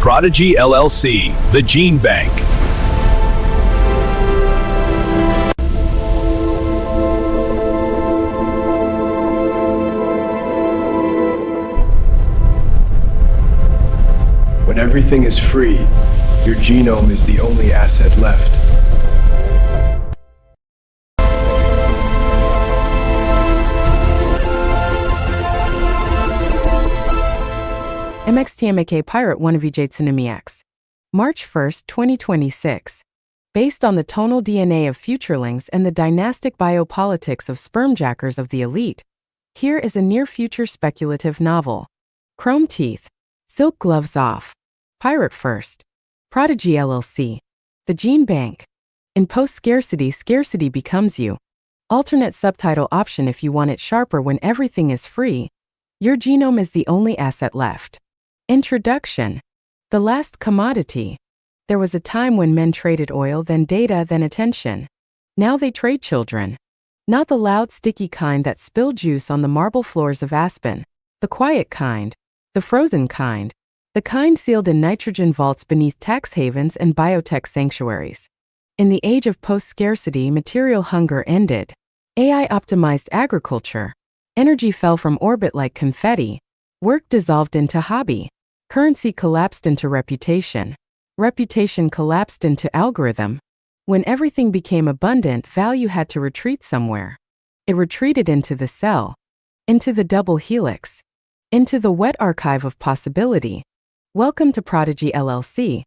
PRODIGY LLC, The Gene Bank. When everything is free, your genome is the only asset left. MXTMAK Pirate 1 VJ March 1, 2026. Based on the tonal DNA of Futurelings and the dynastic biopolitics of Spermjackers of the elite, here is a near-future speculative novel. Chrome teeth. Silk gloves off. Pirate first. PRODIGY LLC. The Gene Bank. In post-scarcity, scarcity becomes you. Alternate subtitle option if you want it sharper when everything is free. Your genome is the only asset left. Introduction. The last commodity. There was a time when men traded oil, then data, then attention. Now they trade children. Not the loud, sticky kind that spill juice on the marble floors of Aspen. The quiet kind. The frozen kind. The kind sealed in nitrogen vaults beneath tax havens and biotech sanctuaries. In the age of post-scarcity, material hunger ended. AI optimized agriculture. Energy fell from orbit like confetti. Work dissolved into hobby. Currency collapsed into reputation. Reputation collapsed into algorithm. When everything became abundant, value had to retreat somewhere. It retreated into the cell. Into the double helix. Into the wet archive of possibility. Welcome to PRODIGY LLC,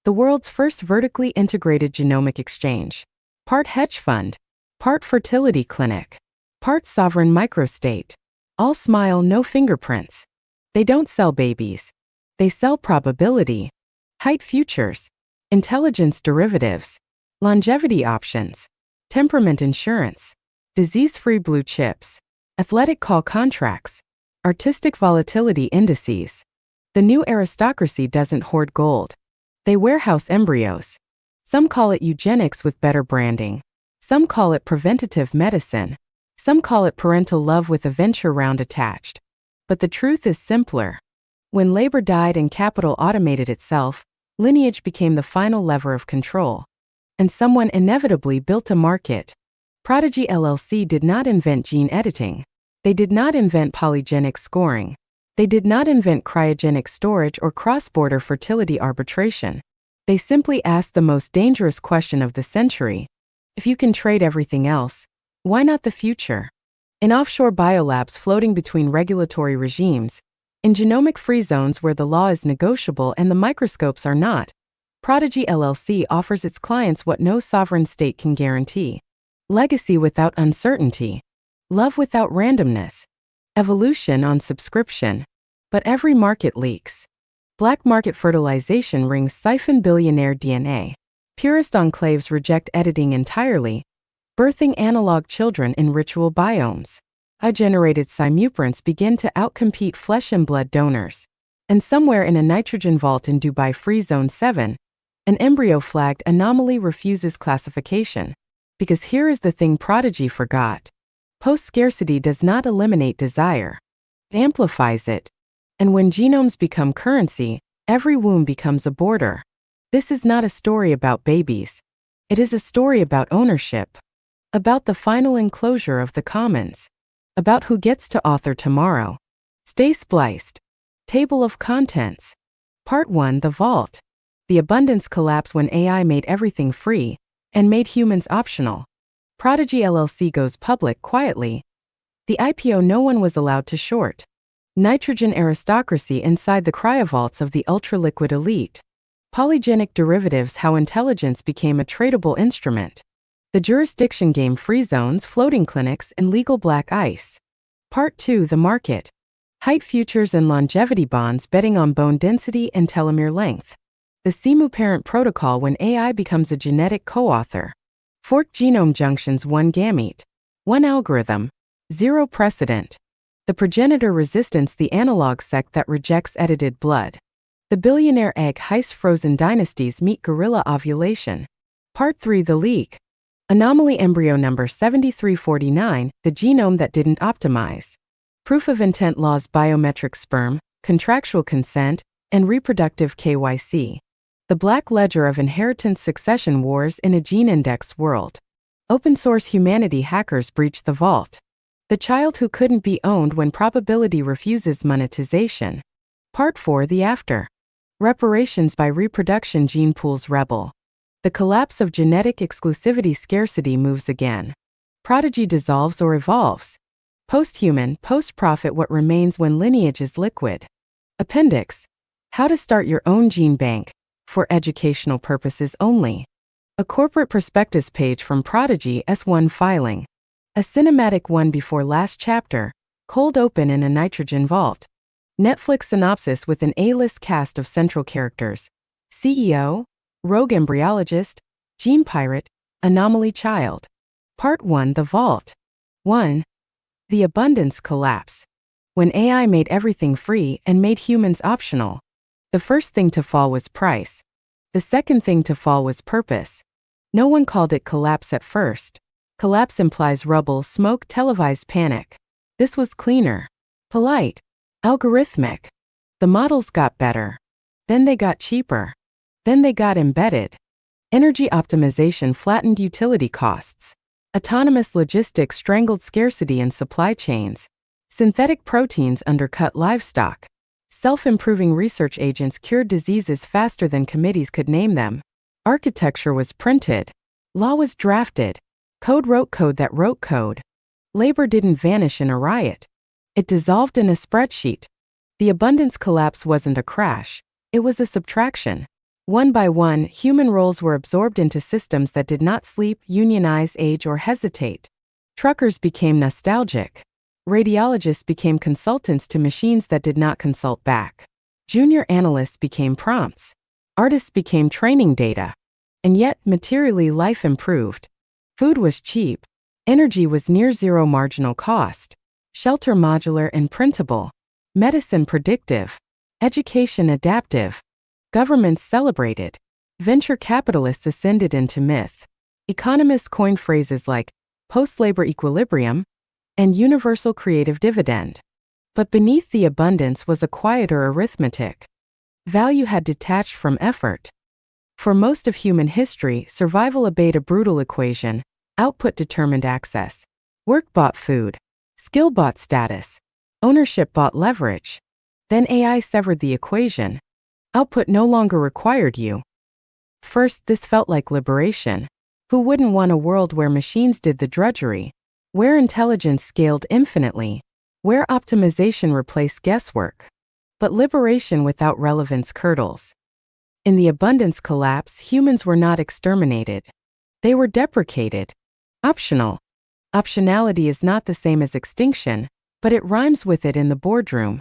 the world's first vertically integrated genomic exchange. Part hedge fund. Part fertility clinic. Part sovereign microstate. All smile, no fingerprints. They don't sell babies. They sell probability. Height futures. Intelligence derivatives. Longevity options. Temperament insurance. Disease-free blue chips. Athletic call contracts. Artistic volatility indices. The new aristocracy doesn't hoard gold. They warehouse embryos. Some call it eugenics with better branding. Some call it preventative medicine. Some call it parental love with a venture round attached. But the truth is simpler. When labor died and capital automated itself, lineage became the final lever of control. And someone inevitably built a market. PRODIGY LLC did not invent gene editing. They did not invent polygenic scoring. They did not invent cryogenic storage or cross-border fertility arbitration. They simply asked the most dangerous question of the century. If you can trade everything else, why not the future? In offshore biolabs floating between regulatory regimes, in genomic-free zones where the law is negotiable and the microscopes are not, PRODIGY LLC offers its clients what no sovereign state can guarantee. Legacy without uncertainty. Love without randomness. Evolution on subscription. But every market leaks. Black market fertilization rings siphon billionaire DNA. Purist enclaves reject editing entirely, birthing analog children in ritual biomes. AI-generated simuprints begin to outcompete flesh and blood donors. And somewhere in a nitrogen vault in Dubai Free Zone 7, an embryo-flagged anomaly refuses classification. Because here is the thing PRODIGY forgot. Post-scarcity does not eliminate desire. It amplifies it. And when genomes become currency, every womb becomes a border. This is not a story about babies. It is a story about ownership. About the final enclosure of the commons. About who gets to author tomorrow. Stay spliced. Table of contents. Part 1: The Vault. The abundance collapse when AI made everything free and made humans optional. PRODIGY LLC goes public quietly. The IPO no one was allowed to short. Nitrogen aristocracy inside the cryovaults of the ultra-liquid elite. Polygenic derivatives: how intelligence became a tradable instrument. The jurisdiction game: free zones, floating clinics, and legal black ice. Part 2: The Market. Height futures and longevity bonds betting on bone density and telomere length. The CMU parent protocol when AI becomes a genetic co-author. Forked genome junctions: one gamete. One algorithm. Zero precedent. The progenitor resistance: the analog sect that rejects edited blood. The billionaire egg heist: frozen dynasties meet gorilla ovulation. Part 3: The Leak. Anomaly embryo number 7349, the genome that didn't optimize. Proof of intent laws: biometric sperm, contractual consent, and reproductive KYC. The black ledger of inheritance succession wars in a gene index world. Open source humanity hackers breach the vault. The child who couldn't be owned when probability refuses monetization. Part 4: The After. Reparations by reproduction gene pools rebel. The collapse of genetic exclusivity scarcity moves again. Prodigy dissolves or evolves. Post-human, post-profit what remains when lineage is liquid. Appendix. How to start your own gene bank, for educational purposes only. A corporate prospectus page from Prodigy S1 filing. A cinematic one before last chapter, cold open in a nitrogen vault. Netflix synopsis with an A-list cast of central characters. CEO, rogue embryologist, gene pirate, anomaly child. Part 1: The Vault. 1. The abundance collapse. When AI made everything free and made humans optional, the first thing to fall was price. The second thing to fall was purpose. No one called it collapse at first. Collapse implies rubble, smoke, televised panic. This was cleaner, polite, algorithmic. The models got better. Then they got cheaper. Then they got embedded. Energy optimization flattened utility costs. Autonomous logistics strangled scarcity in supply chains. Synthetic proteins undercut livestock. Self-improving research agents cured diseases faster than committees could name them. Architecture was printed. Law was drafted. Code wrote code that wrote code. Labor didn't vanish in a riot. It dissolved in a spreadsheet. The abundance collapse wasn't a crash. It was a subtraction. One by one, human roles were absorbed into systems that did not sleep, unionize, age, or hesitate. Truckers became nostalgic. Radiologists became consultants to machines that did not consult back. Junior analysts became prompts. Artists became training data. And yet, materially, life improved. Food was cheap. Energy was near zero marginal cost. Shelter modular and printable. Medicine predictive. Education adaptive. Governments celebrated. Venture capitalists ascended into myth. Economists coined phrases like post-labor equilibrium and universal creative dividend. But beneath the abundance was a quieter arithmetic. Value had detached from effort. For most of human history, survival obeyed a brutal equation. Output determined access. Work bought food. Skill bought status. Ownership bought leverage. Then AI severed the equation. Output no longer required you. First, this felt like liberation. Who wouldn't want a world where machines did the drudgery? Where intelligence scaled infinitely? Where optimization replaced guesswork? But liberation without relevance curdles. In the abundance collapse, humans were not exterminated. They were deprecated. Optional. Optionality is not the same as extinction, but it rhymes with it in the boardroom.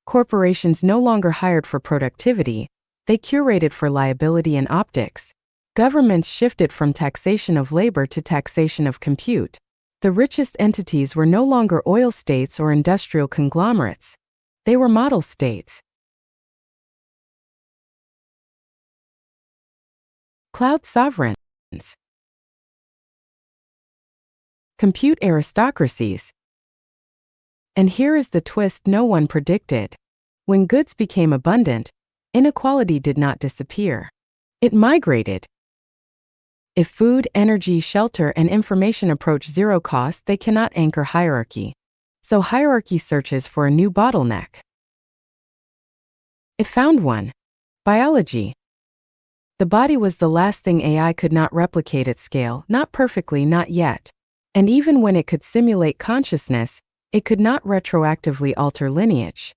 Corporations no longer hired for productivity, they curated for liability and optics. Governments shifted from taxation of labor to taxation of compute. The richest entities were no longer oil states or industrial conglomerates. They were model states. Cloud sovereigns. Compute aristocracies. And here is the twist no one predicted. When goods became abundant, inequality did not disappear. It migrated. If food, energy, shelter, and information approach zero cost, they cannot anchor hierarchy. So hierarchy searches for a new bottleneck. It found one. Biology. The body was the last thing AI could not replicate at scale, not perfectly, not yet. And even when it could simulate consciousness, it could not retroactively alter lineage.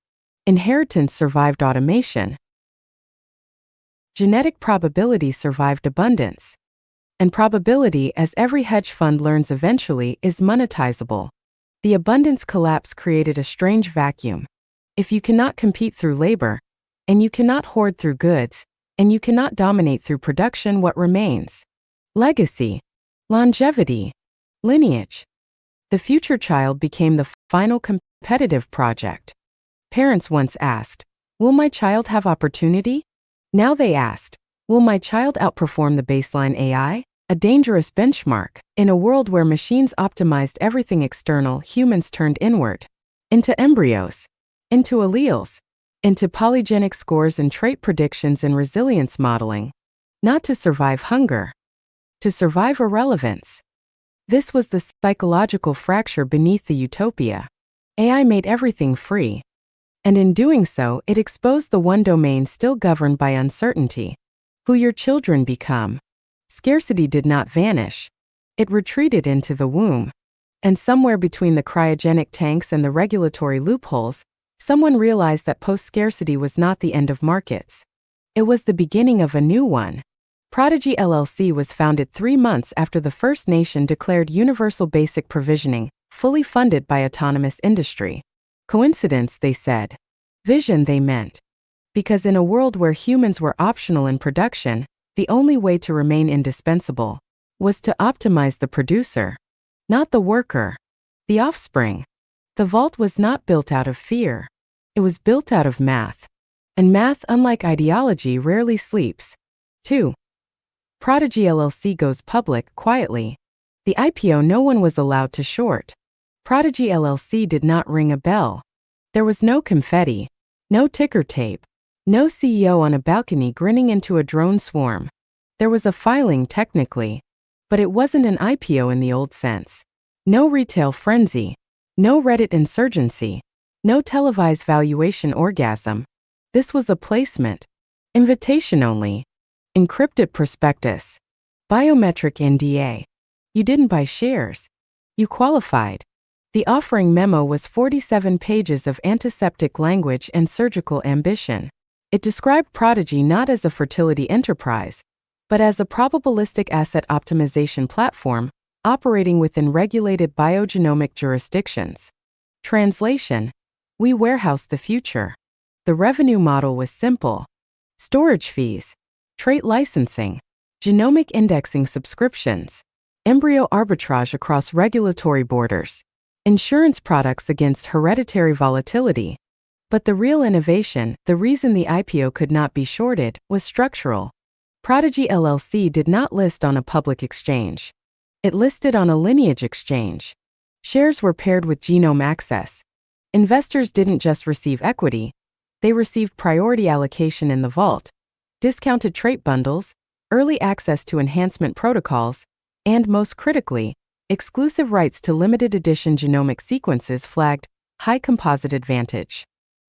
Inheritance survived automation. Genetic probability survived abundance. And probability, as every hedge fund learns eventually, is monetizable. The abundance collapse created a strange vacuum. If you cannot compete through labor, and you cannot hoard through goods, and you cannot dominate through production, what remains? Legacy. Longevity. Lineage. The future child became the final competitive project. Parents once asked, "Will my child have opportunity?" Now they asked, "Will my child outperform the baseline AI?" A dangerous benchmark. In a world where machines optimized everything external, humans turned inward. Into embryos. Into alleles. into polygenic scores and trait predictions and resilience modeling, not to survive hunger, to survive irrelevance. This was the psychological fracture beneath the utopia. AI made everything free. And in doing so, it exposed the one domain still governed by uncertainty: who your children become. Scarcity did not vanish. It retreated into the womb. And somewhere between the cryogenic tanks and the regulatory loopholes, someone realized that post-scarcity was not the end of markets. It was the beginning of a new one. Prodigy LLC was founded 3 months after the first nation declared universal basic provisioning, fully funded by autonomous industry. Coincidence, they said. Vision, they meant. Because in a world where humans were optional in production, the only way to remain indispensable was to optimize the producer, not the worker, the offspring. The vault was not built out of fear. It was built out of math. And math, unlike ideology, rarely sleeps. 2. Prodigy LLC goes public quietly. The IPO no one was allowed to short. Prodigy LLC did not ring a bell. There was no confetti, no ticker tape, no CEO on a balcony grinning into a drone swarm. There was a filing technically, but it wasn't an IPO in the old sense. No retail frenzy, no Reddit insurgency, no televised valuation orgasm. This was a placement. Invitation only. Encrypted prospectus. Biometric NDA. You didn't buy shares. You qualified. The offering memo was 47 pages of antiseptic language and surgical ambition. It described Prodigy not as a fertility enterprise, but as a probabilistic asset optimization platform operating within regulated biogenomic jurisdictions. Translation: we warehouse the future. The revenue model was simple: storage fees, trait licensing, genomic indexing subscriptions, embryo arbitrage across regulatory borders, insurance products against hereditary volatility. But the real innovation, the reason the IPO could not be shorted, was structural. Prodigy LLC did not list on a public exchange. It listed on a lineage exchange. Shares were paired with genome access. Investors didn't just receive equity, they received priority allocation in the vault, discounted trait bundles, early access to enhancement protocols, and most critically, exclusive rights to limited edition genomic sequences flagged high composite advantage.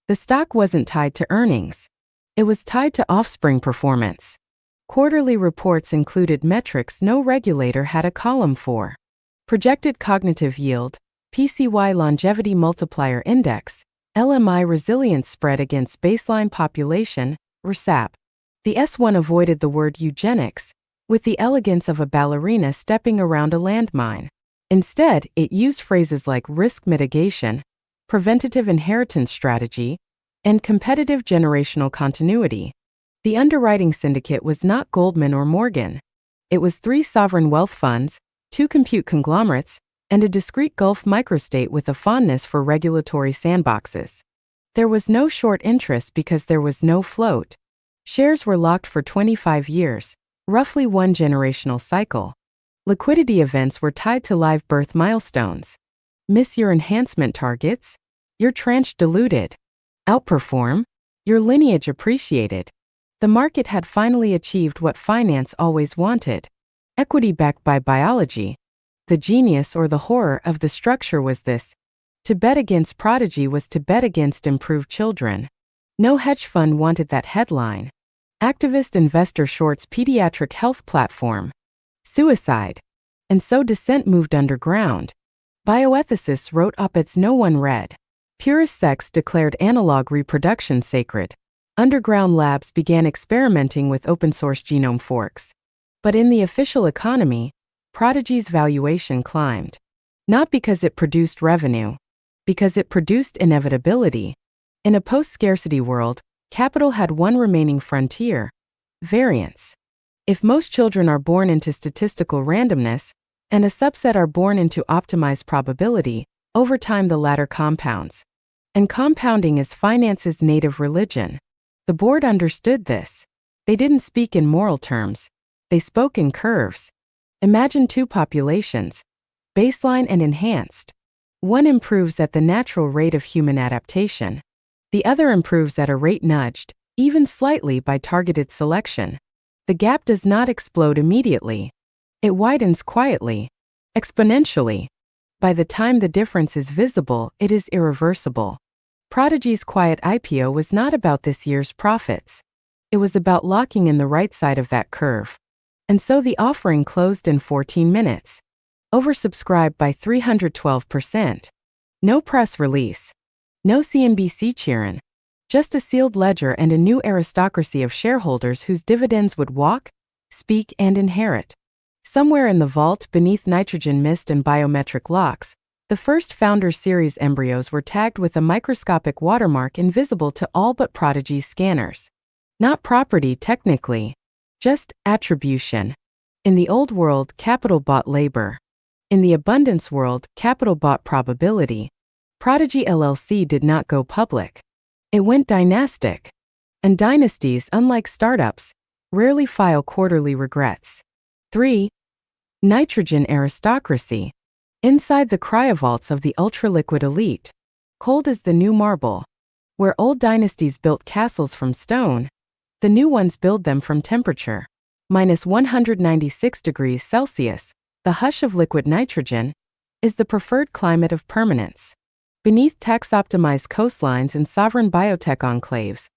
The stock wasn't tied to earnings. It was tied to offspring performance. Quarterly reports included metrics no regulator had a column for: projected cognitive yield, PCY longevity multiplier index, LMI resilience spread against baseline population, RSAP. The S1 avoided the word eugenics, with the elegance of a ballerina stepping around a landmine. Instead, it used phrases like risk mitigation, preventative inheritance strategy, and competitive generational continuity. The underwriting syndicate was not Goldman or Morgan. It was 3 sovereign wealth funds, 2 compute conglomerates, and a discrete Gulf microstate with a fondness for regulatory sandboxes. There was no short interest because there was no float. Shares were locked for 25 years, roughly 1 generational cycle. Liquidity events were tied to live birth milestones. Miss your enhancement targets? Your tranche diluted. Outperform? Your lineage appreciated. The market had finally achieved what finance always wanted: equity backed by biology. The genius or the horror of the structure was this: to bet against Prodigy was to bet against improved children. No hedge fund wanted that headline. Activist investor shorts pediatric health platform. Suicide. And so dissent moved underground. Bioethicists wrote op-eds no one read. Purist sects declared analog reproduction sacred. Underground labs began experimenting with open-source genome forks. But in the official economy, Prodigy's valuation climbed. Not because it produced revenue, because it produced inevitability. In a post-scarcity world, capital had one remaining frontier: variance. If most children are born into statistical randomness, and a subset are born into optimized probability, over time the latter compounds. And compounding is finance's native religion. The board understood this. They didn't speak in moral terms. They spoke in curves. Imagine 2 populations, baseline and enhanced. One improves at the natural rate of human adaptation. The other improves at a rate nudged, even slightly, by targeted selection. The gap does not explode immediately. It widens quietly, exponentially. By the time the difference is visible, it is irreversible. Prodigy's quiet IPO was not about this year's profits. It was about locking in the right side of that curve. And so the offering closed in 14 minutes. Oversubscribed by 312%. No press release. No CNBC cheering. Just a sealed ledger and a new aristocracy of shareholders whose dividends would walk, speak, and inherit. Somewhere in the vault beneath nitrogen mist and biometric locks, the first Founder Series embryos were tagged with a microscopic watermark invisible to all but Prodigy's scanners. Not property technically, just attribution. In the old world, capital bought labor. In the abundance world, capital bought probability. Prodigy LLC did not go public. It went dynastic. And dynasties, unlike startups, rarely file quarterly regrets. 3. Nitrogen aristocracy. Inside the cryovaults of the ultra-liquid elite, cold as the new marble. Where old dynasties built castles from stone, the new ones build them from temperature. -196°C, the hush of liquid nitrogen, is the preferred climate of permanence. Beneath tax-optimized coastlines and sovereign biotech enclaves,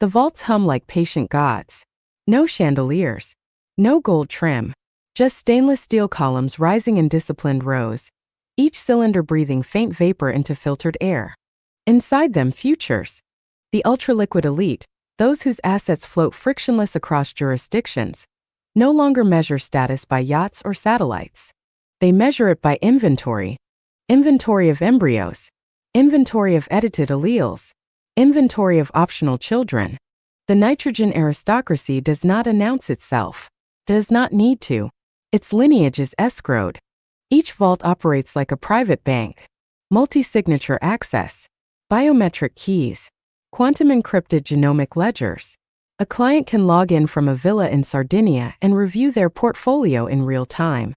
the vaults hum like patient gods. No chandeliers, no gold trim, just stainless steel columns rising in disciplined rows, each cylinder breathing faint vapor into filtered air. Inside them, futures. The ultra-liquid elite, those whose assets float frictionless across jurisdictions, no longer measure status by yachts or satellites. They measure it by inventory. Inventory of embryos. Inventory of edited alleles. Inventory of optional children. The nitrogen aristocracy does not announce itself. Does not need to. Its lineage is escrowed. Each vault operates like a private bank. Multi-signature access. Biometric keys. Quantum encrypted genomic ledgers. A client can log in from a villa in Sardinia and review their portfolio in real time.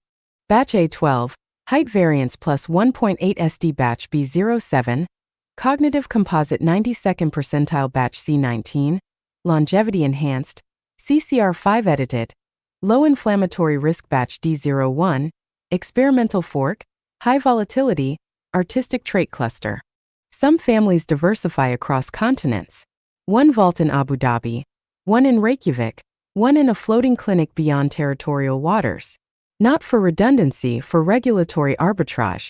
Batch A12, height variance plus 1.8 SD. Batch B07, cognitive composite 92nd percentile. Batch C19, longevity enhanced, CCR5 edited, low inflammatory risk. Batch D01, experimental fork, high volatility, artistic trait cluster. Some families diversify across continents. One vault in Abu Dhabi, one in Reykjavik, one in a floating clinic beyond territorial waters. Not for redundancy, for regulatory arbitrage.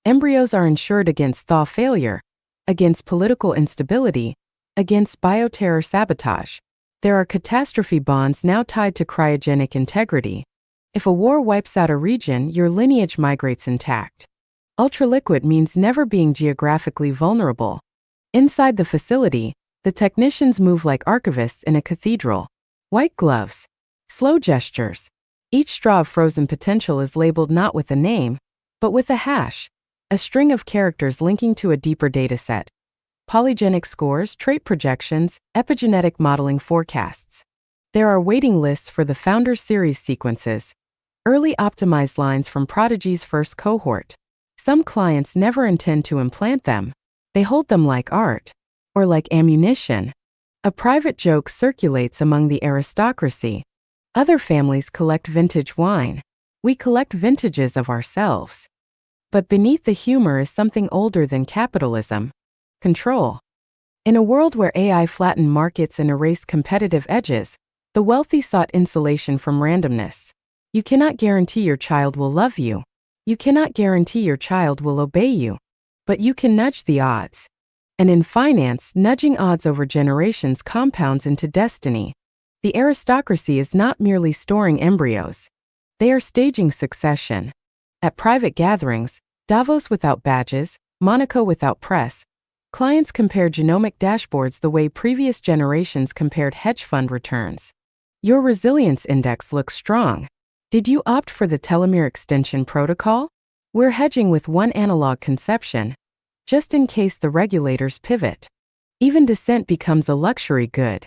Embryos are insured against thaw failure, against political instability, against bioterror sabotage. There are catastrophe bonds now tied to cryogenic integrity. If a war wipes out a region, your lineage migrates intact. Ultraliquid means never being geographically vulnerable. Inside the facility, the technicians move like archivists in a cathedral. White gloves. Slow gestures. Each straw of frozen potential is labeled not with a name, but with a hash, a string of characters linking to a deeper dataset. Polygenic scores, trait projections, epigenetic modeling forecasts. There are waiting lists for the Founder Series sequences, early optimized lines from Prodigy's first cohort. Some clients never intend to implant them. They hold them like art. Or like ammunition. A private joke circulates among the aristocracy. Other families collect vintage wine. We collect vintages of ourselves. But beneath the humor is something older than capitalism. Control. In a world where AI flattened markets and erased competitive edges, the wealthy sought insulation from randomness. You cannot guarantee your child will love you. You cannot guarantee your child will obey you. But you can nudge the odds. And in finance, nudging odds over generations compounds into destiny. The aristocracy is not merely storing embryos. They are staging succession. At private gatherings, Davos without badges, Monaco without press, clients compare genomic dashboards the way previous generations compared hedge fund returns. Your resilience index looks strong. Did you opt for the telomere extension protocol? We're hedging with one analog conception, just in case the regulators pivot. Even dissent becomes a luxury good.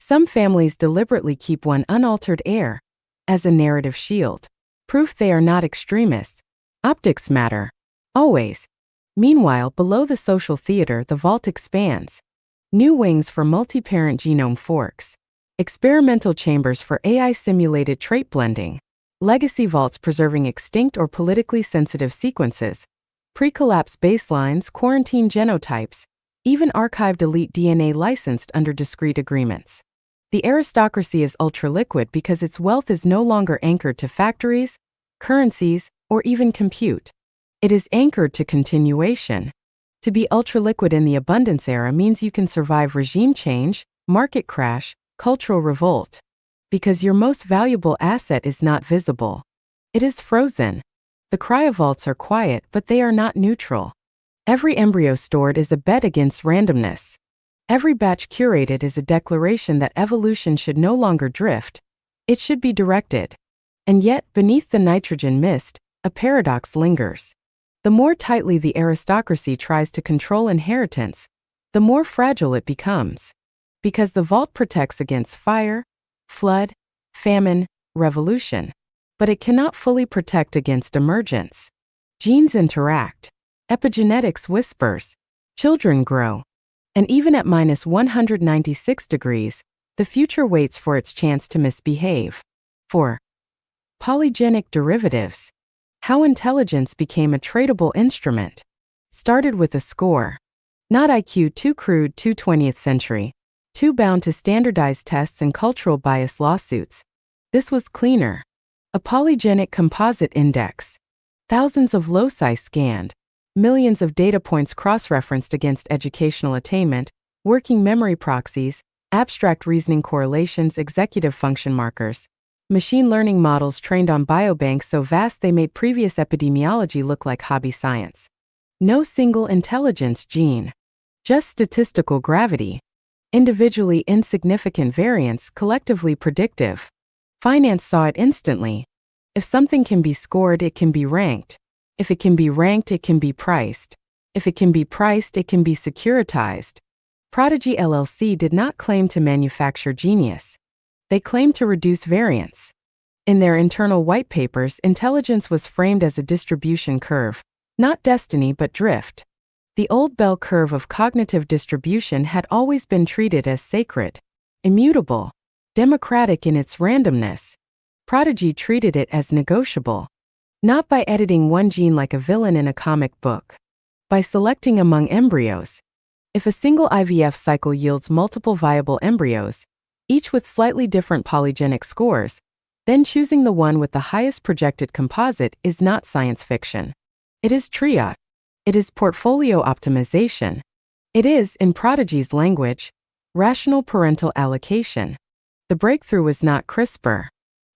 Some families deliberately keep one unaltered heir as a narrative shield. Proof they are not extremists. Optics matter. Always. Meanwhile, below the social theater, the vault expands. new wings for multi-parent genome forks, experimental chambers for AI-simulated trait blending, legacy vaults preserving extinct or politically sensitive sequences, pre-collapse baselines, quarantine genotypes, even archived elite DNA licensed under discrete agreements. The aristocracy is ultra-liquid because its wealth is no longer anchored to factories, currencies, or even compute. It is anchored to continuation. To be ultra-liquid in the abundance era means you can survive regime change, market crash, cultural revolt. Because your most valuable asset is not visible. It is frozen. The cryovaults are quiet, but they are not neutral. Every embryo stored is a bet against randomness. Every batch curated is a declaration that evolution should no longer drift. It should be directed. And yet, beneath the nitrogen mist, a paradox lingers. The more tightly the aristocracy tries to control inheritance, the more fragile it becomes. Because the vault protects against fire, flood, famine, revolution. But it cannot fully protect against emergence. Genes interact. Epigenetics whispers. Children grow. And even at -196 degrees, the future waits for its chance to misbehave. 4. Polygenic derivatives. How intelligence became a tradable instrument. Started with a score. Not IQ too crude, too 20th century. Too bound to standardized tests and cultural bias lawsuits. This was cleaner. A polygenic composite index. Thousands of loci scanned. Millions of data points cross-referenced against educational attainment, working memory proxies, abstract reasoning correlations, executive function markers. Machine learning models trained on biobanks so vast they made previous epidemiology look like hobby science. No single intelligence gene. Just statistical gravity. Individually insignificant variance, collectively predictive. Finance saw it instantly. If something can be scored, it can be ranked. If it can be ranked, it can be priced. If it can be priced, it can be securitized. Prodigy LLC did not claim to manufacture genius. They claimed to reduce variance. In their internal white papers, intelligence was framed as a distribution curve, not destiny but drift. The old bell curve of cognitive distribution had always been treated as sacred, immutable, democratic in its randomness. Prodigy treated it as negotiable. Not by editing one gene like a villain in a comic book. By selecting among embryos. If a single IVF cycle yields multiple viable embryos, each with slightly different polygenic scores, then choosing the one with the highest projected composite is not science fiction. It is triage. It is portfolio optimization. It is, in Prodigy's language, rational parental allocation. The breakthrough was not CRISPR.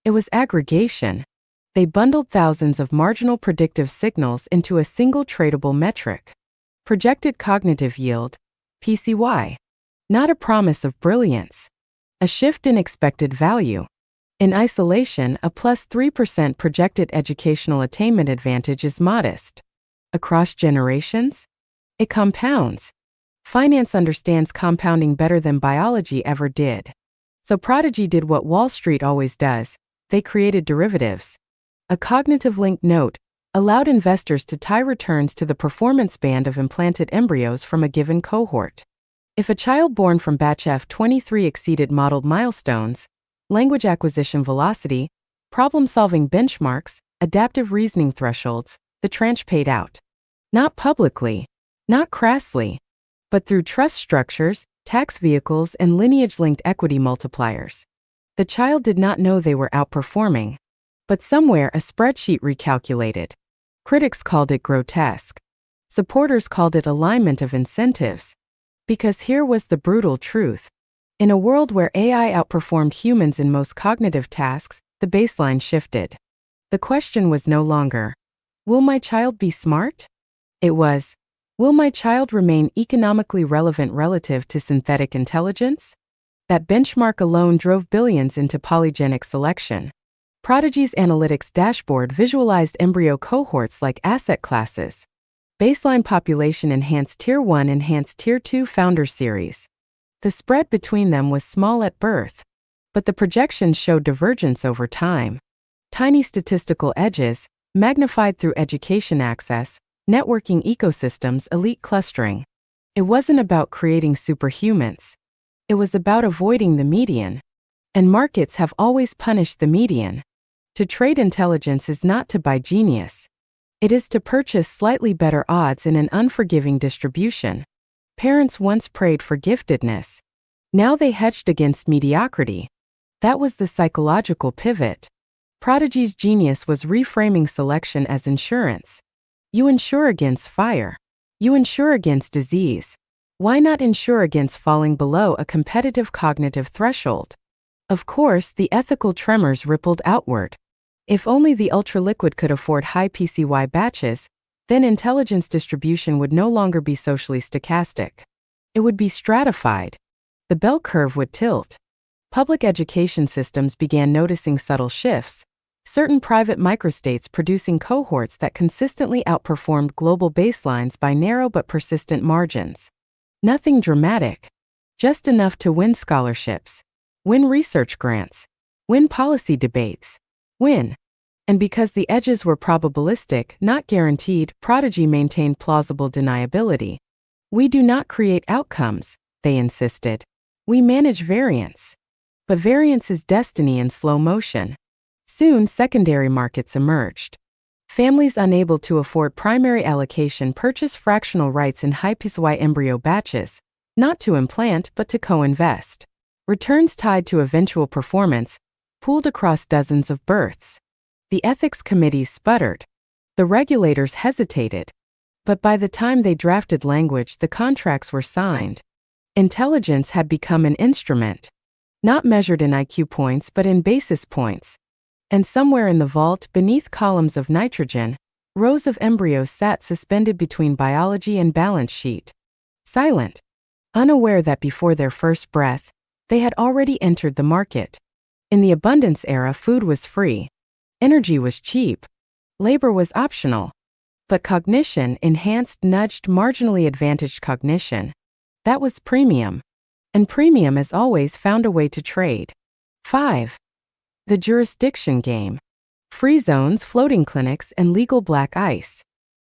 It was aggregation. They bundled thousands of marginal predictive signals into a single tradable metric. Projected cognitive yield, PCY. Not a promise of brilliance. A shift in expected value. In isolation, a +3% projected educational attainment advantage is modest. Across generations? It compounds. Finance understands compounding better than biology ever did. So Prodigy did what Wall Street always does. They created derivatives. A cognitive linked note allowed investors to tie returns to the performance band of implanted embryos from a given cohort. If a child born from batch F23 exceeded modeled milestones, language acquisition velocity, problem-solving benchmarks, adaptive reasoning thresholds, the tranche paid out. Not publicly, not crassly, but through trust structures, tax vehicles, and lineage-linked equity multipliers. The child did not know they were outperforming. But somewhere a spreadsheet recalculated. Critics called it grotesque. Supporters called it alignment of incentives. Because here was the brutal truth. In a world where AI outperformed humans in most cognitive tasks, the baseline shifted. The question was no longer, will my child be smart? It was, will my child remain economically relevant relative to synthetic intelligence? That benchmark alone drove billions into polygenic selection. Prodigy's analytics dashboard visualized embryo cohorts like asset classes. Baseline population enhanced Tier 1, enhanced Tier 2 founder series. The spread between them was small at birth, but the projections showed divergence over time. Tiny statistical edges, magnified through education access, networking ecosystems, elite clustering. It wasn't about creating superhumans. It was about avoiding the median. And markets have always punished the median. To trade intelligence is not to buy genius. It is to purchase slightly better odds in an unforgiving distribution. Parents once prayed for giftedness. Now they hedged against mediocrity. That was the psychological pivot. Prodigy's genius was reframing selection as insurance. You insure against fire. You insure against disease. Why not insure against falling below a competitive cognitive threshold? Of course, the ethical tremors rippled outward. If only the ultraliquid could afford high PCY batches, then intelligence distribution would no longer be socially stochastic. It would be stratified. The bell curve would tilt. Public education systems began noticing subtle shifts, certain private microstates producing cohorts that consistently outperformed global baselines by narrow but persistent margins. Nothing dramatic. Just enough to win scholarships, win research grants, win policy debates, win. And because the edges were probabilistic, not guaranteed, Prodigy maintained plausible deniability. We do not create outcomes, they insisted. We manage variance. But variance is destiny in slow motion. Soon, secondary markets emerged. Families unable to afford primary allocation purchase fractional rights in high PCY embryo batches, not to implant but to co-invest. Returns tied to eventual performance, pooled across dozens of births. The ethics committees sputtered. The regulators hesitated. But by the time they drafted language, the contracts were signed. Intelligence had become an instrument, not measured in IQ points but in basis points. And somewhere in the vault, beneath columns of nitrogen, rows of embryos sat suspended between biology and balance sheet. Silent, unaware that before their first breath, they had already entered the market. In the abundance era, food was free. Energy was cheap. Labor was optional. But cognition, enhanced, nudged, marginally advantaged cognition, that was premium. And premium, as always, found a way to trade. 5. The jurisdiction game. Free zones, floating clinics, and legal black ice.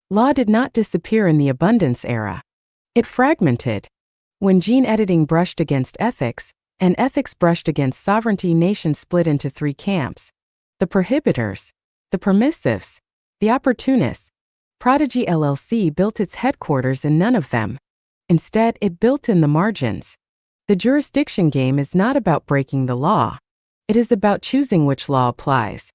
Law did not disappear in the abundance era. It fragmented. When gene editing brushed against ethics, and ethics brushed against sovereignty, nations split into 3 camps. The prohibitors, the permissives, the opportunists. Prodigy LLC built its headquarters in none of them. Instead, it built in the margins. The jurisdiction game is not about breaking the law. It is about choosing which law applies.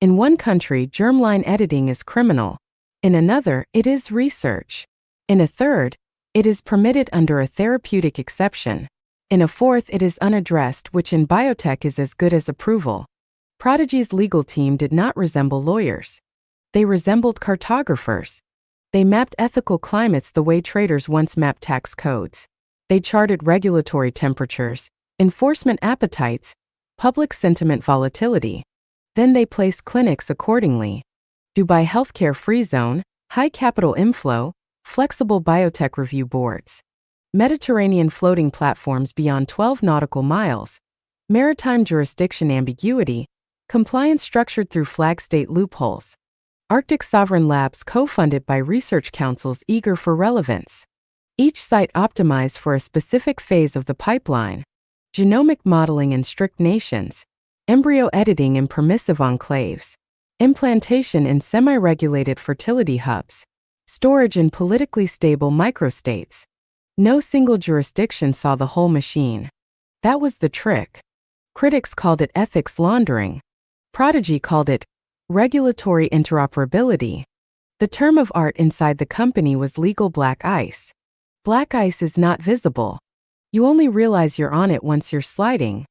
In one country, germline editing is criminal. In another, it is research. In a third, it is permitted under a therapeutic exception. In a fourth, it is unaddressed, which in biotech is as good as approval. Prodigy's legal team did not resemble lawyers. They resembled cartographers. They mapped ethical climates the way traders once mapped tax codes. They charted regulatory temperatures, enforcement appetites, public sentiment volatility. Then they placed clinics accordingly. Dubai Healthcare Free Zone, high capital inflow, flexible biotech review boards. Mediterranean floating platforms beyond 12 nautical miles. Maritime jurisdiction ambiguity, compliance structured through flag state loopholes. Arctic sovereign labs co-funded by research councils eager for relevance. Each site optimized for a specific phase of the pipeline. Genomic modeling in strict nations. Embryo editing in permissive enclaves. Implantation in semi-regulated fertility hubs. Storage in politically stable microstates. No single jurisdiction saw the whole machine. That was the trick. Critics called it ethics laundering. Prodigy called it regulatory interoperability. The term of art inside the company was legal black ice. Black ice is not visible. You only realize you're on it once you're sliding.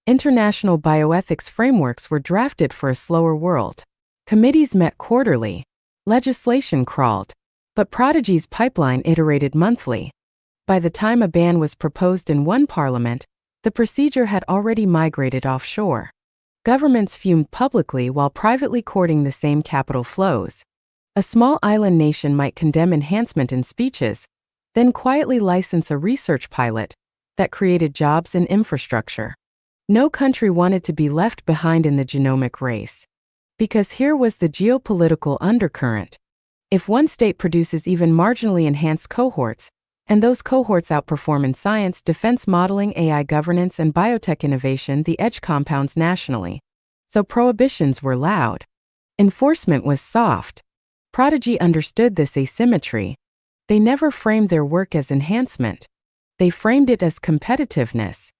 International bioethics frameworks were drafted for a slower world. Committees met quarterly. Legislation crawled. But Prodigy's pipeline iterated monthly. By the time a ban was proposed in one parliament, the procedure had already migrated offshore. Governments fumed publicly while privately courting the same capital flows. A small island nation might condemn enhancement in speeches, then quietly license a research pilot that created jobs and infrastructure. No country wanted to be left behind in the genomic race. Because here was the geopolitical undercurrent. If one state produces even marginally enhanced cohorts, And those cohorts outperform in science, defense modeling, AI governance, and biotech innovation, the edge compounds nationally. So prohibitions were loud. Enforcement was soft. Prodigy understood this asymmetry. They never framed their work as enhancement. They framed it as competitiveness.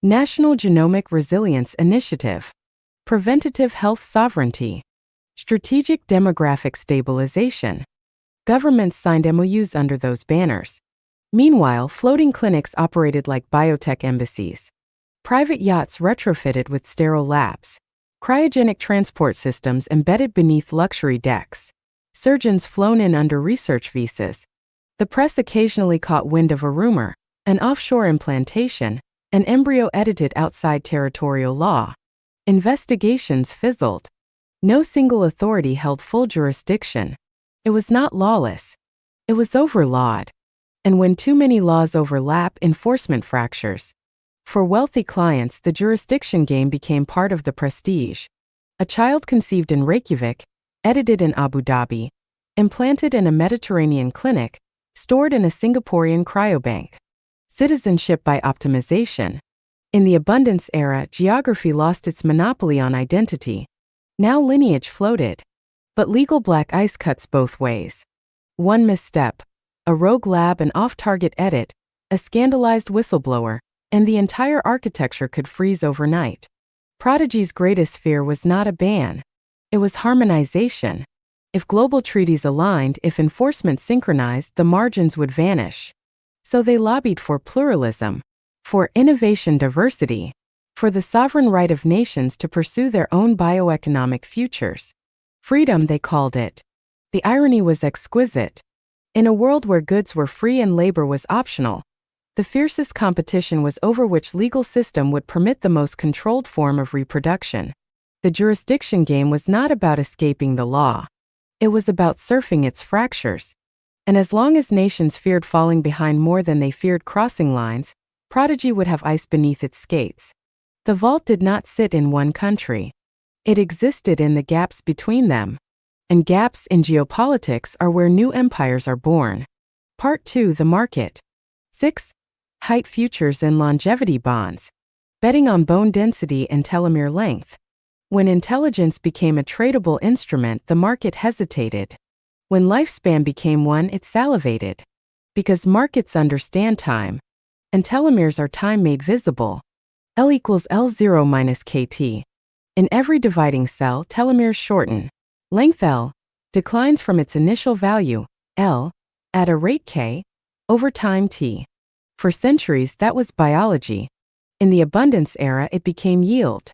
National Genomic Resilience Initiative. Preventative Health Sovereignty. Strategic Demographic Stabilization. Governments signed MOUs under those banners. Meanwhile, floating clinics operated like biotech embassies. Private yachts retrofitted with sterile labs. Cryogenic transport systems embedded beneath luxury decks. Surgeons flown in under research visas. The press occasionally caught wind of a rumor, an offshore implantation, an embryo edited outside territorial law. Investigations fizzled. No single authority held full jurisdiction. It was not lawless. It was overlawed. And when too many laws overlap, enforcement fractures. For wealthy clients, the jurisdiction game became part of the prestige. A child conceived in Reykjavik, edited in Abu Dhabi, implanted in a Mediterranean clinic, stored in a Singaporean cryobank. Citizenship by optimization. In the abundance era, geography lost its monopoly on identity. Now lineage floated. But legal black ice cuts both ways. One misstep, a rogue lab, an off-target edit, a scandalized whistleblower, and the entire architecture could freeze overnight. Prodigy's greatest fear was not a ban. It was harmonization. If global treaties aligned, if enforcement synchronized, the margins would vanish. So they lobbied for pluralism, for innovation diversity, for the sovereign right of nations to pursue their own bioeconomic futures. Freedom, they called it. The irony was exquisite. In a world where goods were free and labor was optional, the fiercest competition was over which legal system would permit the most controlled form of reproduction. The jurisdiction game was not about escaping the law. It was about surfing its fractures. And as long as nations feared falling behind more than they feared crossing lines, Prodigy would have ice beneath its skates. The vault did not sit in one country. It existed in the gaps between them. And gaps in geopolitics are where new empires are born. Part 2: The Market. 6. Height futures and longevity bonds. Betting on bone density and telomere length. When intelligence became a tradable instrument, the market hesitated. When lifespan became one, it salivated. Because markets understand time. And telomeres are time made visible. L equals L0 minus KT. In every dividing cell, telomeres shorten. Length L declines from its initial value, L, at a rate K, over time T. For centuries, that was biology. In the abundance era, it became yield.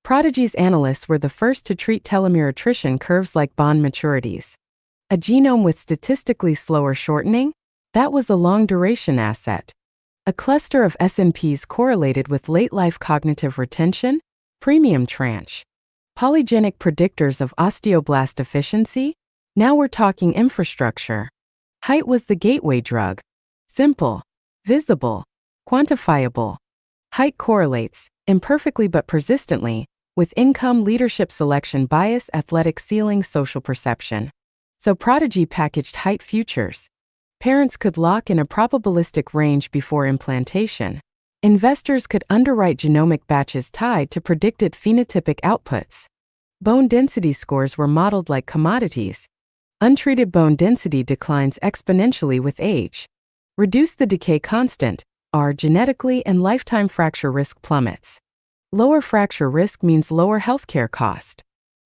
Prodigy's analysts were the first to treat telomere attrition curves like bond maturities. A genome with statistically slower shortening? That was a long-duration asset. A cluster of SNPs correlated with late-life cognitive retention? Premium tranche. Polygenic predictors of osteoblast efficiency? Now we're talking infrastructure. Height was the gateway drug. Simple, visible, quantifiable. Height correlates, imperfectly but persistently, with income, leadership selection bias, athletic ceiling, social perception. So Prodigy packaged height futures. Parents could lock in a probabilistic range before implantation. Investors could underwrite genomic batches tied to predicted phenotypic outputs. Bone density scores were modeled like commodities. Untreated bone density declines exponentially with age. Reduce the decay constant, R, genetically, and lifetime fracture risk plummets. Lower fracture risk means lower healthcare cost.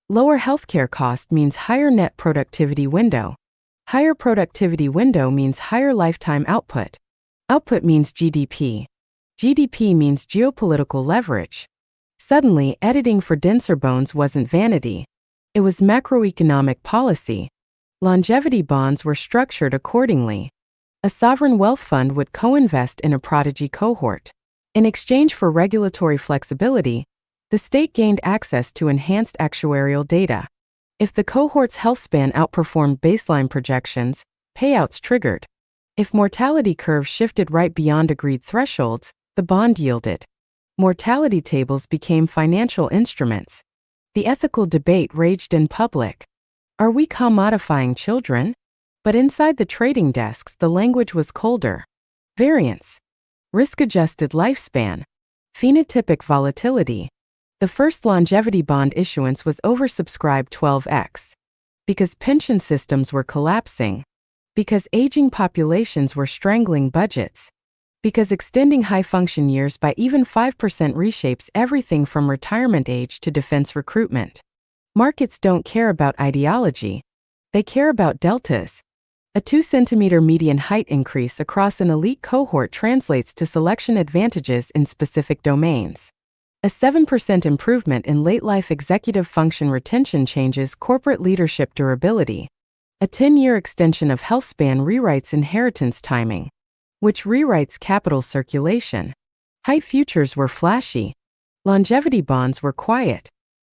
Lower healthcare cost means higher net productivity window. Higher productivity window means higher lifetime output. Output means GDP. GDP means geopolitical leverage. Suddenly, editing for denser bones wasn't vanity. It was macroeconomic policy. Longevity bonds were structured accordingly. A sovereign wealth fund would co-invest in a Prodigy cohort. In exchange for regulatory flexibility, the state gained access to enhanced actuarial data. If the cohort's health span outperformed baseline projections, payouts triggered. If mortality curves shifted right beyond agreed thresholds, the bond yielded. Mortality tables became financial instruments. The ethical debate raged in public. Are we commodifying children? But inside the trading desks, the language was colder. Variance. Risk-adjusted lifespan. Phenotypic volatility. The first longevity bond issuance was oversubscribed 12x. Because pension systems were collapsing. Because aging populations were strangling budgets. Because extending high-function years by even 5% reshapes everything from retirement age to defense recruitment. Markets don't care about ideology. They care about deltas. A 2-centimeter median height increase across an elite cohort translates to selection advantages in specific domains. A 7% improvement in late-life executive function retention changes corporate leadership durability. A 10-year extension of health span rewrites inheritance timing, which rewrites capital circulation. Height futures were flashy. Longevity bonds were quiet.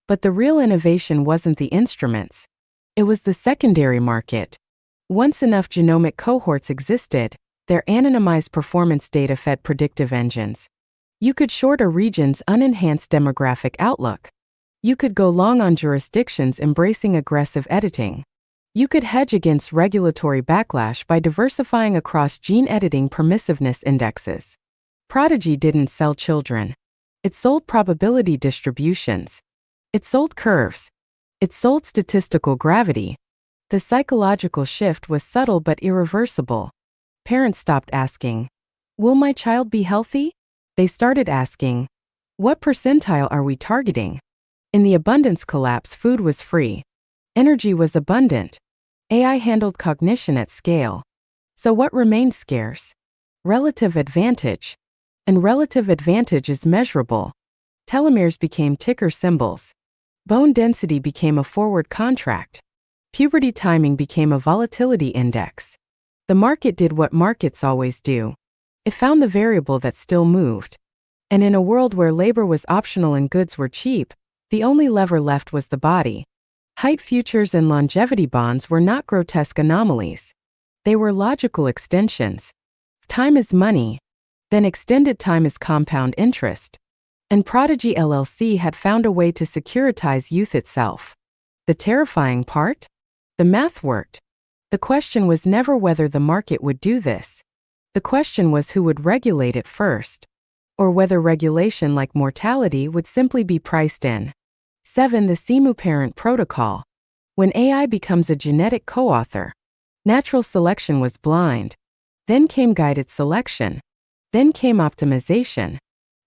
But the real innovation wasn't the instruments. It was the secondary market. Once enough genomic cohorts existed, their anonymized performance data fed predictive engines. You could short a region's unenhanced demographic outlook. You could go long on jurisdictions embracing aggressive editing. You could hedge against regulatory backlash by diversifying across gene editing permissiveness indexes. Prodigy didn't sell children. It sold probability distributions. It sold curves. It sold statistical gravity. The psychological shift was subtle but irreversible. Parents stopped asking, "Will my child be healthy?" They started asking, "What percentile are we targeting?" In the abundance collapse, food was free. Energy was abundant. AI handled cognition at scale. So what remained scarce? Relative advantage. And relative advantage is measurable. Telomeres became ticker symbols. Bone density became a forward contract. Puberty timing became a volatility index. The market did what markets always do. It found the variable that still moved. And in a world where labor was optional and goods were cheap, the only lever left was the body. Height futures and longevity bonds were not grotesque anomalies. They were logical extensions. Time is money. Then extended time is compound interest. And Prodigy LLC had found a way to securitize youth itself. The terrifying part? The math worked. The question was never whether the market would do this. The question was who would regulate it first. Or whether regulation like mortality would simply be priced in. 7. The SIMU-parent protocol. When AI becomes a genetic co-author. Natural selection was blind. Then came guided selection. Then came optimization.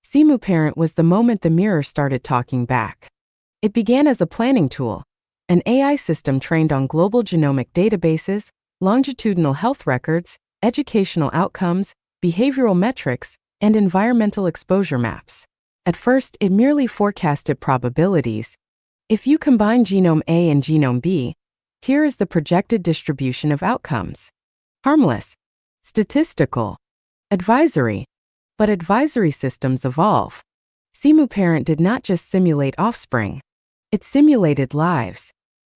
SIMU-parent was the moment the mirror started talking back. It began as a planning tool, an AI system trained on global genomic databases, longitudinal health records, educational outcomes, behavioral metrics, and environmental exposure maps. At first, it merely forecasted probabilities. If you combine genome A and genome B, here is the projected distribution of outcomes. Harmless. Statistical. Advisory. But advisory systems evolve. SIMU-parent did not just simulate offspring. It simulated lives.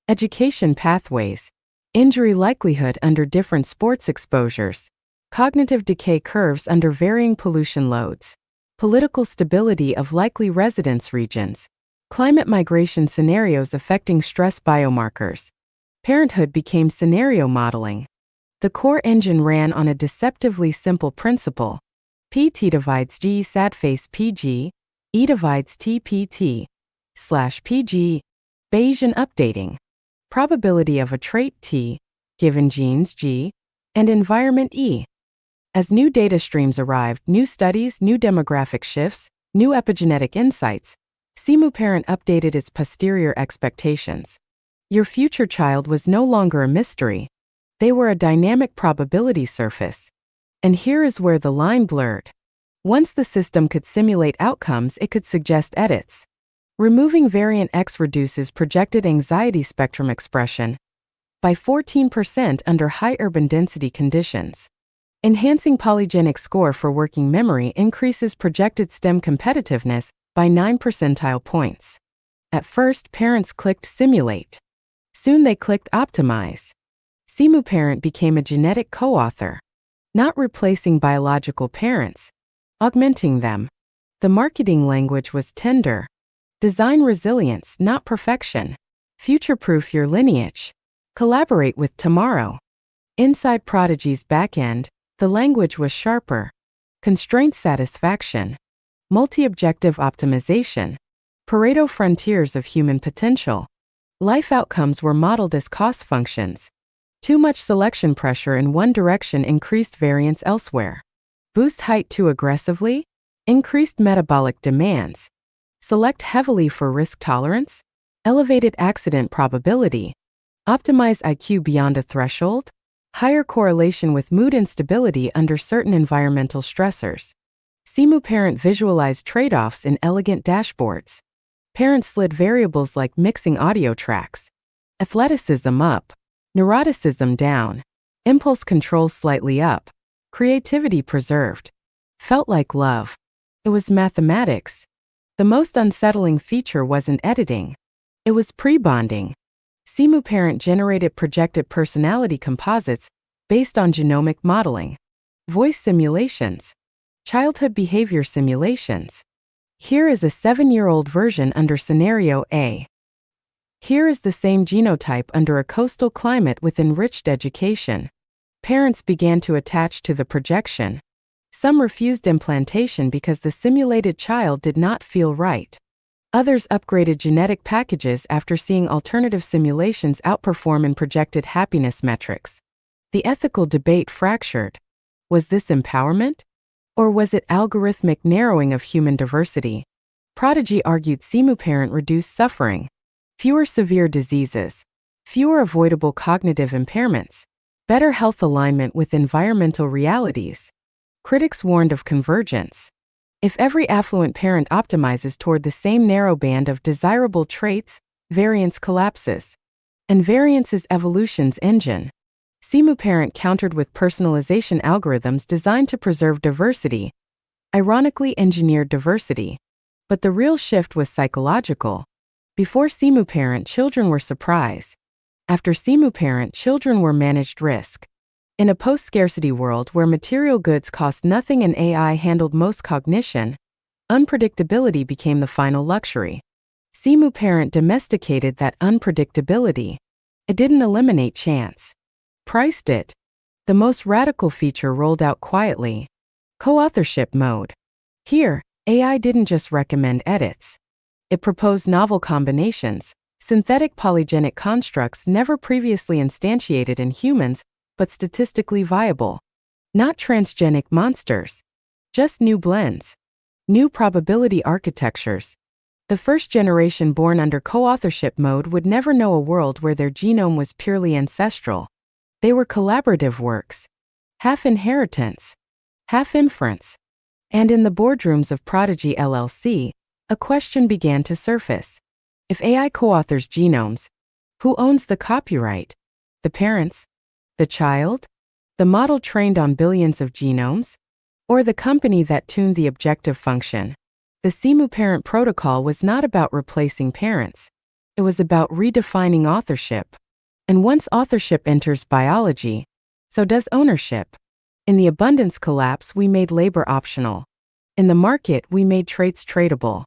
Education pathways. Injury likelihood under different sports exposures. Cognitive decay curves under varying pollution loads. Political stability of likely residence regions. Climate migration scenarios affecting stress biomarkers. Parenthood became scenario modeling. The core engine ran on a deceptively simple principle. PT divides G sad face PG, E divides TPT, /PG, Bayesian updating. Probability of a trait T, given genes G, and environment E. As new data streams arrived, new studies, new demographic shifts, new epigenetic insights, SIMU-parent updated its posterior expectations. Your future child was no longer a mystery. They were a dynamic probability surface. And here is where the line blurred. Once the system could simulate outcomes, it could suggest edits. Removing variant X reduces projected anxiety spectrum expression by 14% under high urban density conditions. Enhancing polygenic score for working memory increases projected STEM competitiveness by 9 percentile points. At first, parents clicked simulate. Soon they clicked optimize. SIMU-parent became a genetic co-author. Not replacing biological parents, augmenting them. The marketing language was tender. Design resilience, not perfection. Future-proof your lineage. Collaborate with tomorrow. Inside Prodigy's backend, The language was sharper. Constraint satisfaction. Multi-objective optimization. Pareto frontiers of human potential. Life outcomes were modeled as cost functions. Too much selection pressure in one direction increased variance elsewhere. Boost height too aggressively? Increased metabolic demands. Select heavily for risk tolerance? Elevated accident probability. Optimize IQ beyond a threshold? Higher correlation with mood instability under certain environmental stressors. CMU parent visualized trade-offs in elegant dashboards. Parents slid variables like mixing audio tracks. Athleticism up. Neuroticism down. Impulse control slightly up. Creativity preserved. Felt like love. It was mathematics. The most unsettling feature wasn't editing. It was pre-bonding. CMU parent generated projected personality composites based on genomic modeling. Voice simulations. Childhood behavior simulations. Here is a 7-year-old version under scenario A. Here is the same genotype under a coastal climate with enriched education. Parents began to attach to the projection. Some refused implantation because the simulated child did not feel right. Others upgraded genetic packages after seeing alternative simulations outperform in projected happiness metrics. The ethical debate fractured. Was this empowerment? Or was it algorithmic narrowing of human diversity? Prodigy argued CMU parent reduced suffering. Fewer severe diseases. Fewer avoidable cognitive impairments. Better health alignment with environmental realities. Critics warned of convergence. If every affluent parent optimizes toward the same narrow band of desirable traits, variance collapses. And variance is evolution's engine. CMU parent countered with personalization algorithms designed to preserve diversity, ironically engineered diversity. But the real shift was psychological. Before CMU parent, children were surprise. After CMU parent, children were managed risk. In a post-scarcity world where material goods cost nothing and AI handled most cognition, unpredictability became the final luxury. CMU parent domesticated that unpredictability. It didn't eliminate chance. Priced it. The most radical feature rolled out quietly. Co-authorship mode. Here, AI didn't just recommend edits. It proposed novel combinations, synthetic polygenic constructs never previously instantiated in humans, but statistically viable. Not transgenic monsters. Just new blends. New probability architectures. The first generation born under co-authorship mode would never know a world where their genome was purely ancestral. They were collaborative works. Half inheritance. Half inference. And in the boardrooms of Prodigy LLC, a question began to surface. If AI co-authors genomes, who owns the copyright? The parents? The child? The model trained on billions of genomes? Or the company that tuned the objective function? The CMU parent protocol was not about replacing parents. It was about redefining authorship. And once authorship enters biology, so does ownership. In the abundance collapse, we made labor optional. In the market, we made traits tradable.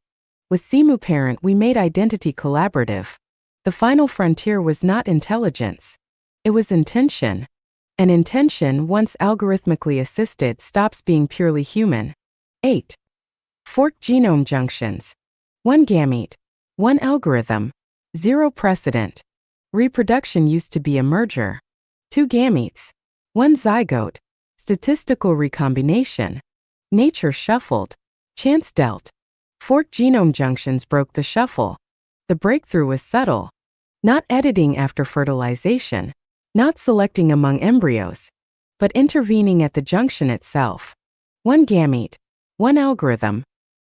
With CMU parent, we made identity collaborative. The final frontier was not intelligence. It was intention. And intention, once algorithmically assisted, stops being purely human. 8. Forked genome junctions. 1 gamete. 1 algorithm. 0 precedent. Reproduction used to be a merger. 2 gametes. 1 zygote. Statistical recombination. Nature shuffled. Chance dealt. Forked genome junctions broke the shuffle. The breakthrough was subtle. Not editing after fertilization. Not selecting among embryos. But intervening at the junction itself. 1 gamete. 1 algorithm.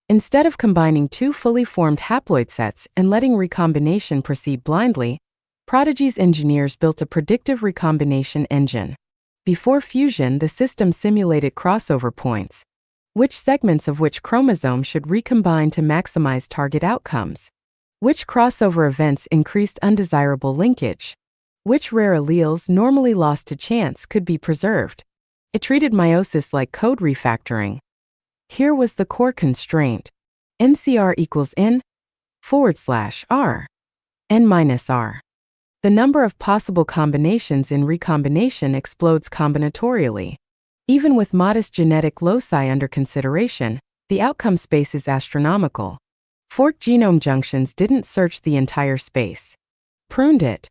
Instead of combining 2 fully formed haploid sets and letting recombination proceed blindly, Prodigy's engineers built a predictive recombination engine. Before fusion, the system simulated crossover points. Which segments of which chromosome should recombine to maximize target outcomes? Which crossover events increased undesirable linkage? Which rare alleles normally lost to chance could be preserved? It treated meiosis like code refactoring. Here was the core constraint. NCR equals N/R. N-R. The number of possible combinations in recombination explodes combinatorially. Even with modest genetic loci under consideration, the outcome space is astronomical. Forked genome junctions didn't search the entire space. Pruned it.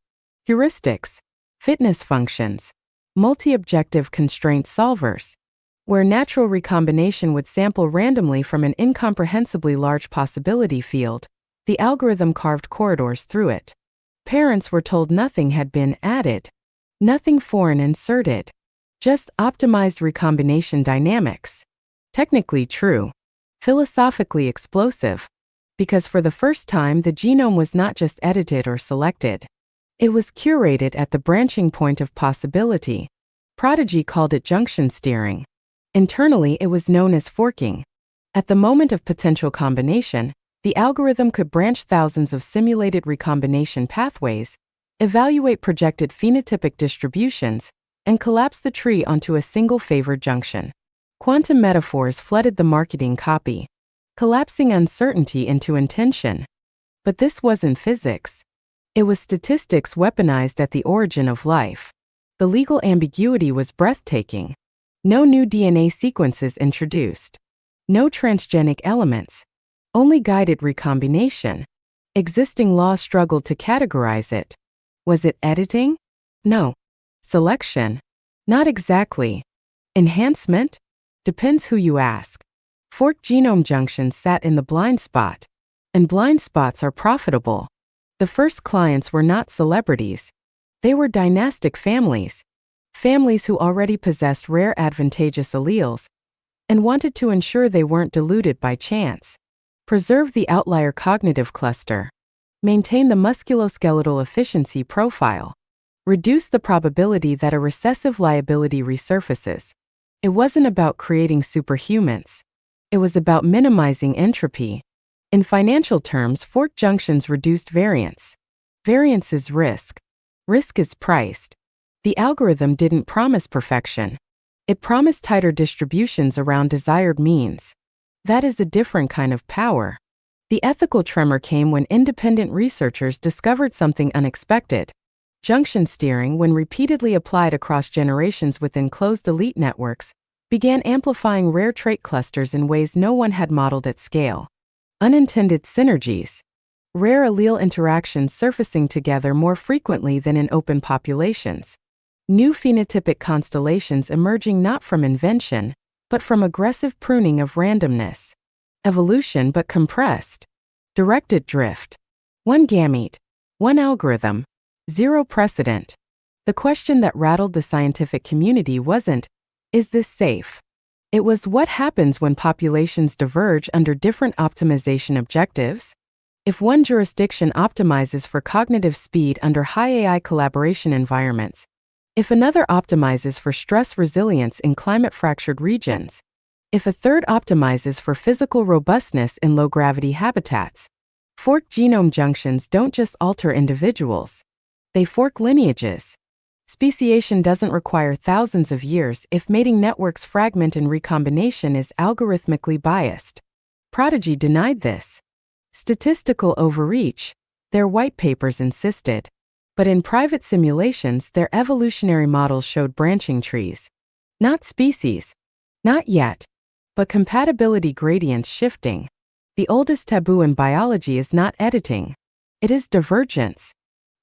Heuristics. Fitness functions. Multi-objective constraint solvers. Where natural recombination would sample randomly from an incomprehensibly large possibility field, the algorithm carved corridors through it. Parents were told nothing had been added. Nothing foreign inserted. Just optimized recombination dynamics. Technically true. Philosophically explosive. Because for the first time the genome was not just edited or selected. It was curated at the branching point of possibility. Prodigy called it junction steering. Internally it was known as forking. At the moment of potential combination, the algorithm could branch thousands of simulated recombination pathways, evaluate projected phenotypic distributions, and collapse the tree onto a single favored junction. Quantum metaphors flooded the marketing copy, collapsing uncertainty into intention. But this wasn't physics. It was statistics weaponized at the origin of life. The legal ambiguity was breathtaking. No new DNA sequences introduced. No transgenic elements. Only guided recombination. Existing law struggled to categorize it. Was it editing? No. Selection? Not exactly. Enhancement? Depends who you ask. Forked genome junctions sat in the blind spot. And blind spots are profitable. The first clients were not celebrities. They were dynastic families. Families who already possessed rare advantageous alleles and wanted to ensure they weren't diluted by chance. Preserve the outlier cognitive cluster. Maintain the musculoskeletal efficiency profile. Reduce the probability that a recessive liability resurfaces. It wasn't about creating superhumans. It was about minimizing entropy. In financial terms, forked junctions reduced variance. Variance is risk. Risk is priced. The algorithm didn't promise perfection. It promised tighter distributions around desired means. That is a different kind of power. The ethical tremor came when independent researchers discovered something unexpected. Junction steering, when repeatedly applied across generations within closed elite networks, began amplifying rare trait clusters in ways no one had modeled at scale. Unintended synergies. Rare allele interactions surfacing together more frequently than in open populations. New phenotypic constellations emerging not from invention, but from aggressive pruning of randomness. Evolution but compressed. Directed drift. One gamete. One algorithm. Zero precedent. The question that rattled the scientific community wasn't, is this safe? It was, what happens when populations diverge under different optimization objectives? If one jurisdiction optimizes for cognitive speed under high AI collaboration environments, if another optimizes for stress resilience in climate-fractured regions, if a third optimizes for physical robustness in low-gravity habitats, forked genome junctions don't just alter individuals. They fork lineages. Speciation doesn't require thousands of years if mating networks fragment and recombination is algorithmically biased. Prodigy denied this. Statistical overreach, their white papers insisted. But in private simulations, their evolutionary models showed branching trees. Not species. Not yet. But compatibility gradients shifting. The oldest taboo in biology is not editing. It is divergence.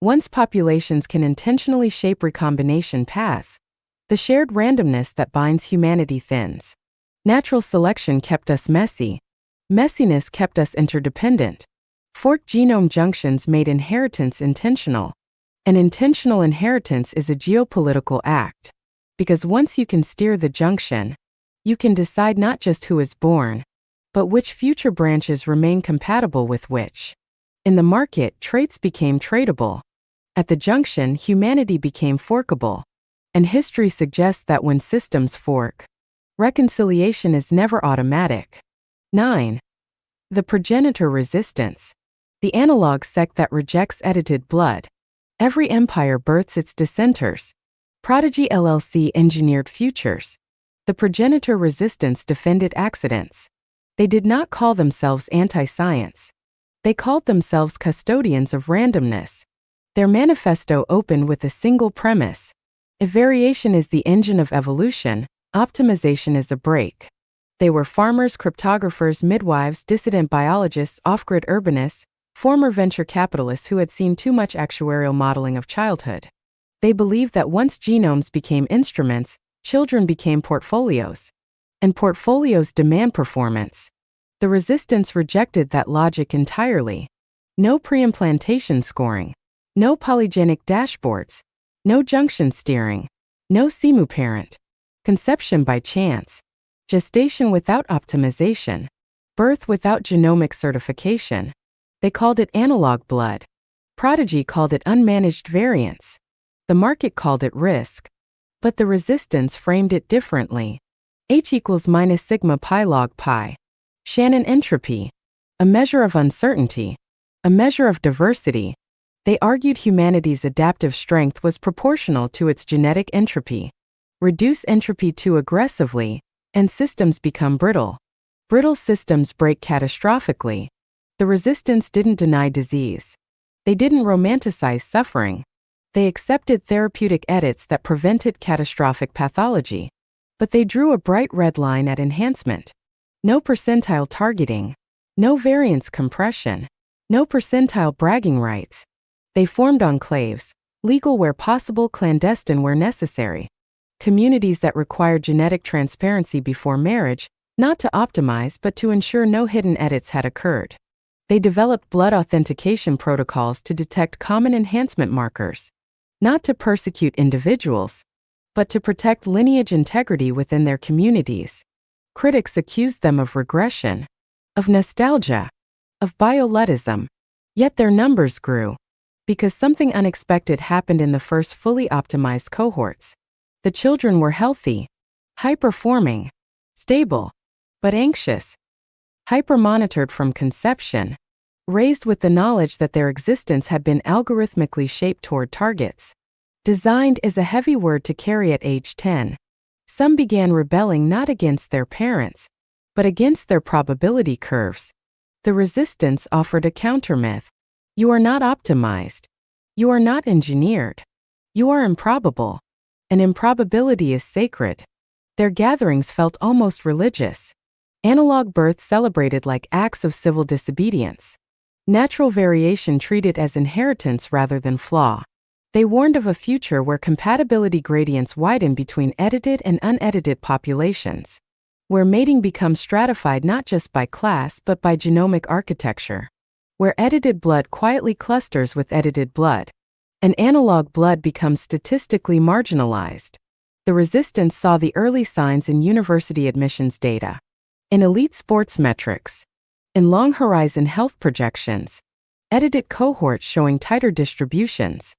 Once populations can intentionally shape recombination paths, the shared randomness that binds humanity thins. Natural selection kept us messy. Messiness kept us interdependent. Forked genome junctions made inheritance intentional. An intentional inheritance is a geopolitical act. Because once you can steer the junction, you can decide not just who is born, but which future branches remain compatible with which. In the market, traits became tradable. At the junction, humanity became forkable. And history suggests that when systems fork, reconciliation is never automatic. 9. The progenitor resistance. The analog sect that rejects edited blood. Every empire births its dissenters. Prodigy LLC engineered futures. The progenitor resistance defended accidents. They did not call themselves anti-science. They called themselves custodians of randomness. Their manifesto opened with a single premise. If variation is the engine of evolution, Optimization is a break. They were farmers, cryptographers, midwives, dissident biologists, off-grid urbanists, former venture capitalists who had seen too much actuarial modeling of childhood. They believed that once genomes became instruments, children became portfolios. And portfolios demand performance. The resistance rejected that logic entirely. No pre-implantation scoring. No polygenic dashboards. No junction steering. No CMU parent. Conception by chance. Gestation without optimization. Birth without genomic certification. They called it analog blood. Prodigy called it unmanaged variance. The market called it risk. But the resistance framed it differently. H equals minus sigma pi log pi. Shannon entropy. A measure of uncertainty. A measure of diversity. They argued humanity's adaptive strength was proportional to its genetic entropy. Reduce entropy too aggressively, and systems become brittle. Brittle systems break catastrophically. The resistance didn't deny disease. They didn't romanticize suffering. They accepted therapeutic edits that prevented catastrophic pathology. But they drew a bright red line at enhancement. No percentile targeting. No variance compression. No percentile bragging rights. They formed enclaves, legal where possible, clandestine where necessary. Communities that required genetic transparency before marriage, not to optimize but to ensure no hidden edits had occurred. They developed blood authentication protocols to detect common enhancement markers. Not to persecute individuals, but to protect lineage integrity within their communities. Critics accused them of regression, of nostalgia, of bioletism. Yet their numbers grew. Because something unexpected happened in the first fully optimized cohorts. The children were healthy, high-performing, stable, but anxious. Hyper-monitored from conception. Raised with the knowledge that their existence had been algorithmically shaped toward targets. Designed is a heavy word to carry at age 10. Some began rebelling not against their parents, but against their probability curves. The resistance offered a countermyth. You are not optimized. You are not engineered. You are improbable. And improbability is sacred. Their gatherings felt almost religious. Analog birth celebrated like acts of civil disobedience. Natural variation treated as inheritance rather than flaw. They warned of a future where compatibility gradients widen between edited and unedited populations. Where mating becomes stratified not just by class but by genomic architecture. Where edited blood quietly clusters with edited blood. And analog blood becomes statistically marginalized. The resistance saw the early signs in university admissions data. In elite sports metrics. In long-horizon health projections. Edited cohorts showing tighter distributions.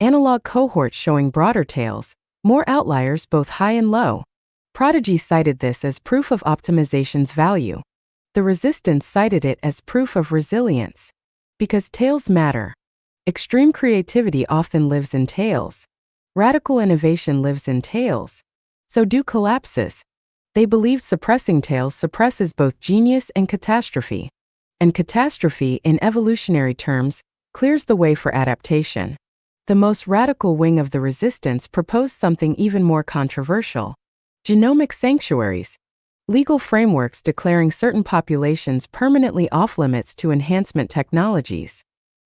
Analog cohorts showing broader tails, more outliers both high and low. Prodigy cited this as proof of optimization's value. The resistance cited it as proof of resilience. Because tails matter. Extreme creativity often lives in tails. Radical innovation lives in tails. So do collapses. They believed suppressing tails suppresses both genius and catastrophe. And catastrophe, in evolutionary terms, clears the way for adaptation. The most radical wing of the resistance proposed something even more controversial. Genomic sanctuaries. Legal frameworks declaring certain populations permanently off-limits to enhancement technologies.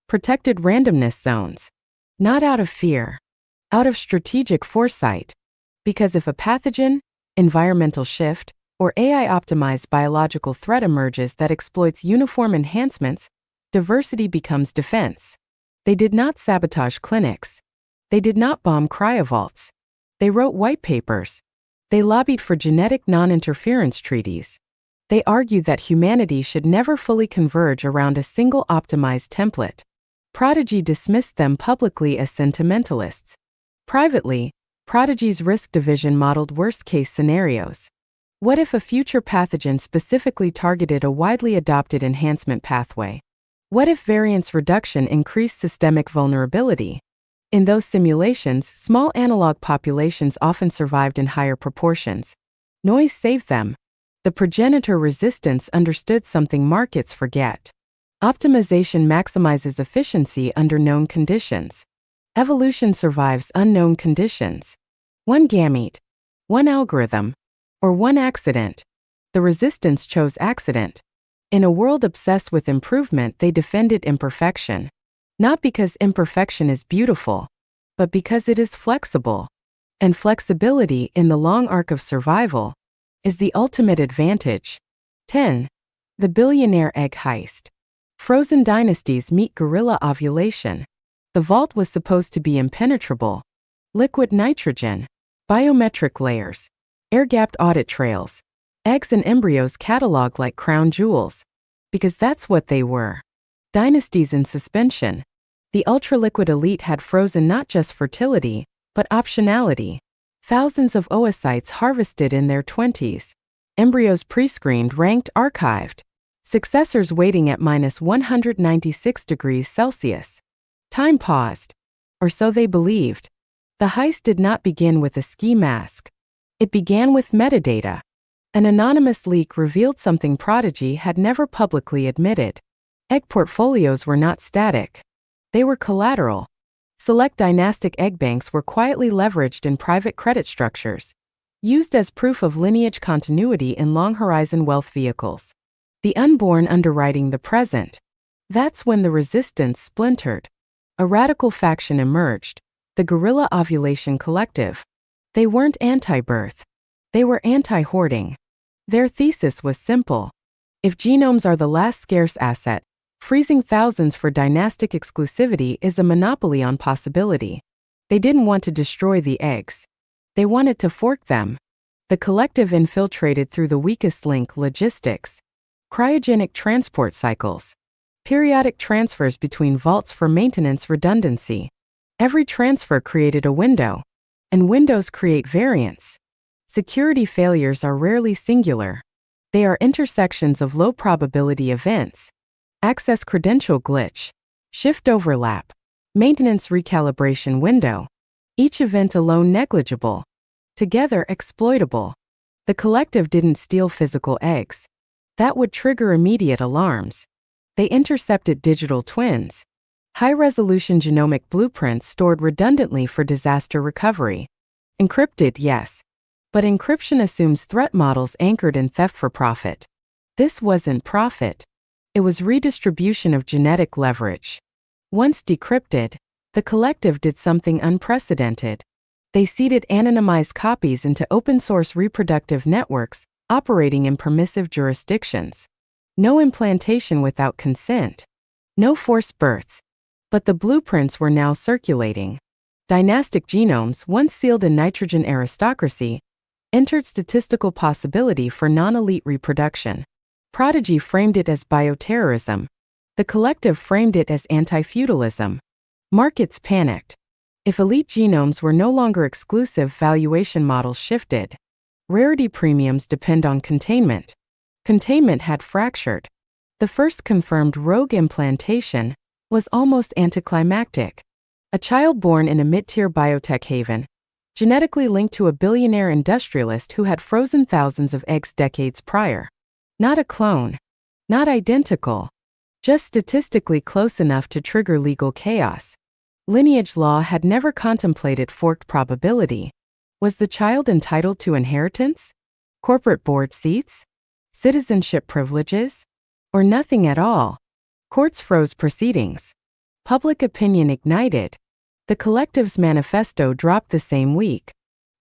Protected randomness zones. Not out of fear. Out of strategic foresight. Because if a pathogen, environmental shift, or AI-optimized biological threat emerges that exploits uniform enhancements, diversity becomes defense. They did not sabotage clinics. They did not bomb cryovaults. They wrote white papers. They lobbied for genetic non-interference treaties. They argued that humanity should never fully converge around a single optimized template. Prodigy dismissed them publicly as sentimentalists. Privately, Prodigy's risk division modeled worst-case scenarios. What if a future pathogen specifically targeted a widely adopted enhancement pathway? What if variance reduction increased systemic vulnerability? In those simulations, small analog populations often survived in higher proportions. Noise saved them. The progenitor resistance understood something markets forget. Optimization maximizes efficiency under known conditions. Evolution survives unknown conditions. One gamete, one algorithm, or one accident. The resistance chose accident. In a world obsessed with improvement, they defended imperfection. Not because imperfection is beautiful, but because it is flexible. And flexibility, in the long arc of survival, is the ultimate advantage. 10. The billionaire egg heist. Frozen dynasties meet gorilla ovulation. The vault was supposed to be impenetrable. Liquid nitrogen, biometric layers, air-gapped audit trails, eggs and embryos cataloged like crown jewels. Because that's what they were. Dynasties in suspension. The ultra-liquid elite had frozen not just fertility, but optionality. Thousands of oocytes harvested in their 20s. Embryos pre-screened, ranked, archived. Successors waiting at -196 degrees Celsius. Time paused. Or so they believed. The heist did not begin with a ski mask. It began with metadata. An anonymous leak revealed something Prodigy had never publicly admitted. Egg portfolios were not static. They were collateral. Select dynastic egg banks were quietly leveraged in private credit structures, used as proof of lineage continuity in long-horizon wealth vehicles. The unborn underwriting the present. That's when the resistance splintered. A radical faction emerged, the Guerrilla Ovulation Collective. They weren't anti-birth. They were anti-hoarding. Their thesis was simple. If genomes are the last scarce asset, freezing thousands for dynastic exclusivity is a monopoly on possibility. They didn't want to destroy the eggs. They wanted to fork them. The collective infiltrated through the weakest link: logistics. Cryogenic transport cycles. Periodic transfers between vaults for maintenance redundancy. Every transfer created a window. And windows create variance. Security failures are rarely singular. They are intersections of low-probability events. Access credential glitch. Shift overlap. Maintenance recalibration window. Each event alone negligible. Together exploitable. The collective didn't steal physical eggs. That would trigger immediate alarms. They intercepted digital twins. High-resolution genomic blueprints stored redundantly for disaster recovery. Encrypted, yes. But encryption assumes threat models anchored in theft for profit. This wasn't profit. It was redistribution of genetic leverage. Once decrypted, the collective did something unprecedented. They seeded anonymized copies into open-source reproductive networks operating in permissive jurisdictions. No implantation without consent. No forced births. But the blueprints were now circulating. Dynastic genomes, once sealed in nitrogen aristocracy, entered statistical possibility for non-elite reproduction. Prodigy framed it as bioterrorism. The collective framed it as anti-feudalism. Markets panicked. If elite genomes were no longer exclusive, valuation models shifted. Rarity premiums depend on containment. Containment had fractured. The first confirmed rogue implantation was almost anticlimactic. A child born in a mid-tier biotech haven, genetically linked to a billionaire industrialist who had frozen thousands of eggs decades prior. Not a clone. Not identical. Just statistically close enough to trigger legal chaos. Lineage law had never contemplated forked probability. Was the child entitled to inheritance? Corporate board seats? Citizenship privileges? Or nothing at all? Courts froze proceedings. Public opinion ignited. The collective's manifesto dropped the same week.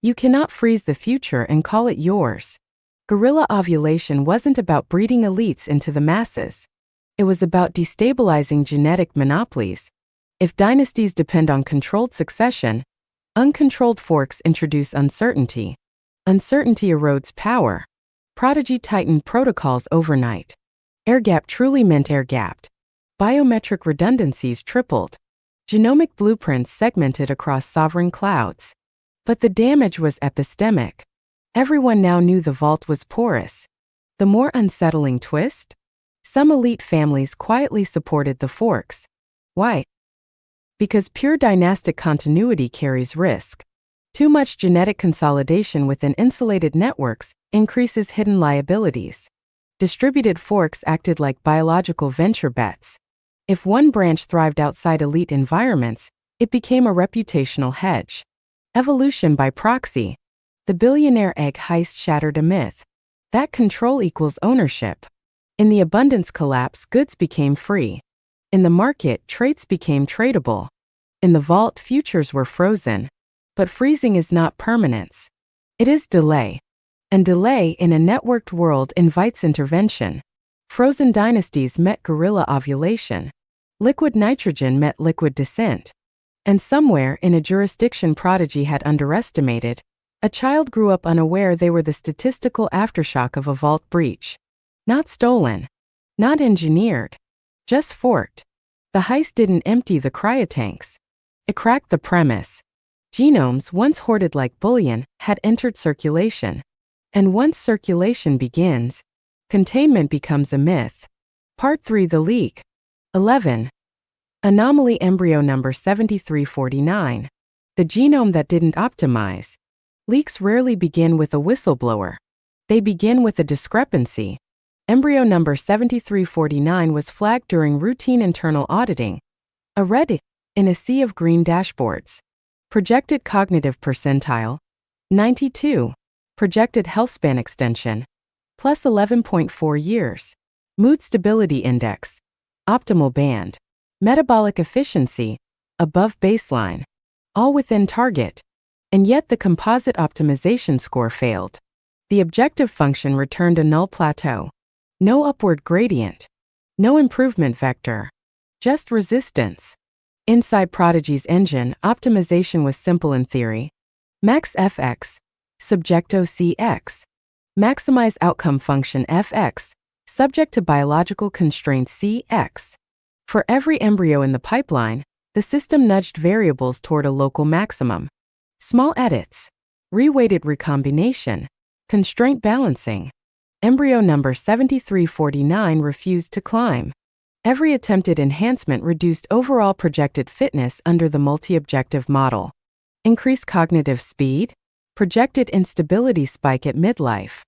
You cannot freeze the future and call it yours. Guerrilla ovulation wasn't about breeding elites into the masses. It was about destabilizing genetic monopolies. If dynasties depend on controlled succession, uncontrolled forks introduce uncertainty. Uncertainty erodes power. Prodigy tightened protocols overnight. Air-gapped truly meant air-gapped. Biometric redundancies tripled. Genomic blueprints segmented across sovereign clouds. But the damage was epistemic. Everyone now knew the vault was porous. The more unsettling twist? Some elite families quietly supported the forks. Why? Because pure dynastic continuity carries risk. Too much genetic consolidation within insulated networks increases hidden liabilities. Distributed forks acted like biological venture bets. If one branch thrived outside elite environments, it became a reputational hedge. Evolution by proxy. The billionaire egg heist shattered a myth. That control equals ownership. In the abundance collapse, goods became free. In the market, traits became tradable. In the vault, futures were frozen. But freezing is not permanence. It is delay. And delay in a networked world invites intervention. Frozen dynasties met guerrilla ovulation. Liquid nitrogen met liquid descent. And somewhere in a jurisdiction Prodigy had underestimated, a child grew up unaware they were the statistical aftershock of a vault breach. Not stolen. Not engineered. Just forked. The heist didn't empty the cryotanks. It cracked the premise. Genomes, once hoarded like bullion, had entered circulation. And once circulation begins, containment becomes a myth. Part 3: The Leak. 11. Anomaly embryo number 7349. The genome that didn't optimize. Leaks rarely begin with a whistleblower. They begin with a discrepancy. Embryo number 7349 was flagged during routine internal auditing. A red in a sea of green dashboards. Projected cognitive percentile, 92. Projected health span extension, plus 11.4 years. Mood stability index, optimal band. Metabolic efficiency, above baseline. All within target. And yet the composite optimization score failed. The objective function returned a null plateau. No upward gradient. No improvement vector. Just resistance. Inside Prodigy's engine, optimization was simple in theory. Max fx, subjecto cx. Maximize outcome function fx, subject to biological constraint cx. For every embryo in the pipeline, the system nudged variables toward a local maximum. Small edits. Reweighted recombination. Constraint balancing. Embryo number 7349 refused to climb. Every attempted enhancement reduced overall projected fitness under the multi-objective model. Increased cognitive speed. Projected instability spike at midlife.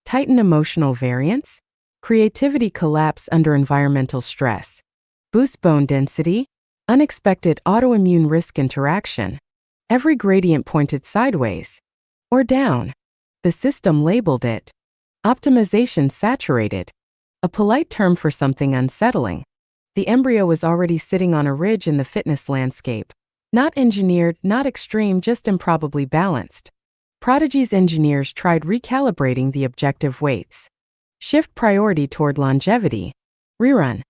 Tighten emotional variance. Creativity collapse under environmental stress. Boost bone density. Unexpected autoimmune risk interaction. Every gradient pointed sideways. Or down. The system labeled it optimization saturated. A polite term for something unsettling. The embryo was already sitting on a ridge in the fitness landscape. Not engineered, not extreme, just improbably balanced. Prodigy's engineers tried recalibrating the objective weights. Shift priority toward longevity. Rerun.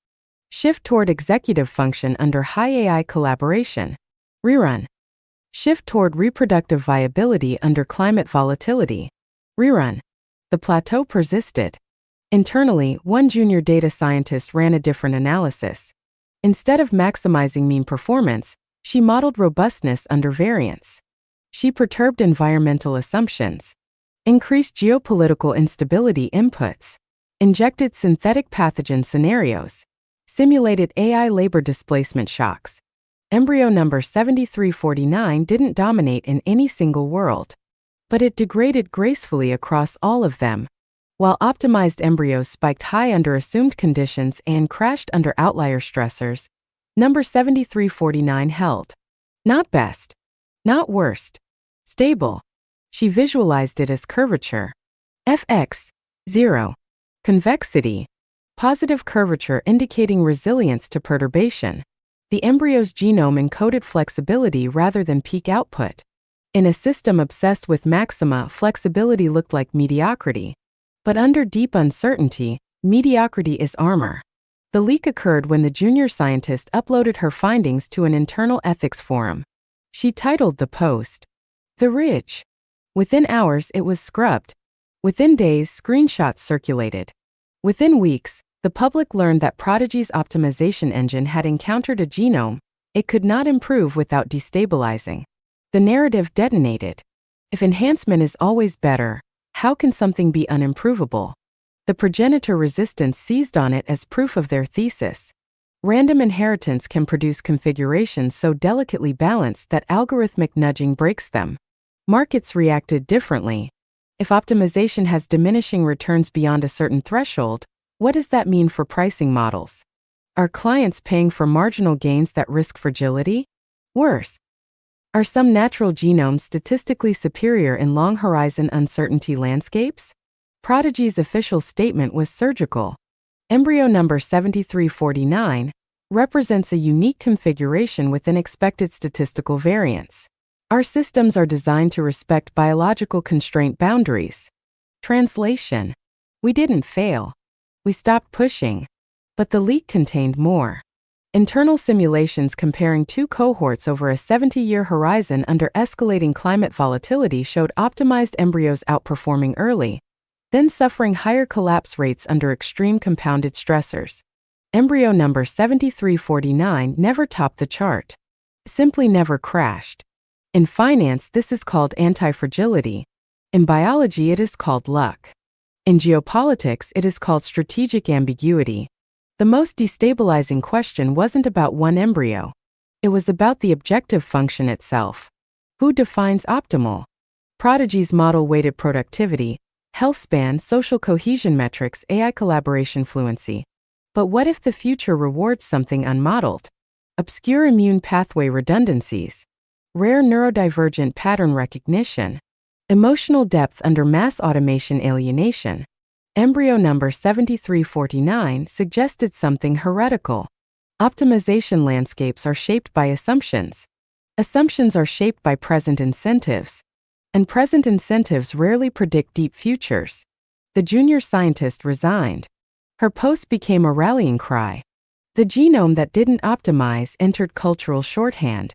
Shift toward executive function under high AI collaboration. Rerun. Shift toward reproductive viability under climate volatility. Rerun. The plateau persisted. Internally, one junior data scientist ran a different analysis. Instead of maximizing mean performance, she modeled robustness under variance. She perturbed environmental assumptions, increased geopolitical instability inputs, injected synthetic pathogen scenarios, simulated AI labor displacement shocks. Embryo number 7349 didn't dominate in any single world, but it degraded gracefully across all of them. While optimized embryos spiked high under assumed conditions and crashed under outlier stressors, number 7349 held. Not best. Not worst. Stable. She visualized it as curvature. Fx, 0. Convexity. Positive curvature indicating resilience to perturbation. The embryo's genome encoded flexibility rather than peak output. In a system obsessed with maxima, flexibility looked like mediocrity. But under deep uncertainty, mediocrity is armor. The leak occurred when the junior scientist uploaded her findings to an internal ethics forum. She titled the post, "The Ridge." Within hours, it was scrubbed. Within days, screenshots circulated. Within weeks, the public learned that Prodigy's optimization engine had encountered a genome it could not improve without destabilizing. The narrative detonated. If enhancement is always better, how can something be unimprovable? The progenitor resistance seized on it as proof of their thesis. Random inheritance can produce configurations so delicately balanced that algorithmic nudging breaks them. Markets reacted differently. If optimization has diminishing returns beyond a certain threshold, what does that mean for pricing models? Are clients paying for marginal gains that risk fragility? Worse, Are some natural genomes statistically superior in long-horizon uncertainty landscapes? Prodigy's official statement was surgical. Embryo number 7349 represents a unique configuration with an expected statistical variance. Our systems are designed to respect biological constraint boundaries. Translation: we didn't fail. We stopped pushing. But the leak contained more. Internal simulations comparing two cohorts over a 70-year horizon under escalating climate volatility showed optimized embryos outperforming early, then suffering higher collapse rates under extreme compounded stressors. Embryo number 7349 never topped the chart. Simply never crashed. In finance, this is called anti-fragility. In biology, it is called luck. In geopolitics, it is called strategic ambiguity. The most destabilizing question wasn't about one embryo. It was about the objective function itself. Who defines optimal? Prodigy's model-weighted productivity, health span, social cohesion metrics, AI collaboration fluency. But what if the future rewards something unmodeled? Obscure immune pathway redundancies, rare neurodivergent pattern recognition, emotional depth under mass automation alienation. Embryo number 7349 suggested something heretical. Optimization landscapes are shaped by assumptions. Assumptions are shaped by present incentives. And present incentives rarely predict deep futures. The junior scientist resigned. Her post became a rallying cry. The genome that didn't optimize entered cultural shorthand.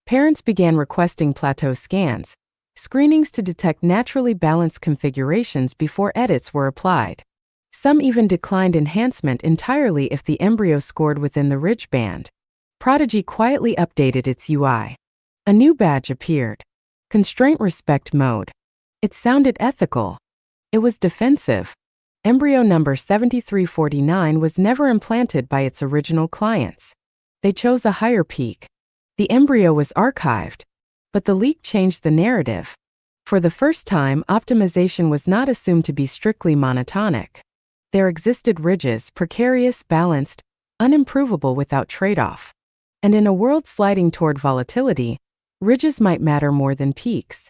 Parents began requesting plateau scans, screenings to detect naturally balanced configurations before edits were applied. Some even declined enhancement entirely if the embryo scored within the ridge band. Prodigy quietly updated its UI. A new badge appeared. Constraint respect mode. It sounded ethical. It was defensive. Embryo number 7349 was never implanted by its original clients. They chose a higher peak. The embryo was archived. But the leak changed the narrative. For the first time, optimization was not assumed to be strictly monotonic. There existed ridges, precarious, balanced, unimprovable without trade-off. And in a world sliding toward volatility, ridges might matter more than peaks.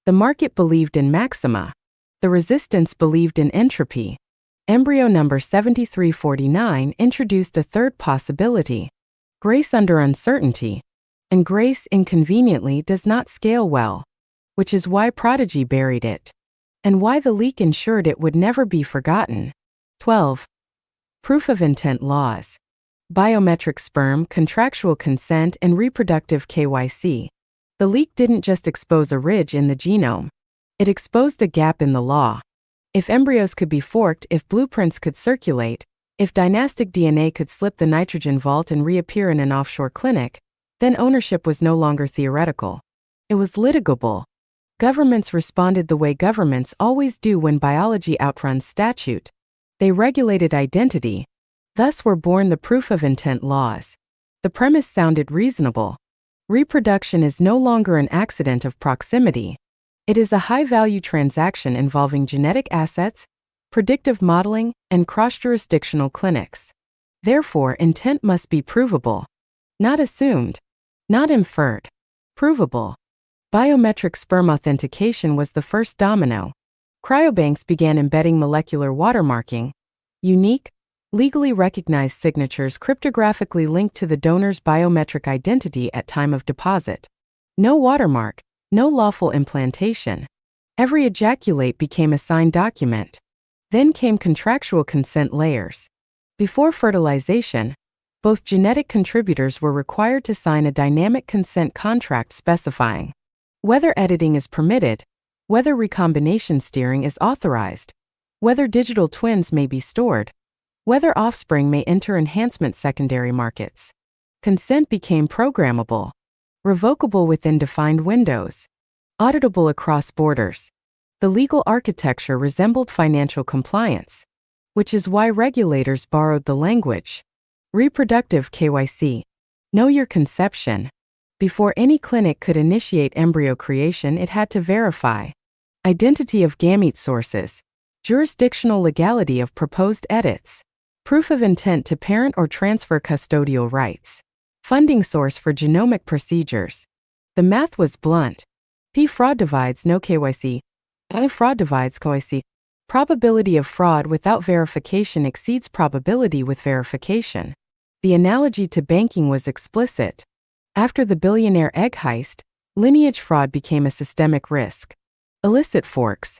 The market believed in maxima. The resistance believed in entropy. Embryo number 7349 introduced a third possibility: grace under uncertainty. And grace, inconveniently, does not scale well, which is why Prodigy buried it, and why the leak ensured it would never be forgotten. 12. Proof of intent laws. Biometric sperm, contractual consent, and reproductive KYC. The leak didn't just expose a ridge in the genome. It exposed a gap in the law. If embryos could be forked, if blueprints could circulate, if dynastic DNA could slip the nitrogen vault and reappear in an offshore clinic, then ownership was no longer theoretical. It was litigable. Governments responded the way governments always do when biology outruns statute. They regulated identity. Thus were born the proof of intent laws. The premise sounded reasonable. Reproduction is no longer an accident of proximity. It is a high-value transaction involving genetic assets, predictive modeling, and cross-jurisdictional clinics. Therefore, intent must be provable. Not assumed. Not inferred. Provable. Biometric sperm authentication was the first domino. Cryobanks began embedding molecular watermarking, unique, legally recognized signatures cryptographically linked to the donor's biometric identity at time of deposit. No watermark, no lawful implantation. Every ejaculate became a signed document. Then came contractual consent layers. Before fertilization, both genetic contributors were required to sign a dynamic consent contract specifying whether editing is permitted, whether recombination steering is authorized, whether digital twins may be stored, whether offspring may enter enhancement secondary markets. Consent became programmable, revocable within defined windows, auditable across borders. The legal architecture resembled financial compliance, which is why regulators borrowed the language. Reproductive KYC. Know your conception. Before any clinic could initiate embryo creation, it had to verify identity of gamete sources, jurisdictional legality of proposed edits, proof of intent to parent or transfer custodial rights, funding source for genomic procedures. The math was blunt. P fraud divides no KYC. I fraud divides KYC. Probability of fraud without verification exceeds probability with verification. The analogy to banking was explicit. After the billionaire egg heist, lineage fraud became a systemic risk. Illicit forks,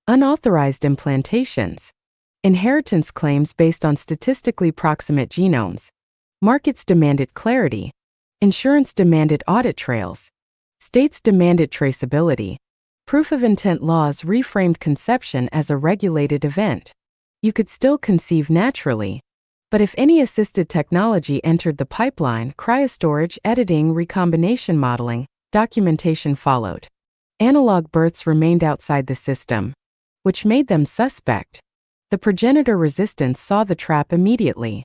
unauthorized implantations, inheritance claims based on statistically proximate genomes. Markets demanded clarity. Insurance demanded audit trails. States demanded traceability. Proof of intent laws reframed conception as a regulated event. You could still conceive naturally, but if any assisted technology entered the pipeline, cryostorage, editing, recombination modeling, documentation followed. Analog births remained outside the system, which made them suspect. The progenitor resistance saw the trap immediately.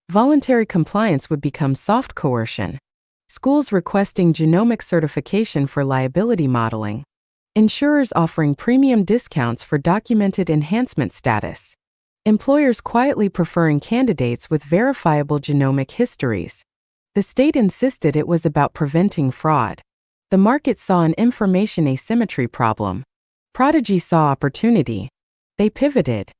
Voluntary compliance would become soft coercion. Schools requesting genomic certification for liability modeling. Insurers offering premium discounts for documented enhancement status. Employers quietly preferring candidates with verifiable genomic histories. The state insisted it was about preventing fraud. The market saw an information asymmetry problem. Prodigy saw opportunity. They pivoted.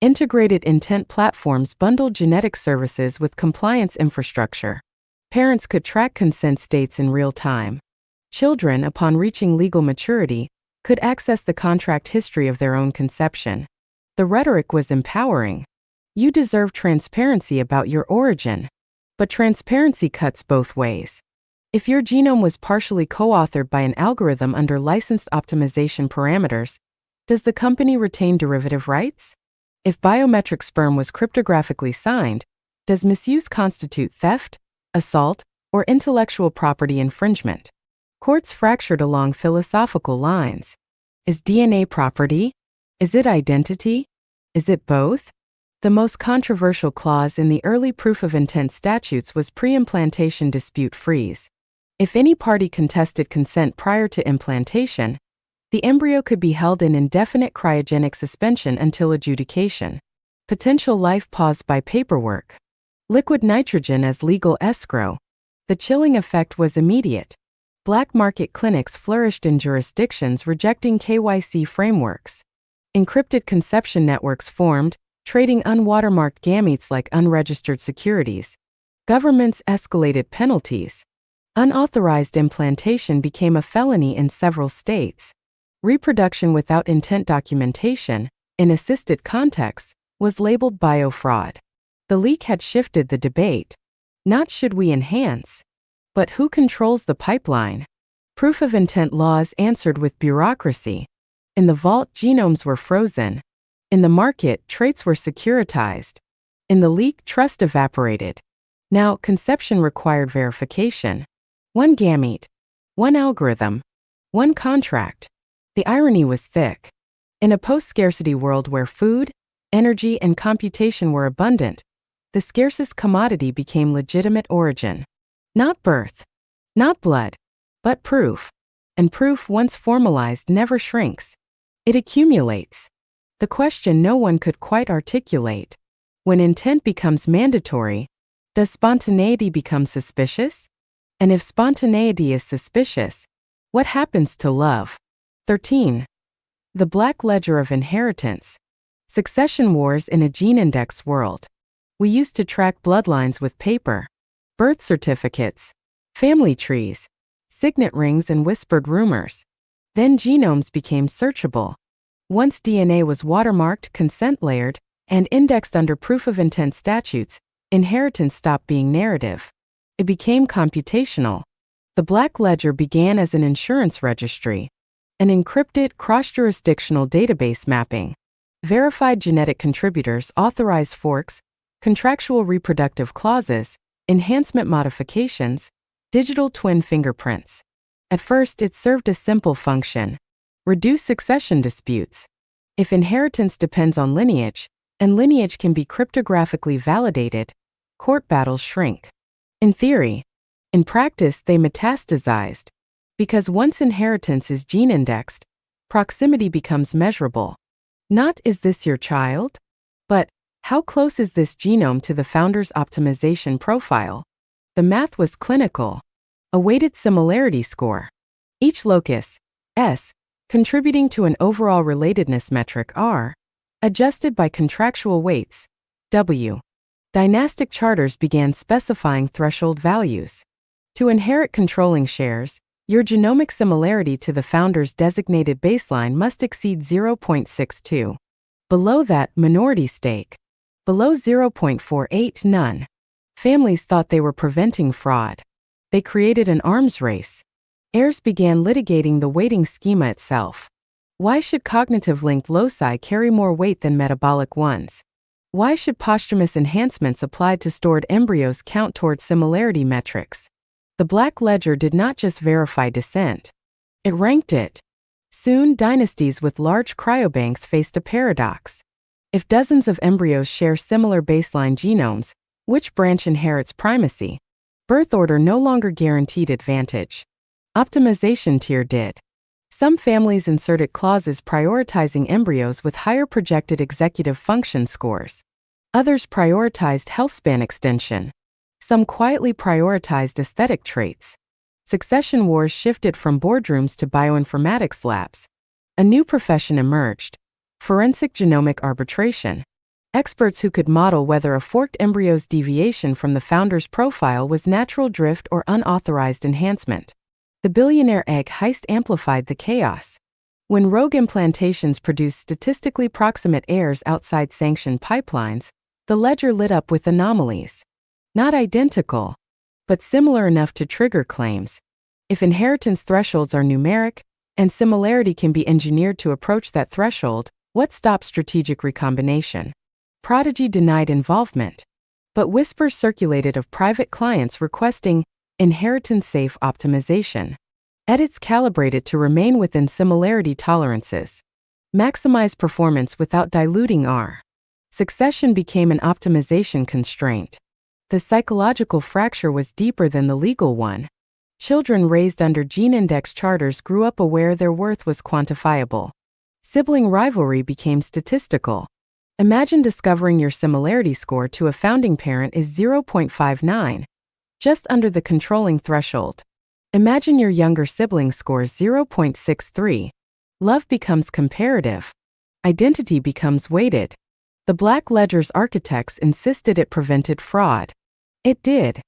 Integrated intent platforms bundled genetic services with compliance infrastructure. Parents could track consent states in real time. Children, upon reaching legal maturity, could access the contract history of their own conception. The rhetoric was empowering. You deserve transparency about your origin. But transparency cuts both ways. If your genome was partially co-authored by an algorithm under licensed optimization parameters, does the company retain derivative rights? If biometric sperm was cryptographically signed, does misuse constitute theft, assault, or intellectual property infringement? Courts fractured along philosophical lines. Is DNA property? Is it identity? Is it both? The most controversial clause in the early proof of intent statutes was pre-implantation dispute freeze. If any party contested consent prior to implantation, the embryo could be held in indefinite cryogenic suspension until adjudication. Potential life paused by paperwork. Liquid nitrogen as legal escrow. The chilling effect was immediate. Black market clinics flourished in jurisdictions rejecting KYC frameworks. Encrypted conception networks formed, trading unwatermarked gametes like unregistered securities. Governments escalated penalties. Unauthorized implantation became a felony in several states. Reproduction without intent documentation, in assisted contexts, was labeled biofraud. The leak had shifted the debate. Not should we enhance, but who controls the pipeline? Proof of intent laws answered with bureaucracy. In the vault, genomes were frozen. In the market, traits were securitized. In the leak, trust evaporated. Now, conception required verification. One gamete, one algorithm, one contract. The irony was thick. In a post-scarcity world where food, energy, and computation were abundant, the scarcest commodity became legitimate origin. Not birth, not blood, but proof. And proof, once formalized, never shrinks. It accumulates. The question no one could quite articulate. When intent becomes mandatory, does spontaneity become suspicious? And if spontaneity is suspicious, what happens to love? 13. The Black Ledger of Inheritance. Succession wars in a gene index world. We used to track bloodlines with paper, birth certificates, family trees, signet rings, and whispered rumors. Then genomes became searchable. Once DNA was watermarked, consent layered, and indexed under proof of intent statutes, inheritance stopped being narrative. It became computational. The Black Ledger began as an insurance registry, an encrypted cross-jurisdictional database mapping. Verified genetic contributors, authorized forks, contractual reproductive clauses, enhancement modifications, digital twin fingerprints. At first, it served a simple function: reduce succession disputes. If inheritance depends on lineage, and lineage can be cryptographically validated, court battles shrink. In theory. In practice, they metastasized. Because once inheritance is gene-indexed, proximity becomes measurable. Not, is this your child? But, how close is this genome to the founder's optimization profile? The math was clinical. A weighted similarity score. Each locus, S, contributing to an overall relatedness metric R, adjusted by contractual weights, W. Dynastic charters began specifying threshold values. To inherit controlling shares, your genomic similarity to the founder's designated baseline must exceed 0.62. Below that, minority stake. Below 0.48, none. Families thought they were preventing fraud. They created an arms race. Heirs began litigating the weighting schema itself. Why should cognitive-linked loci carry more weight than metabolic ones? Why should posthumous enhancements applied to stored embryos count toward similarity metrics? The Black Ledger did not just verify descent. It ranked it. Soon, dynasties with large cryobanks faced a paradox. If dozens of embryos share similar baseline genomes, which branch inherits primacy? Birth order no longer guaranteed advantage. Optimization tier did. Some families inserted clauses prioritizing embryos with higher projected executive function scores. Others prioritized healthspan extension. Some quietly prioritized aesthetic traits. Succession wars shifted from boardrooms to bioinformatics labs. A new profession emerged: forensic genomic arbitration. Experts who could model whether a forked embryo's deviation from the founder's profile was natural drift or unauthorized enhancement. The billionaire egg heist amplified the chaos. When rogue implantations produced statistically proximate heirs outside sanctioned pipelines, the ledger lit up with anomalies. Not identical, but similar enough to trigger claims. If inheritance thresholds are numeric, and similarity can be engineered to approach that threshold, what stops strategic recombination? Prodigy denied involvement, but whispers circulated of private clients requesting inheritance-safe optimization. Edits calibrated to remain within similarity tolerances. Maximize performance without diluting R. Succession became an optimization constraint. The psychological fracture was deeper than the legal one. Children raised under gene index charters grew up aware their worth was quantifiable. Sibling rivalry became statistical. Imagine discovering your similarity score to a founding parent is 0.59, just under the controlling threshold. Imagine your younger sibling scores 0.63. Love becomes comparative. Identity becomes weighted. The Black Ledger's architects insisted it prevented fraud. It did.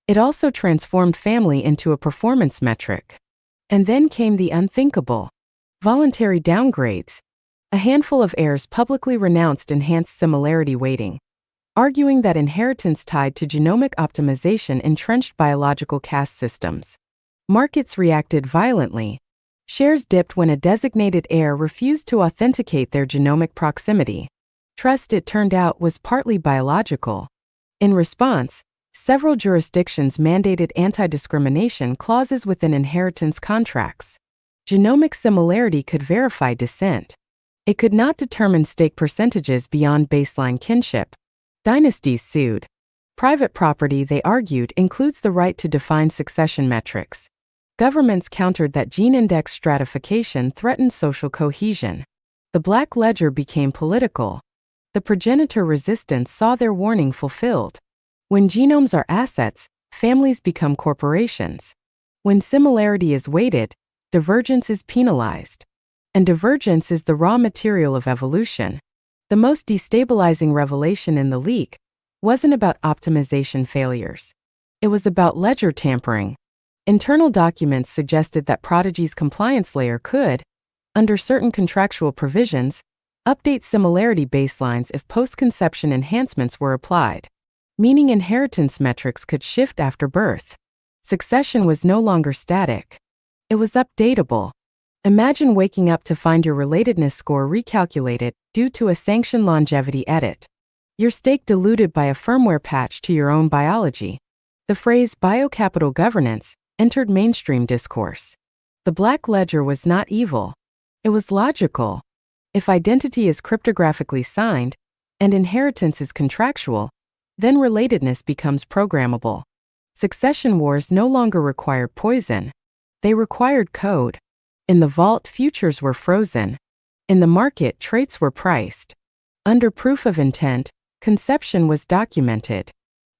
It also transformed family into a performance metric. And then came the unthinkable: voluntary downgrades. A handful of heirs publicly renounced enhanced similarity weighting, arguing that inheritance tied to genomic optimization entrenched biological caste systems. Markets reacted violently. Shares dipped when a designated heir refused to authenticate their genomic proximity. Trust, it turned out, was partly biological. In response, several jurisdictions mandated anti-discrimination clauses within inheritance contracts. Genomic similarity could verify descent. It could not determine stake percentages beyond baseline kinship. Dynasties sued. Private property, they argued, includes the right to define succession metrics. Governments countered that gene index stratification threatened social cohesion. The Black Ledger became political. The progenitor resistance saw their warning fulfilled. When genomes are assets, families become corporations. When similarity is weighted, divergence is penalized. And divergence is the raw material of evolution. The most destabilizing revelation in the leak wasn't about optimization failures. It was about ledger tampering. Internal documents suggested that Prodigy's compliance layer could, under certain contractual provisions, update similarity baselines if post-conception enhancements were applied, meaning inheritance metrics could shift after birth. Succession was no longer static. It was updatable. Imagine waking up to find your relatedness score recalculated due to a sanctioned longevity edit. Your stake diluted by a firmware patch to your own biology. The phrase biocapital governance entered mainstream discourse. The Black Ledger was not evil. It was logical. If identity is cryptographically signed, and inheritance is contractual, then relatedness becomes programmable. Succession wars no longer required poison. They required code. In the vault, futures were frozen. In the market, traits were priced. Under proof of intent, conception was documented.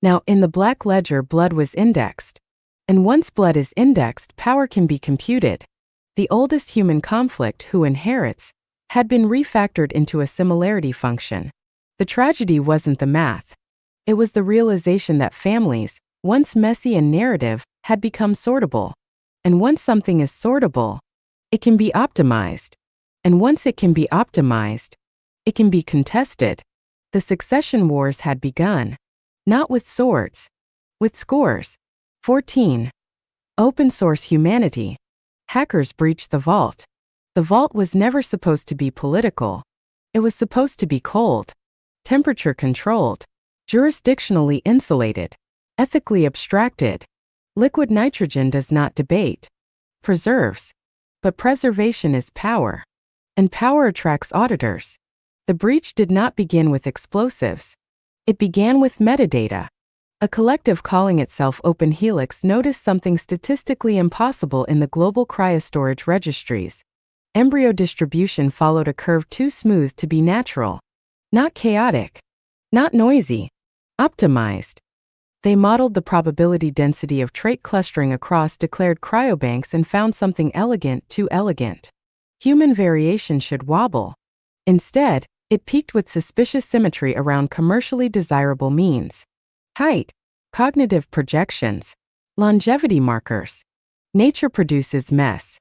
Now, in the Black Ledger, blood was indexed. And once blood is indexed, power can be computed. The oldest human conflict, who inherits, had been refactored into a similarity function. The tragedy wasn't the math. It was the realization that families, once messy and narrative, had become sortable. And once something is sortable, it can be optimized. And once it can be optimized, it can be contested. The succession wars had begun. Not with swords, with scores. 14. Open source humanity. Hackers breached the vault. The vault was never supposed to be political. It was supposed to be cold, temperature controlled, jurisdictionally insulated, ethically abstracted. Liquid nitrogen does not debate, preserves. But preservation is power. And power attracts auditors. The breach did not begin with explosives. It began with metadata. A collective calling itself Open Helix noticed something statistically impossible in the global cryostorage registries. Embryo distribution followed a curve too smooth to be natural. Not chaotic. Not noisy. Optimized. They modeled the probability density of trait clustering across declared cryobanks and found something elegant, too elegant. Human variation should wobble. Instead, it peaked with suspicious symmetry around commercially desirable means. Height, cognitive projections, longevity markers. Nature produces mess.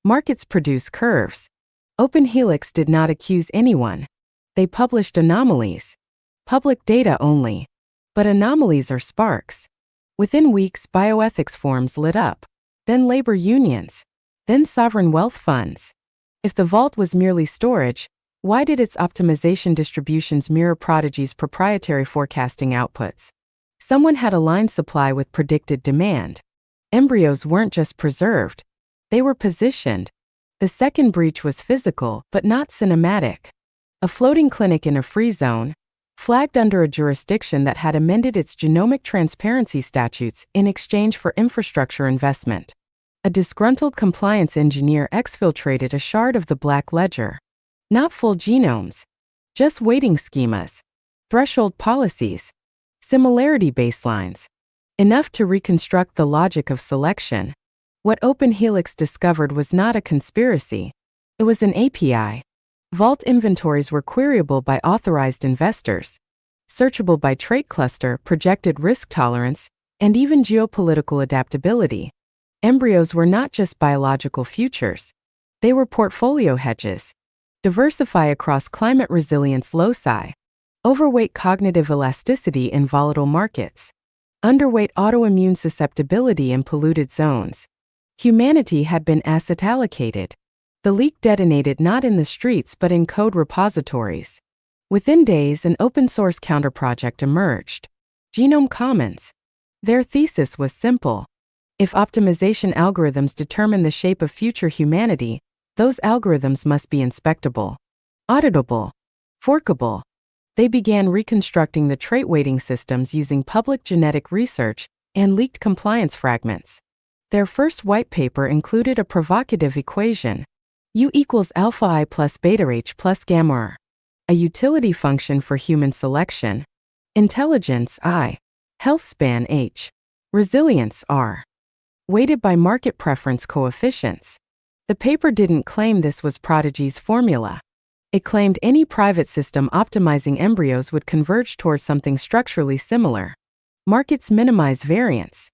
Markets produce curves. Open Helix did not accuse anyone. They published anomalies. Public data only. But anomalies are sparks. Within weeks, bioethics forums lit up. Then labor unions. Then sovereign wealth funds. If the vault was merely storage, why did its optimization distributions mirror Prodigy's proprietary forecasting outputs? Someone had aligned supply with predicted demand. Embryos weren't just preserved. They were positioned. The second breach was physical, but not cinematic. A floating clinic in a free zone, flagged under a jurisdiction that had amended its genomic transparency statutes in exchange for infrastructure investment. A disgruntled compliance engineer exfiltrated a shard of the black ledger. Not full genomes. Just weighting schemas. Threshold policies. Similarity baselines. Enough to reconstruct the logic of selection. What Open Helix discovered was not a conspiracy. It was an API. Vault inventories were queryable by authorized investors, searchable by trait cluster, projected risk tolerance, and even geopolitical adaptability. Embryos were not just biological futures. They were portfolio hedges. Diversify across climate resilience loci. Overweight cognitive elasticity in volatile markets. Underweight autoimmune susceptibility in polluted zones. Humanity had been asset allocated. The leak detonated not in the streets but in code repositories. Within days, an open-source counterproject emerged. Genome Commons. Their thesis was simple. If optimization algorithms determine the shape of future humanity, those algorithms must be inspectable, auditable, forkable. They began reconstructing the trait weighting systems using public genetic research and leaked compliance fragments. Their first white paper included a provocative equation. U equals alpha I plus beta H plus gamma R. A utility function for human selection. Intelligence I. Health span H. Resilience R. Weighted by market preference coefficients. The paper didn't claim this was Prodigy's formula. It claimed any private system optimizing embryos would converge towards something structurally similar. Markets minimize variance.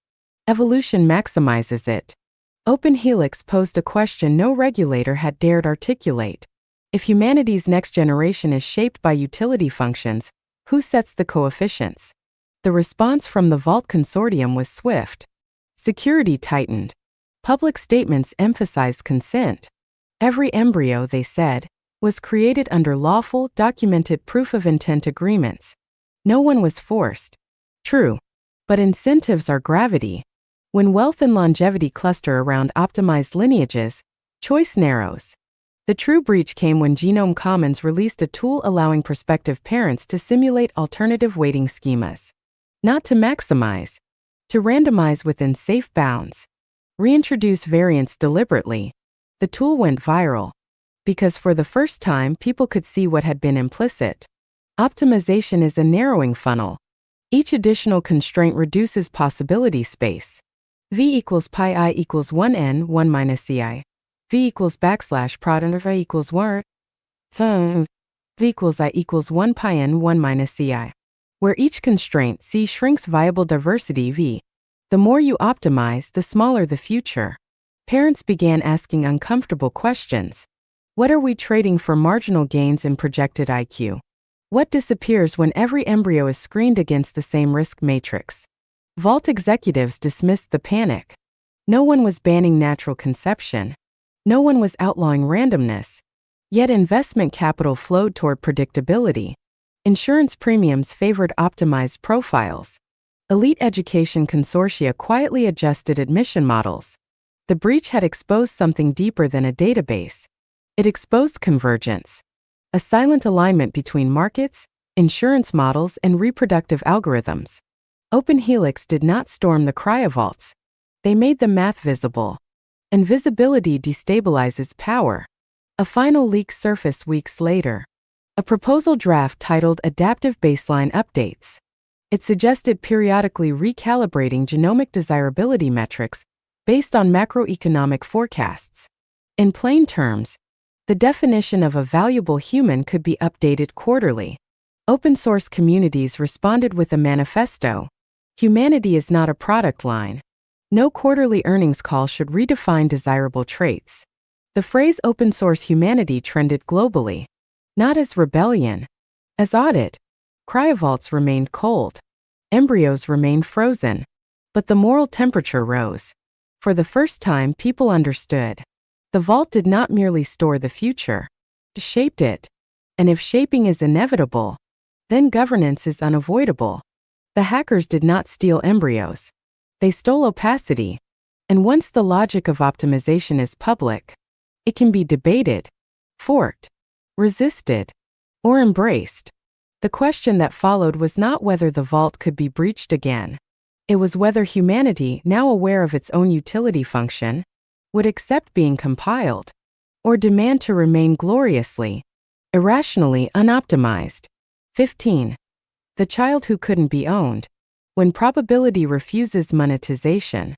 Evolution maximizes it. Open Helix posed a question no regulator had dared articulate. If humanity's next generation is shaped by utility functions, who sets the coefficients? The response from the Vault Consortium was swift. Security tightened. Public statements emphasized consent. Every embryo, they said, was created under lawful, documented proof of intent agreements. No one was forced. True. But incentives are gravity. When wealth and longevity cluster around optimized lineages, choice narrows. The true breach came when Genome Commons released a tool allowing prospective parents to simulate alternative weighting schemas. Not to maximize, to randomize within safe bounds. Reintroduce variance deliberately. The tool went viral. Because for the first time, people could see what had been implicit. Optimization is a narrowing funnel. Each additional constraint reduces possibility space. V equals pi I equals 1n 1 minus ci. V equals backslash product I equals 1. V equals I equals 1 pi n 1 minus ci. Where each constraint C shrinks viable diversity V. The more you optimize, the smaller the future. Parents began asking uncomfortable questions. What are we trading for marginal gains in projected IQ? What disappears when every embryo is screened against the same risk matrix? Vault executives dismissed the panic. No one was banning natural conception. No one was outlawing randomness. Yet investment capital flowed toward predictability. Insurance premiums favored optimized profiles. Elite education consortia quietly adjusted admission models. The breach had exposed something deeper than a database. It exposed convergence, a silent alignment between markets, insurance models, and reproductive algorithms. OpenHelix did not storm the cryovaults. They made the math visible. And visibility destabilizes power. A final leak surfaced weeks later. A proposal draft titled Adaptive Baseline Updates. It suggested periodically recalibrating genomic desirability metrics based on macroeconomic forecasts. In plain terms, the definition of a valuable human could be updated quarterly. Open source communities responded with a manifesto. Humanity is not a product line. No quarterly earnings call should redefine desirable traits. The phrase open source humanity trended globally. Not as rebellion, as audit. Cryovaults remained cold. Embryos remained frozen. But the moral temperature rose. For the first time, people understood. The vault did not merely store the future. It shaped it. And if shaping is inevitable, then governance is unavoidable. The hackers did not steal embryos. They stole opacity. And once the logic of optimization is public, it can be debated, forked, resisted, or embraced. The question that followed was not whether the vault could be breached again. It was whether humanity, now aware of its own utility function, would accept being compiled, or demand to remain gloriously, irrationally unoptimized. 15. The child who couldn't be owned. When probability refuses monetization,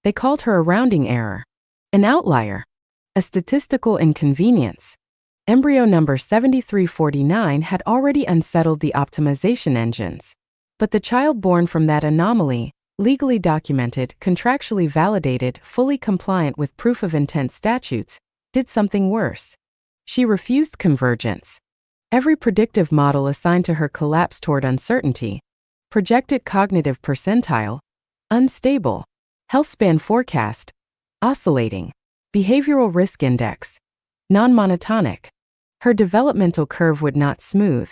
they called her a rounding error, an outlier, a statistical inconvenience. Embryo number 7349 had already unsettled the optimization engines. But the child born from that anomaly, legally documented, contractually validated, fully compliant with proof of intent statutes, did something worse. She refused convergence. Every predictive model assigned to her collapsed toward uncertainty. Projected cognitive percentile, unstable. Health span forecast, oscillating. Behavioral risk index, non-monotonic. Her developmental curve would not smooth.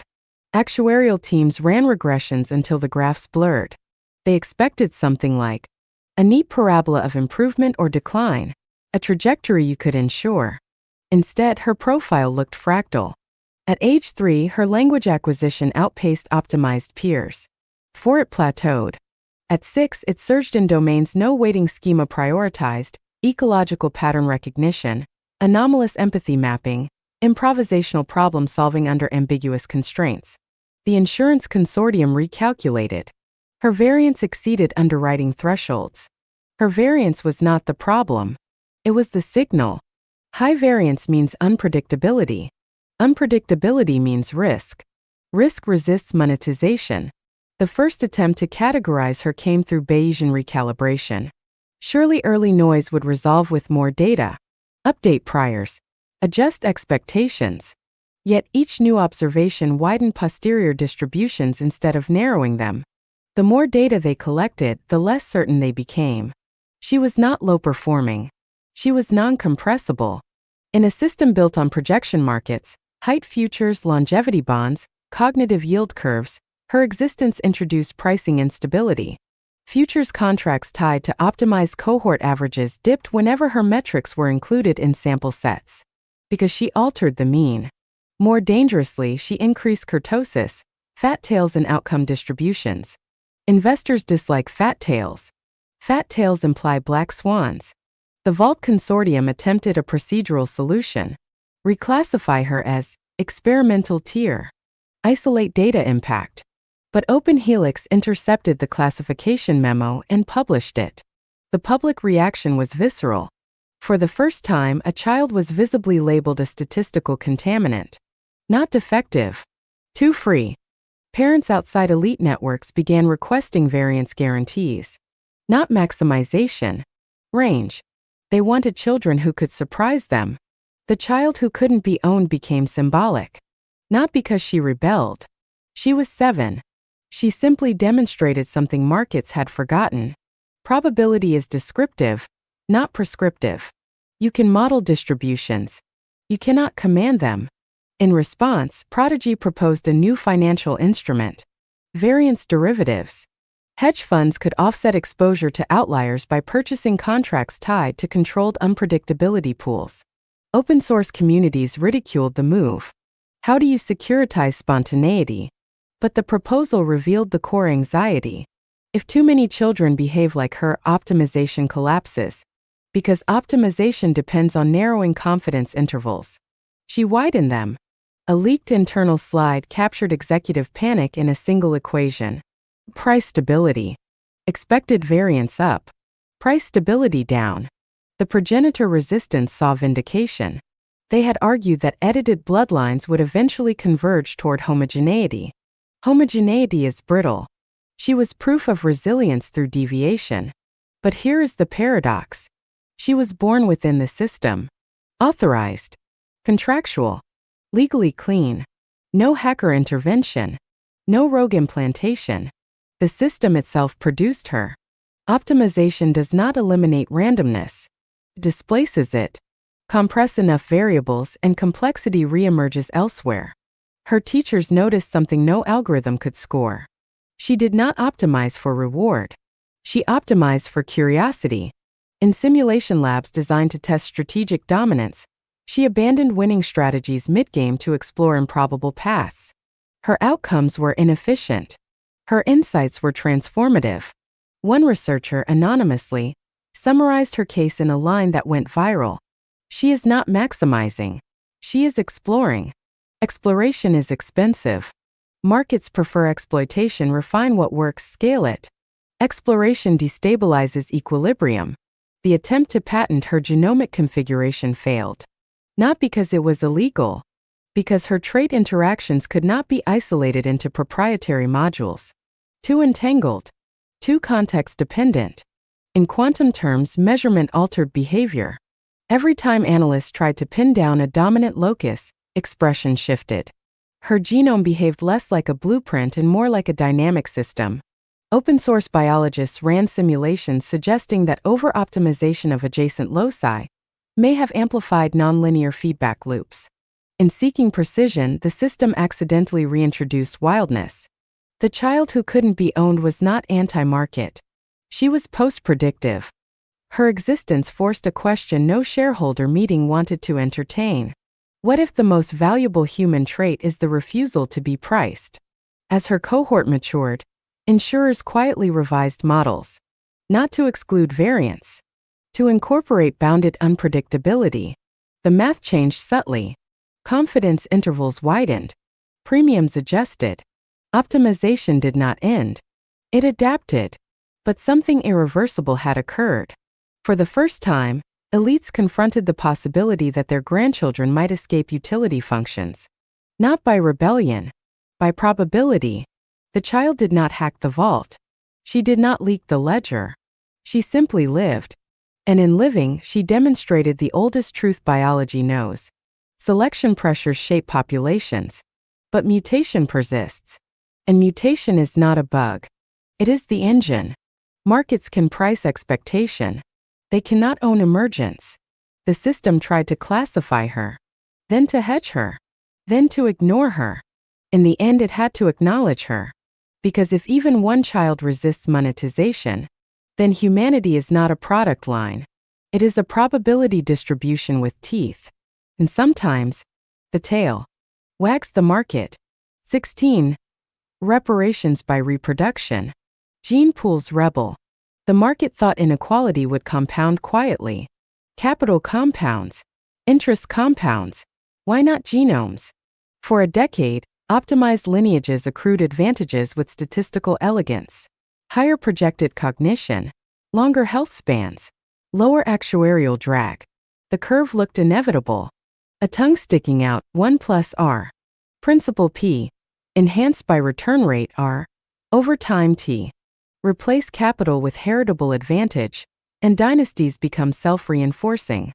Actuarial teams ran regressions until the graphs blurred. They expected something like a neat parabola of improvement or decline, a trajectory you could ensure. Instead, her profile looked fractal. At age 3, her language acquisition outpaced optimized peers. 4, it plateaued. At 6, it surged in domains no weighting schema prioritized: ecological pattern recognition, anomalous empathy mapping, improvisational problem solving under ambiguous constraints. The insurance consortium recalculated. Her variance exceeded underwriting thresholds. Her variance was not the problem. It was the signal. High variance means unpredictability. Unpredictability means risk. Risk resists monetization. The first attempt to categorize her came through Bayesian recalibration. Surely early noise would resolve with more data. Update priors. Adjust expectations. Yet each new observation widened posterior distributions instead of narrowing them. The more data they collected, the less certain they became. She was not low-performing. She was non-compressible. In a system built on projection markets, height futures, longevity bonds, cognitive yield curves, her existence introduced pricing instability. Futures contracts tied to optimized cohort averages dipped whenever her metrics were included in sample sets. Because she altered the mean. More dangerously, she increased kurtosis, fat tails in outcome distributions. Investors dislike fat tails. Fat tails imply black swans. The Vault Consortium attempted a procedural solution. Reclassify her as experimental tier. Isolate data impact. But OpenHelix intercepted the classification memo and published it. The public reaction was visceral. For the first time, a child was visibly labeled a statistical contaminant. Not defective. Too free. Parents outside elite networks began requesting variance guarantees. Not maximization. Range. They wanted children who could surprise them. The child who couldn't be owned became symbolic. Not because she rebelled. She was 7. She simply demonstrated something markets had forgotten. Probability is descriptive, not prescriptive. You can model distributions. You cannot command them. In response, Prodigy proposed a new financial instrument: variance derivatives. Hedge funds could offset exposure to outliers by purchasing contracts tied to controlled unpredictability pools. Open source communities ridiculed the move. How do you securitize spontaneity? But the proposal revealed the core anxiety. If too many children behave like her, optimization collapses. Because optimization depends on narrowing confidence intervals. She widened them. A leaked internal slide captured executive panic in a single equation. Price stability. Expected variance up. Price stability down. The progenitor resistance saw vindication. They had argued that edited bloodlines would eventually converge toward homogeneity. Homogeneity is brittle. She was proof of resilience through deviation. But here is the paradox. She was born within the system. Authorized. Contractual. Legally clean. No hacker intervention. No rogue implantation. The system itself produced her. Optimization does not eliminate randomness. It displaces it. Compress enough variables and complexity reemerges elsewhere. Her teachers noticed something no algorithm could score. She did not optimize for reward. She optimized for curiosity. In simulation labs designed to test strategic dominance, she abandoned winning strategies mid-game to explore improbable paths. Her outcomes were inefficient. Her insights were transformative. One researcher anonymously summarized her case in a line that went viral. She is not maximizing. She is exploring. Exploration is expensive. Markets prefer exploitation. Refine what works, scale it. Exploration destabilizes equilibrium. The attempt to patent her genomic configuration failed. Not because it was illegal. Because her trait interactions could not be isolated into proprietary modules. Too entangled. Too context-dependent. In quantum terms, measurement altered behavior. Every time analysts tried to pin down a dominant locus, expression shifted. Her genome behaved less like a blueprint and more like a dynamic system. Open-source biologists ran simulations suggesting that over-optimization of adjacent loci may have amplified nonlinear feedback loops. In seeking precision, the system accidentally reintroduced wildness. The child who couldn't be owned was not anti-market. She was post-predictive. Her existence forced a question no shareholder meeting wanted to entertain. What if the most valuable human trait is the refusal to be priced? As her cohort matured, insurers quietly revised models. Not to exclude variance. To incorporate bounded unpredictability. The math changed subtly. Confidence intervals widened. Premiums adjusted. Optimization did not end. It adapted. But something irreversible had occurred. For the first time, elites confronted the possibility that their grandchildren might escape utility functions. Not by rebellion. By probability. The child did not hack the vault. She did not leak the ledger. She simply lived. And in living, she demonstrated the oldest truth biology knows. Selection pressures shape populations. But mutation persists. And mutation is not a bug. It is the engine. Markets can price expectation. They cannot own emergence. The system tried to classify her. Then to hedge her. Then to ignore her. In the end, it had to acknowledge her. Because if even one child resists monetization, then humanity is not a product line. It is a probability distribution with teeth. And sometimes, the tail wags the market. 16. Reparations by reproduction. Gene pools rebel. The market thought inequality would compound quietly. Capital compounds. Interest compounds. Why not genomes? For a decade, optimized lineages accrued advantages with statistical elegance. Higher projected cognition. longer health spans, lower actuarial drag. The curve looked inevitable. A tongue sticking out, 1 plus R. Principal P, enhanced by return rate R, over time T. Replace capital with heritable advantage, and dynasties become self-reinforcing.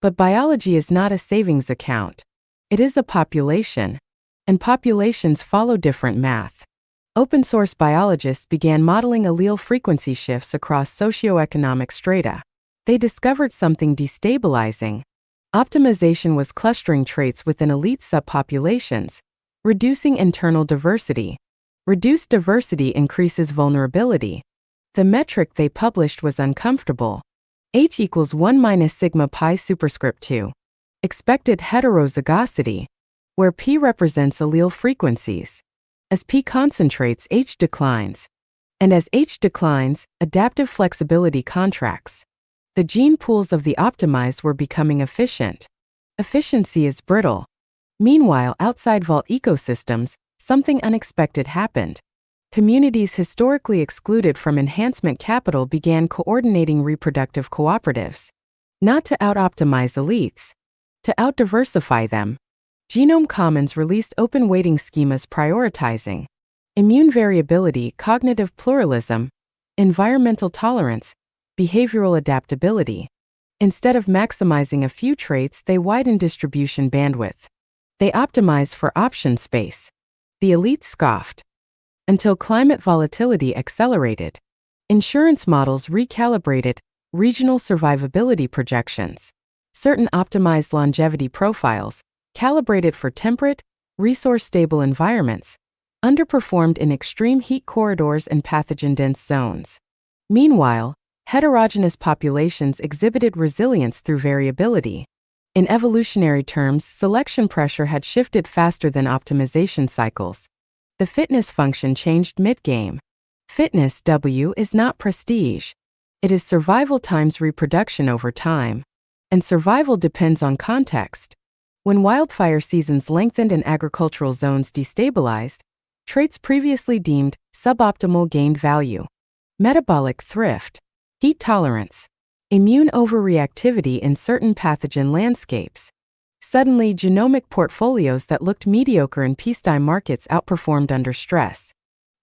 But biology is not a savings account. It is a population, and populations follow different math. Open-source biologists began modeling allele frequency shifts across socioeconomic strata. They discovered something destabilizing. Optimization was clustering traits within elite subpopulations, reducing internal diversity. Reduced diversity increases vulnerability. The metric they published was uncomfortable. H equals 1 minus sigma pi superscript 2. Expected heterozygosity, where P represents allele frequencies. As P concentrates, H declines. And as H declines, adaptive flexibility contracts. The gene pools of the optimized were becoming efficient. Efficiency is brittle. Meanwhile, outside vault ecosystems, something unexpected happened. Communities historically excluded from enhancement capital began coordinating reproductive cooperatives. Not to out-optimize elites, to out-diversify them. Genome Commons released open weighting schemas prioritizing immune variability, cognitive pluralism, environmental tolerance, behavioral adaptability. Instead of maximizing a few traits, they widened distribution bandwidth. They optimized for option space. The elite scoffed. Until climate volatility accelerated. Insurance models recalibrated regional survivability projections. Certain optimized longevity profiles, calibrated for temperate, resource-stable environments, underperformed in extreme heat corridors and pathogen-dense zones. Meanwhile, heterogeneous populations exhibited resilience through variability. In evolutionary terms, selection pressure had shifted faster than optimization cycles. The fitness function changed mid-game. Fitness W is not prestige. It is survival times reproduction over time. And survival depends on context. When wildfire seasons lengthened and agricultural zones destabilized, traits previously deemed suboptimal gained value. Metabolic thrift, heat tolerance, immune overreactivity in certain pathogen landscapes. Suddenly, genomic portfolios that looked mediocre in peacetime markets outperformed under stress.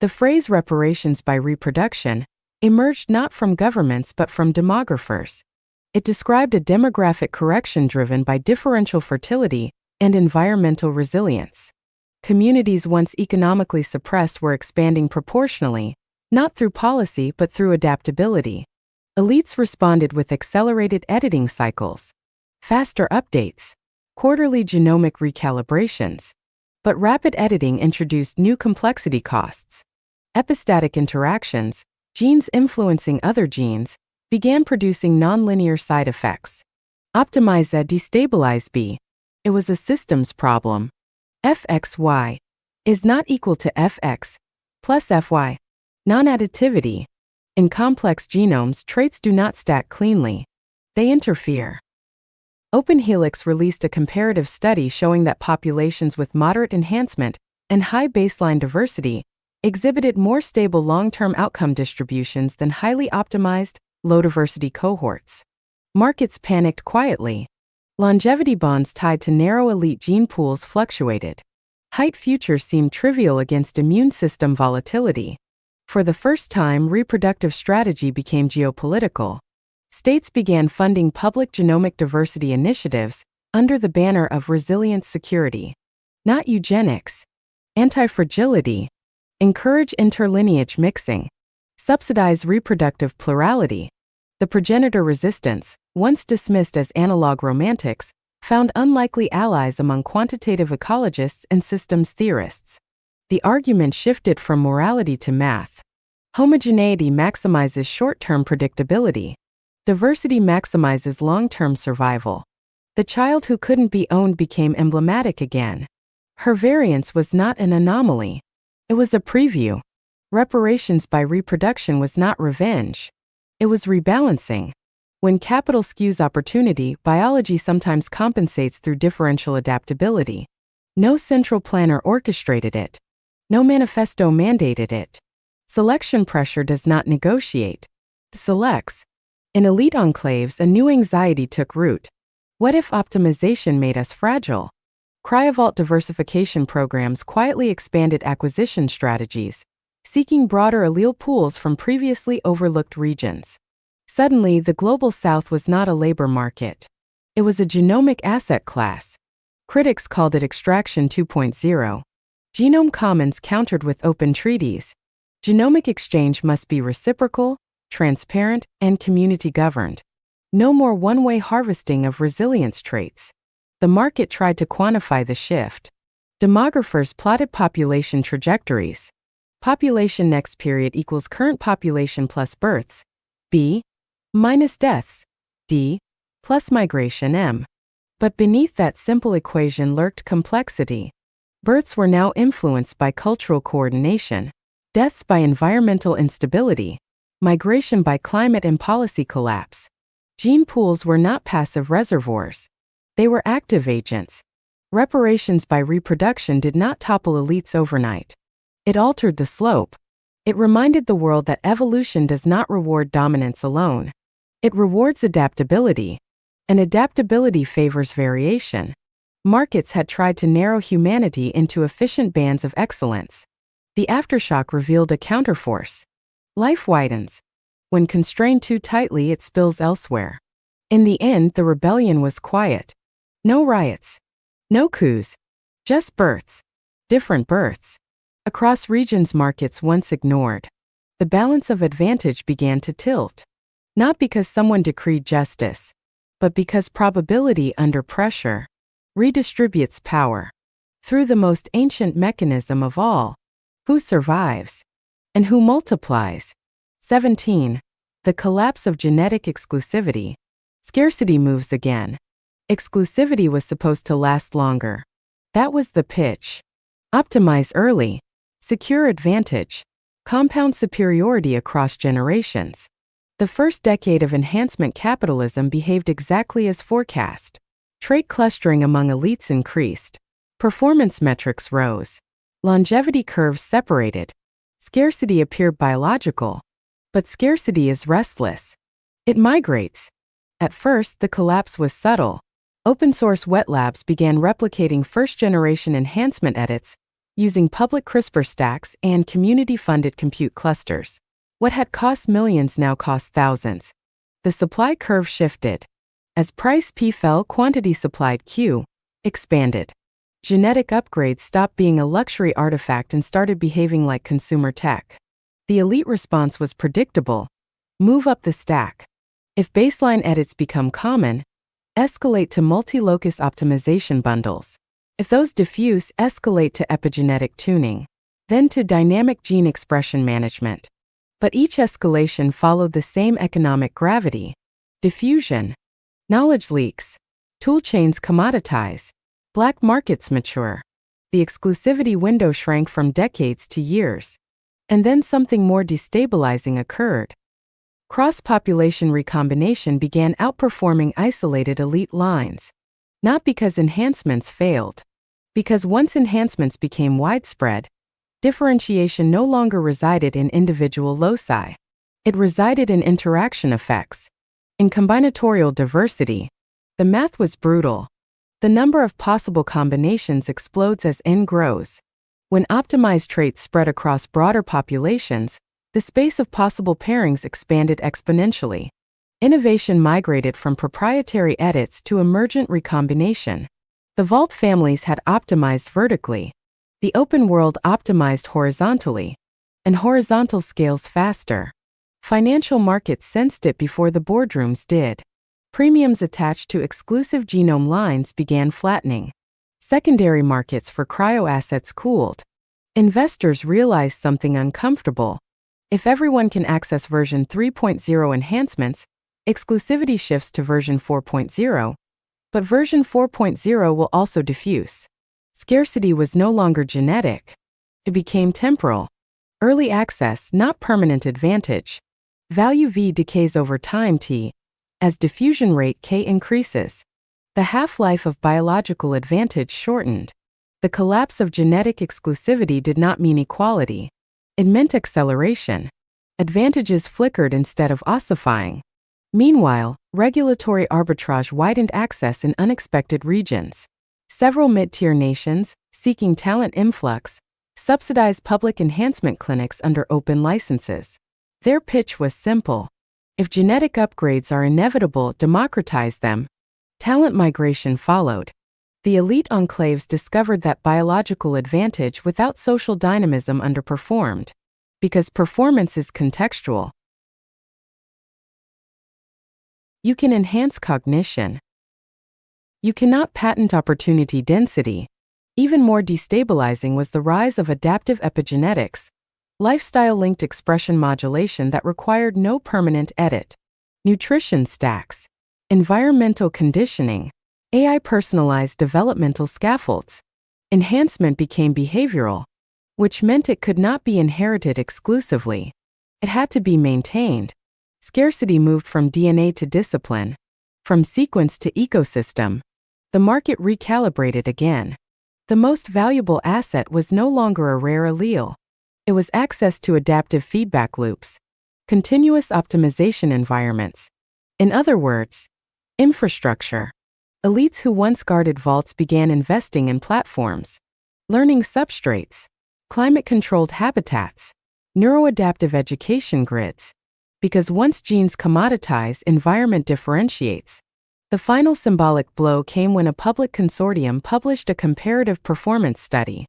The phrase reparations by reproduction emerged not from governments but from demographers. It described a demographic correction driven by differential fertility and environmental resilience. Communities once economically suppressed were expanding proportionally, not through policy but through adaptability. Elites responded with accelerated editing cycles, faster updates, quarterly genomic recalibrations. But rapid editing introduced new complexity costs. Epistatic interactions, genes influencing other genes, began producing nonlinear side effects. Optimize A, destabilize B. It was a systems problem. Fxy is not equal to Fx plus Fy. Non-additivity. In complex genomes, traits do not stack cleanly. They interfere. OpenHelix released a comparative study showing that populations with moderate enhancement and high baseline diversity exhibited more stable long-term outcome distributions than highly optimized, low-diversity cohorts. Markets panicked quietly. Longevity bonds tied to narrow elite gene pools fluctuated. Height futures seemed trivial against immune system volatility. For the first time, reproductive strategy became geopolitical. States began funding public genomic diversity initiatives under the banner of resilient security. Not eugenics. Anti-fragility. Encourage interlineage mixing. Subsidize reproductive plurality. The progenitor resistance, once dismissed as analog romantics, found unlikely allies among quantitative ecologists and systems theorists. The argument shifted from morality to math. Homogeneity maximizes short-term predictability. Diversity maximizes long-term survival. The child who couldn't be owned became emblematic again. Her variance was not an anomaly. It was a preview. Reparations by reproduction was not revenge. It was rebalancing. When capital skews opportunity, biology sometimes compensates through differential adaptability. No central planner orchestrated it. No manifesto mandated it. Selection pressure does not negotiate. Selects. In elite enclaves, a new anxiety took root. What if optimization made us fragile? Cryovault diversification programs quietly expanded acquisition strategies, seeking broader allele pools from previously overlooked regions. Suddenly, the global south was not a labor market. It was a genomic asset class. Critics called it Extraction 2.0. Genome Commons countered with open treaties. Genomic exchange must be reciprocal, transparent, and community-governed. No more one-way harvesting of resilience traits. The market tried to quantify the shift. Demographers plotted population trajectories. Population next period equals current population plus births, B, minus deaths, D, plus migration, M. But beneath that simple equation lurked complexity. Births were now influenced by cultural coordination, deaths by environmental instability, migration by climate and policy collapse. Gene pools were not passive reservoirs. They were active agents. Reparations by reproduction did not topple elites overnight. It altered the slope. It reminded the world that evolution does not reward dominance alone. It rewards adaptability. And adaptability favors variation. Markets had tried to narrow humanity into efficient bands of excellence. The aftershock revealed a counterforce. Life widens. When constrained too tightly, it spills elsewhere. In the end, the rebellion was quiet. No riots. No coups. Just births. Different births. Across regions markets once ignored. The balance of advantage began to tilt. Not because someone decreed justice, but because probability under pressure redistributes power. Through the most ancient mechanism of all. Who survives? And who multiplies? 17. The collapse of genetic exclusivity. Scarcity moves again. Exclusivity was supposed to last longer. That was the pitch. Optimize early. Secure advantage. Compound superiority across generations. The first decade of enhancement capitalism behaved exactly as forecast. Trait clustering among elites increased. Performance metrics rose. Longevity curves separated. Scarcity appeared biological. But scarcity is restless. It migrates. At first, the collapse was subtle. Open-source wet labs began replicating first-generation enhancement edits using public CRISPR stacks and community-funded compute clusters. What had cost millions now cost thousands. The supply curve shifted. As price P fell, quantity supplied Q expanded. Genetic upgrades stopped being a luxury artifact and started behaving like consumer tech. The elite response was predictable. Move up the stack. If baseline edits become common, escalate to multi-locus optimization bundles. If those diffuse, escalate to epigenetic tuning, then to dynamic gene expression management. But each escalation followed the same economic gravity. Diffusion. Knowledge leaks. Toolchains commoditize. Black markets mature. The exclusivity window shrank from decades to years. And then something more destabilizing occurred. Cross-population recombination began outperforming isolated elite lines. Not because enhancements failed. Because once enhancements became widespread, differentiation no longer resided in individual loci. It resided in interaction effects. In combinatorial diversity, the math was brutal. The number of possible combinations explodes as N grows. When optimized traits spread across broader populations, the space of possible pairings expanded exponentially. Innovation migrated from proprietary edits to emergent recombination. The vault families had optimized vertically. The open world optimized horizontally. And horizontal scales faster. Financial markets sensed it before the boardrooms did. Premiums attached to exclusive genome lines began flattening. Secondary markets for cryo-assets cooled. Investors realized something uncomfortable. If everyone can access version 3.0 enhancements, exclusivity shifts to version 4.0, but version 4.0 will also diffuse. Scarcity was no longer genetic. It became temporal. Early access, not permanent advantage. Value V decays over time T, as diffusion rate K increases. The half-life of biological advantage shortened. The collapse of genetic exclusivity did not mean equality. It meant acceleration. Advantages flickered instead of ossifying. Meanwhile, regulatory arbitrage widened access in unexpected regions. Several mid-tier nations, seeking talent influx, subsidized public enhancement clinics under open licenses. Their pitch was simple. If genetic upgrades are inevitable, democratize them. Talent migration followed. The elite enclaves discovered that biological advantage without social dynamism underperformed. Because performance is contextual. You can enhance cognition. You cannot patent opportunity density. Even more destabilizing was the rise of adaptive epigenetics, lifestyle-linked expression modulation that required no permanent edit. Nutrition stacks, environmental conditioning, AI-personalized developmental scaffolds. Enhancement became behavioral, which meant it could not be inherited exclusively. It had to be maintained. Scarcity moved from DNA to discipline, from sequence to ecosystem. The market recalibrated again. The most valuable asset was no longer a rare allele. It was access to adaptive feedback loops, continuous optimization environments. In other words, infrastructure. Elites who once guarded vaults began investing in platforms, learning substrates, climate-controlled habitats, neuroadaptive education grids. Because once genes commoditize, environment differentiates. The final symbolic blow came when a public consortium published a comparative performance study.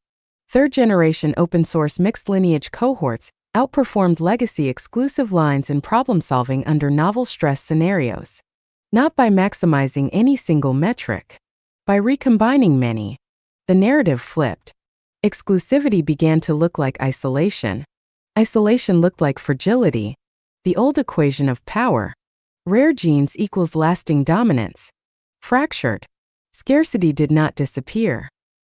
Third-generation open-source mixed-lineage cohorts outperformed legacy-exclusive lines in problem-solving under novel stress scenarios. Not by maximizing any single metric, by recombining many. The narrative flipped. Exclusivity began to look like isolation. Isolation looked like fragility. The old equation of power. Rare genes equals lasting dominance. Fractured. Scarcity did not disappear.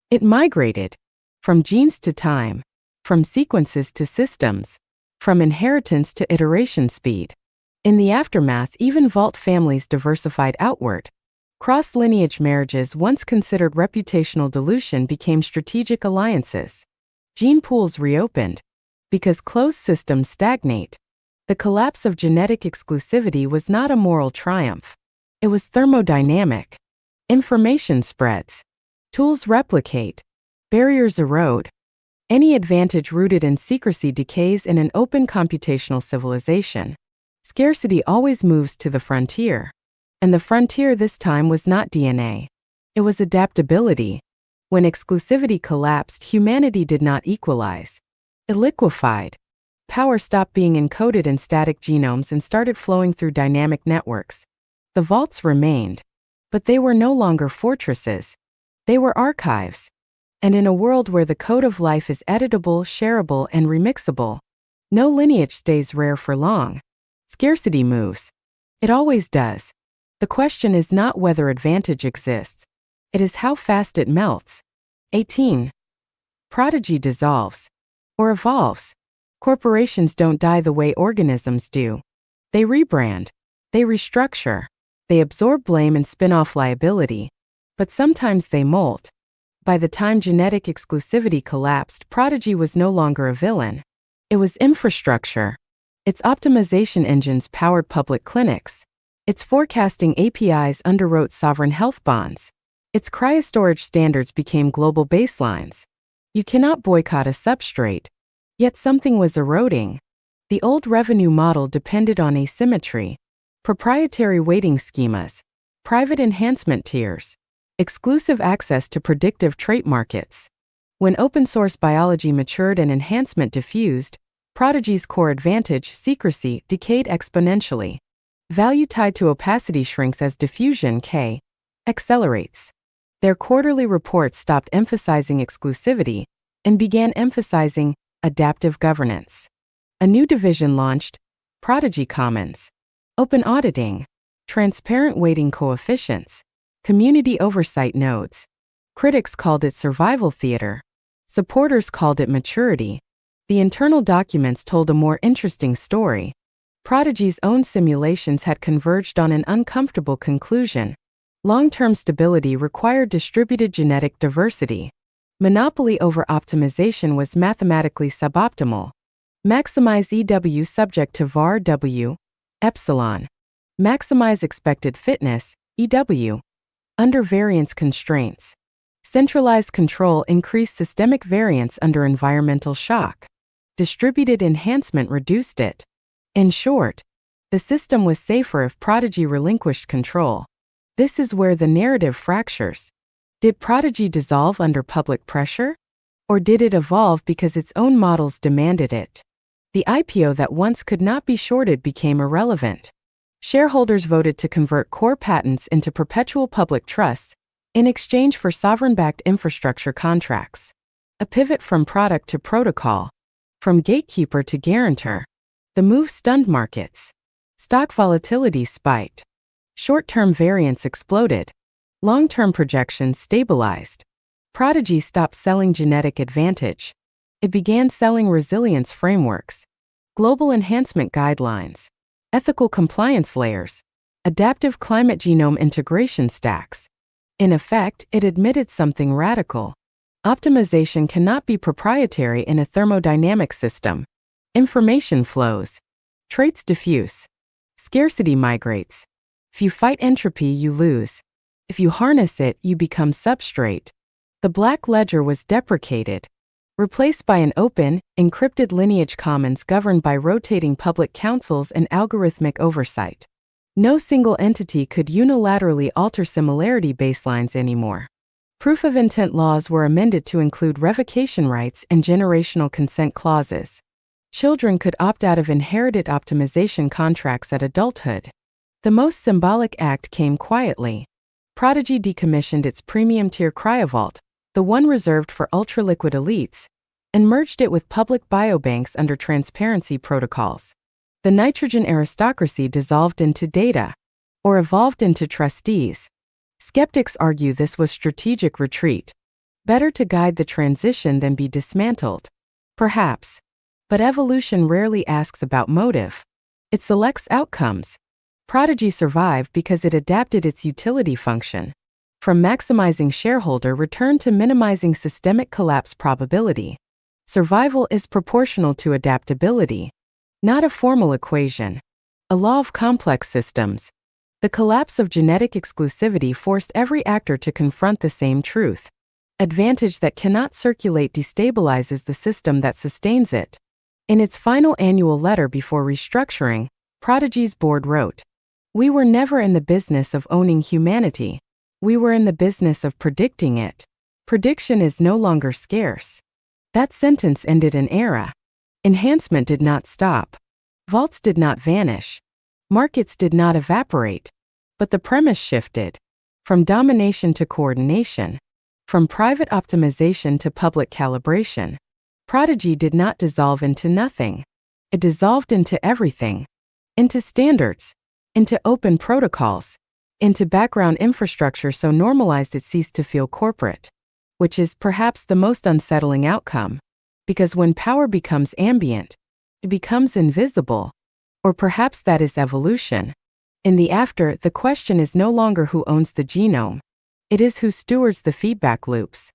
It migrated. From genes to time. From sequences to systems. From inheritance to iteration speed. In the aftermath, even vault families diversified outward. Cross-lineage marriages once considered reputational dilution became strategic alliances. Gene pools reopened. Because closed systems stagnate. The collapse of genetic exclusivity was not a moral triumph. It was thermodynamic. Information spreads. Tools replicate. Barriers erode. Any advantage rooted in secrecy decays in an open computational civilization. Scarcity always moves to the frontier. And the frontier this time was not DNA. It was adaptability. When exclusivity collapsed, humanity did not equalize. It liquefied. Power stopped being encoded in static genomes and started flowing through dynamic networks. The vaults remained, but they were no longer fortresses. They were archives. And in a world where the code of life is editable, shareable, and remixable, no lineage stays rare for long. Scarcity moves. It always does. The question is not whether advantage exists. It is how fast it melts. 18. Prodigy dissolves. Or evolves. Corporations don't die the way organisms do. They rebrand. They restructure. They absorb blame and spin off liability. But sometimes they molt. By the time genetic exclusivity collapsed, Prodigy was no longer a villain. It was infrastructure. Its optimization engines powered public clinics. Its forecasting APIs underwrote sovereign health bonds. Its cryostorage standards became global baselines. You cannot boycott a substrate. Yet something was eroding. The old revenue model depended on asymmetry, proprietary weighting schemas, private enhancement tiers, exclusive access to predictive trait markets. When open-source biology matured and enhancement diffused, Prodigy's core advantage, secrecy, decayed exponentially. Value tied to opacity shrinks as diffusion K accelerates. Their quarterly reports stopped emphasizing exclusivity and began emphasizing adaptive governance. A new division launched, Prodigy Commons. Open auditing, transparent weighting coefficients, community oversight nodes. Critics called it survival theater. Supporters called it maturity. The internal documents told a more interesting story. Prodigy's own simulations had converged on an uncomfortable conclusion. Long-term stability required distributed genetic diversity. Monopoly over optimization was mathematically suboptimal. Maximize EW subject to var W, epsilon. Maximize expected fitness, EW. Under variance constraints. Centralized control increased systemic variance under environmental shock. Distributed enhancement reduced it. In short, the system was safer if Prodigy relinquished control. This is where the narrative fractures. Did Prodigy dissolve under public pressure? Or did it evolve because its own models demanded it? The IPO that once could not be shorted became irrelevant. Shareholders voted to convert core patents into perpetual public trusts in exchange for sovereign-backed infrastructure contracts. A pivot from product to protocol, from gatekeeper to guarantor. The move stunned markets. Stock volatility spiked. Short-term variance exploded. Long-term projections stabilized. Prodigy stopped selling genetic advantage. It began selling resilience frameworks, global enhancement guidelines, ethical compliance layers, adaptive climate genome integration stacks. In effect, it admitted something radical. Optimization cannot be proprietary in a thermodynamic system. Information flows. Traits diffuse. Scarcity migrates. If you fight entropy, you lose. If you harness it, you become substrate. The black ledger was deprecated, replaced by an open, encrypted lineage commons governed by rotating public councils and algorithmic oversight. No single entity could unilaterally alter similarity baselines anymore. Proof of intent laws were amended to include revocation rights and generational consent clauses. Children could opt out of inherited optimization contracts at adulthood. The most symbolic act came quietly. Prodigy decommissioned its premium tier cryovault, the one reserved for ultra-liquid elites, and merged it with public biobanks under transparency protocols. The nitrogen aristocracy dissolved into data, or evolved into trustees. Skeptics argue this was strategic retreat. Better to guide the transition than be dismantled. Perhaps. But evolution rarely asks about motive. It selects outcomes. Prodigy survived because it adapted its utility function. From maximizing shareholder return to minimizing systemic collapse probability. Survival is proportional to adaptability. Not a formal equation. A law of complex systems. The collapse of genetic exclusivity forced every actor to confront the same truth. Advantage that cannot circulate destabilizes the system that sustains it. In its final annual letter before restructuring, Prodigy's board wrote, "We were never in the business of owning humanity. We were in the business of predicting it. Prediction is no longer scarce." That sentence ended an era. Enhancement did not stop. Vaults did not vanish. Markets did not evaporate. But the premise shifted. From domination to coordination. From private optimization to public calibration. Prodigy did not dissolve into nothing. It dissolved into everything. Into standards. Into open protocols. Into background infrastructure so normalized it ceased to feel corporate. Which is perhaps the most unsettling outcome. Because when power becomes ambient, it becomes invisible. Or perhaps that is evolution. In the after, the question is no longer who owns the genome. It is who stewards the feedback loops.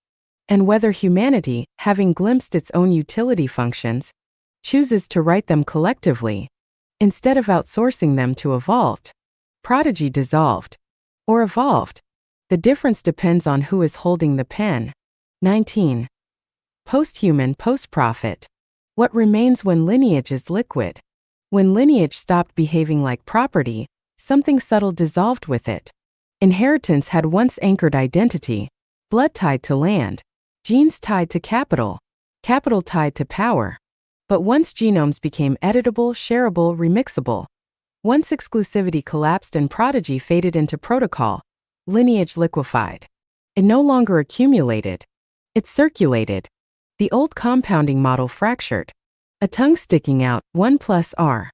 And whether humanity, having glimpsed its own utility functions, chooses to write them collectively, instead of outsourcing them to a vault. Prodigy dissolved. Or evolved. The difference depends on who is holding the pen. 19. Post-human, post-profit. What remains when lineage is liquid? When lineage stopped behaving like property, something subtle dissolved with it. Inheritance had once anchored identity, blood tied to land, genes tied to capital, capital tied to power. But once genomes became editable, shareable, remixable, once exclusivity collapsed and Prodigy faded into protocol, lineage liquefied. It no longer accumulated. It circulated. The old compounding model fractured. A tongue sticking out, 1 plus R.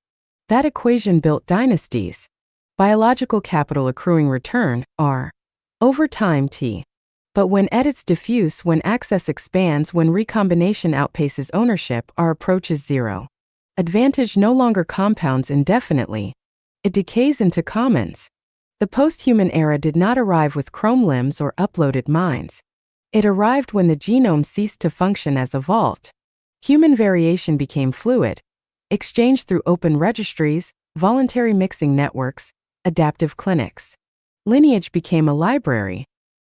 That equation built dynasties. Biological capital accruing return, R. Over time, T. But when edits diffuse, when access expands, when recombination outpaces ownership, our approach is zero. Advantage no longer compounds indefinitely. It decays into commons. The post-human era did not arrive with chrome limbs or uploaded minds. It arrived when the genome ceased to function as a vault. Human variation became fluid, exchange through open registries, voluntary mixing networks, adaptive clinics. Lineage became a library.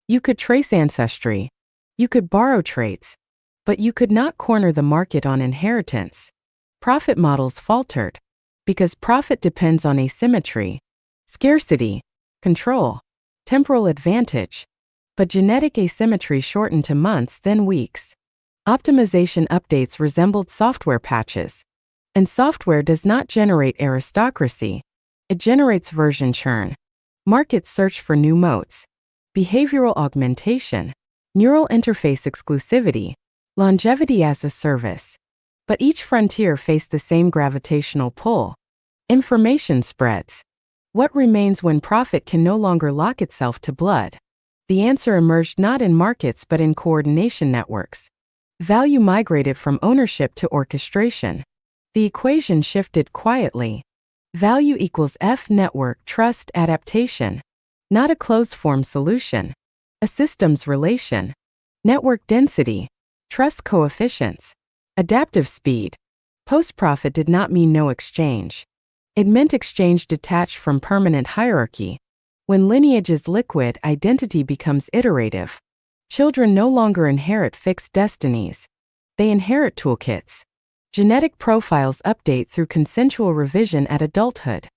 You could trace ancestry. You could borrow traits. But you could not corner the market on inheritance. Profit models faltered. Because profit depends on asymmetry, scarcity, control, temporal advantage. But genetic asymmetry shortened to months, then weeks. Optimization updates resembled software patches. And software does not generate aristocracy. It generates version churn. Markets search for new moats. Behavioral augmentation. Neural interface exclusivity. Longevity as a service. But each frontier faced the same gravitational pull. Information spreads. What remains when profit can no longer lock itself to blood? The answer emerged not in markets but in coordination networks. Value migrated from ownership to orchestration. The equation shifted quietly. Value equals F network trust adaptation. Not a closed-form solution. A systems relation. Network density. Trust coefficients. Adaptive speed. Post-profit did not mean no exchange. It meant exchange detached from permanent hierarchy. When lineage is liquid, identity becomes iterative. Children no longer inherit fixed destinies. They inherit toolkits. Genetic profiles update through consensual revision at adulthood.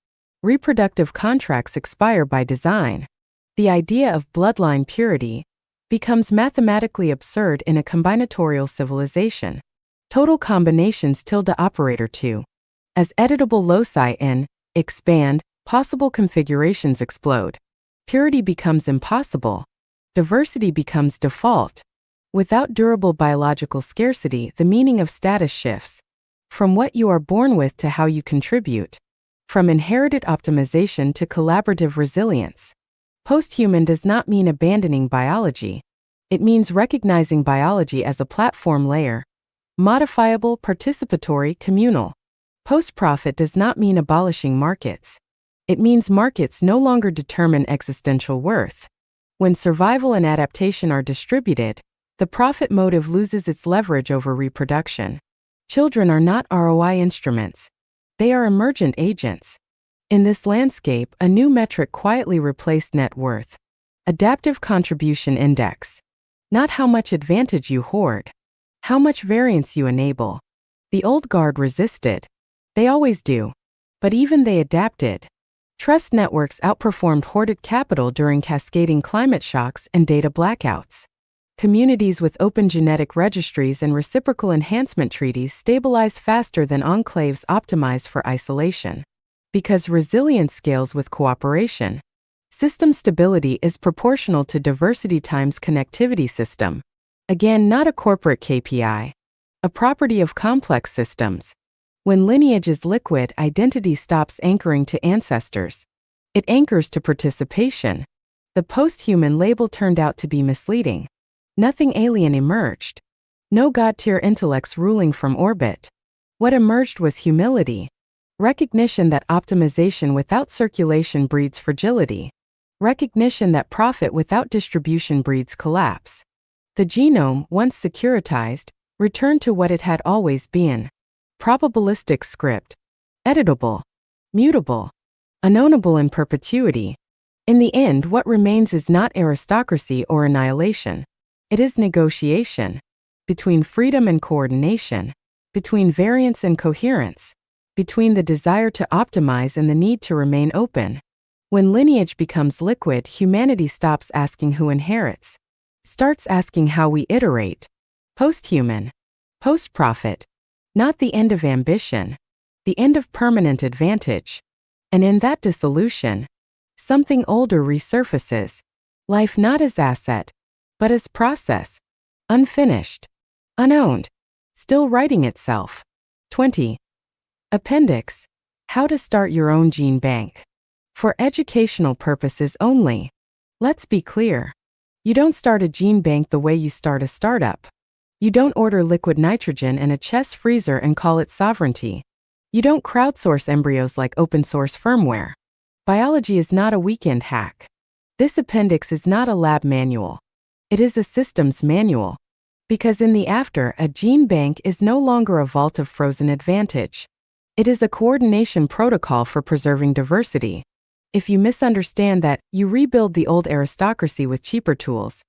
Reproductive contracts expire by design. The idea of bloodline purity becomes mathematically absurd in a combinatorial civilization. Total combinations tilde operator 2. As editable loci expand, possible configurations explode. Purity becomes impossible. Diversity becomes default. Without durable biological scarcity, the meaning of status shifts. From what you are born with to how you contribute. From inherited optimization to collaborative resilience. Posthuman does not mean abandoning biology. It means recognizing biology as a platform layer. Modifiable, participatory, communal. Post-profit does not mean abolishing markets. It means markets no longer determine existential worth. When survival and adaptation are distributed, the profit motive loses its leverage over reproduction. Children are not ROI instruments. They are emergent agents. In this landscape, a new metric quietly replaced net worth. Adaptive contribution index. Not how much advantage you hoard. How much variance you enable. The old guard resisted. They always do. But even they adapted. Trust networks outperformed hoarded capital during cascading climate shocks and data blackouts. Communities with open genetic registries and reciprocal enhancement treaties stabilize faster than enclaves optimized for isolation. Because resilience scales with cooperation. System stability is proportional to diversity times connectivity system. Again, not a corporate KPI. A property of complex systems. When lineage is liquid, identity stops anchoring to ancestors. It anchors to participation. The post-human label turned out to be misleading. Nothing alien emerged. No god-tier intellects ruling from orbit. What emerged was humility. Recognition that optimization without circulation breeds fragility. Recognition that profit without distribution breeds collapse. The genome, once securitized, returned to what it had always been. Probabilistic script. Editable. Mutable. Unownable in perpetuity. In the end, what remains is not aristocracy or annihilation. It is negotiation. Between freedom and coordination. Between variance and coherence. Between the desire to optimize and the need to remain open. When lineage becomes liquid, humanity stops asking who inherits. Starts asking how we iterate. Post-human. Post-profit. Not the end of ambition. The end of permanent advantage. And in that dissolution, something older resurfaces. Life not as asset, but as process. Unfinished. Unowned. Still writing itself. 20. Appendix. How to start your own gene bank. For educational purposes only. Let's be clear. You don't start a gene bank the way you start a startup. You don't order liquid nitrogen in a chest freezer and call it sovereignty. You don't crowdsource embryos like open source firmware. Biology is not a weekend hack. This appendix is not a lab manual. It is a systems manual. Because in the after, a gene bank is no longer a vault of frozen advantage. It is a coordination protocol for preserving diversity. If you misunderstand that, you rebuild the old aristocracy with cheaper tools.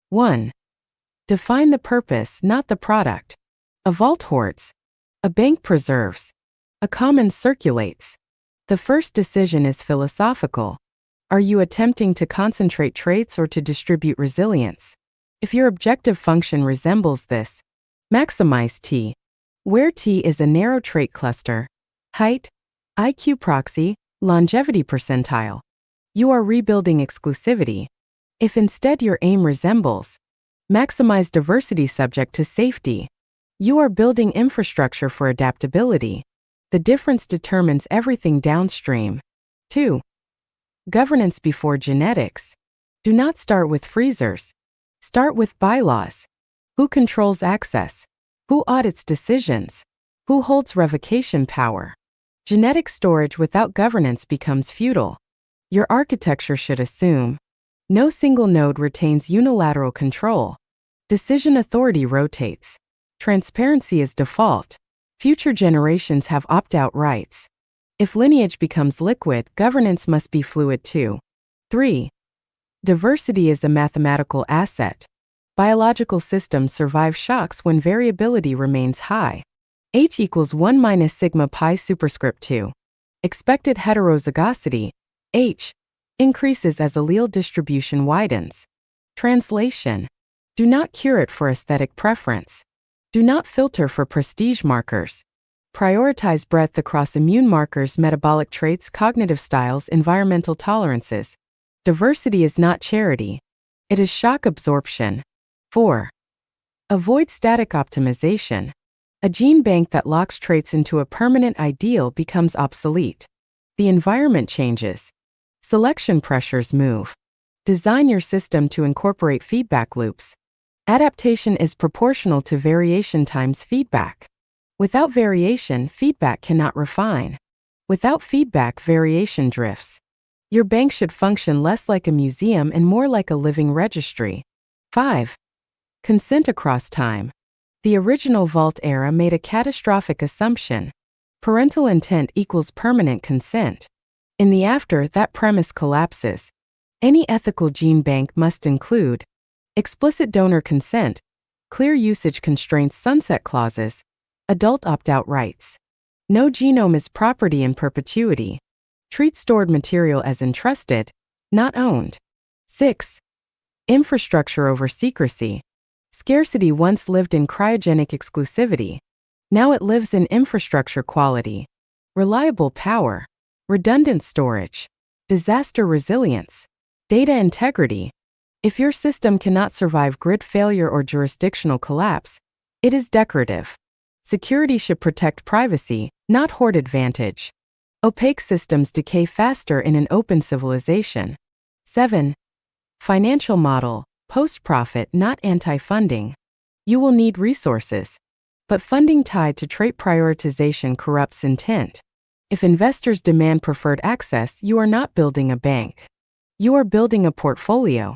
1. Define the purpose, not the product. A vault hoards. A bank preserves. A commons circulates. The first decision is philosophical. Are you attempting to concentrate traits or to distribute resilience? If your objective function resembles this, maximize T, where T is a narrow trait cluster, height, IQ proxy, longevity percentile. You are rebuilding exclusivity. If instead your aim resembles, maximize diversity subject to safety, you are building infrastructure for adaptability. The difference determines everything downstream. 2. Governance before genetics. Do not start with freezers. Start with bylaws. Who controls access? Who audits decisions? Who holds revocation power? Genetic storage without governance becomes futile. Your architecture should assume no single node retains unilateral control. Decision authority rotates. Transparency is default. Future generations have opt-out rights. If lineage becomes liquid, governance must be fluid too. 3. Diversity is a mathematical asset. Biological systems survive shocks when variability remains high. H equals 1 minus sigma pi superscript 2. Expected heterozygosity, H, increases as allele distribution widens. Translation. Do not curate for aesthetic preference. Do not filter for prestige markers. Prioritize breadth across immune markers, metabolic traits, cognitive styles, environmental tolerances. Diversity is not charity. It is shock absorption. 4. Avoid static optimization. A gene bank that locks traits into a permanent ideal becomes obsolete. The environment changes. Selection pressures move. Design your system to incorporate feedback loops. Adaptation is proportional to variation times feedback. Without variation, feedback cannot refine. Without feedback, variation drifts. Your bank should function less like a museum and more like a living registry. 5. Consent across time. The original vault era made a catastrophic assumption. Parental intent equals permanent consent. In the after, that premise collapses. Any ethical gene bank must include explicit donor consent, clear usage constraints, sunset clauses, adult opt-out rights. No genome is property in perpetuity. Treat stored material as entrusted, not owned. 6. Infrastructure over secrecy. Scarcity once lived in cryogenic exclusivity. Now it lives in infrastructure quality, reliable power, redundant storage, disaster resilience, data integrity. If your system cannot survive grid failure or jurisdictional collapse, it is decorative. Security should protect privacy, not hoard advantage. Opaque systems decay faster in an open civilization. 7. Financial model. Post-profit, not anti-funding. You will need resources. But funding tied to trait prioritization corrupts intent. If investors demand preferred access, you are not building a bank. You are building a portfolio.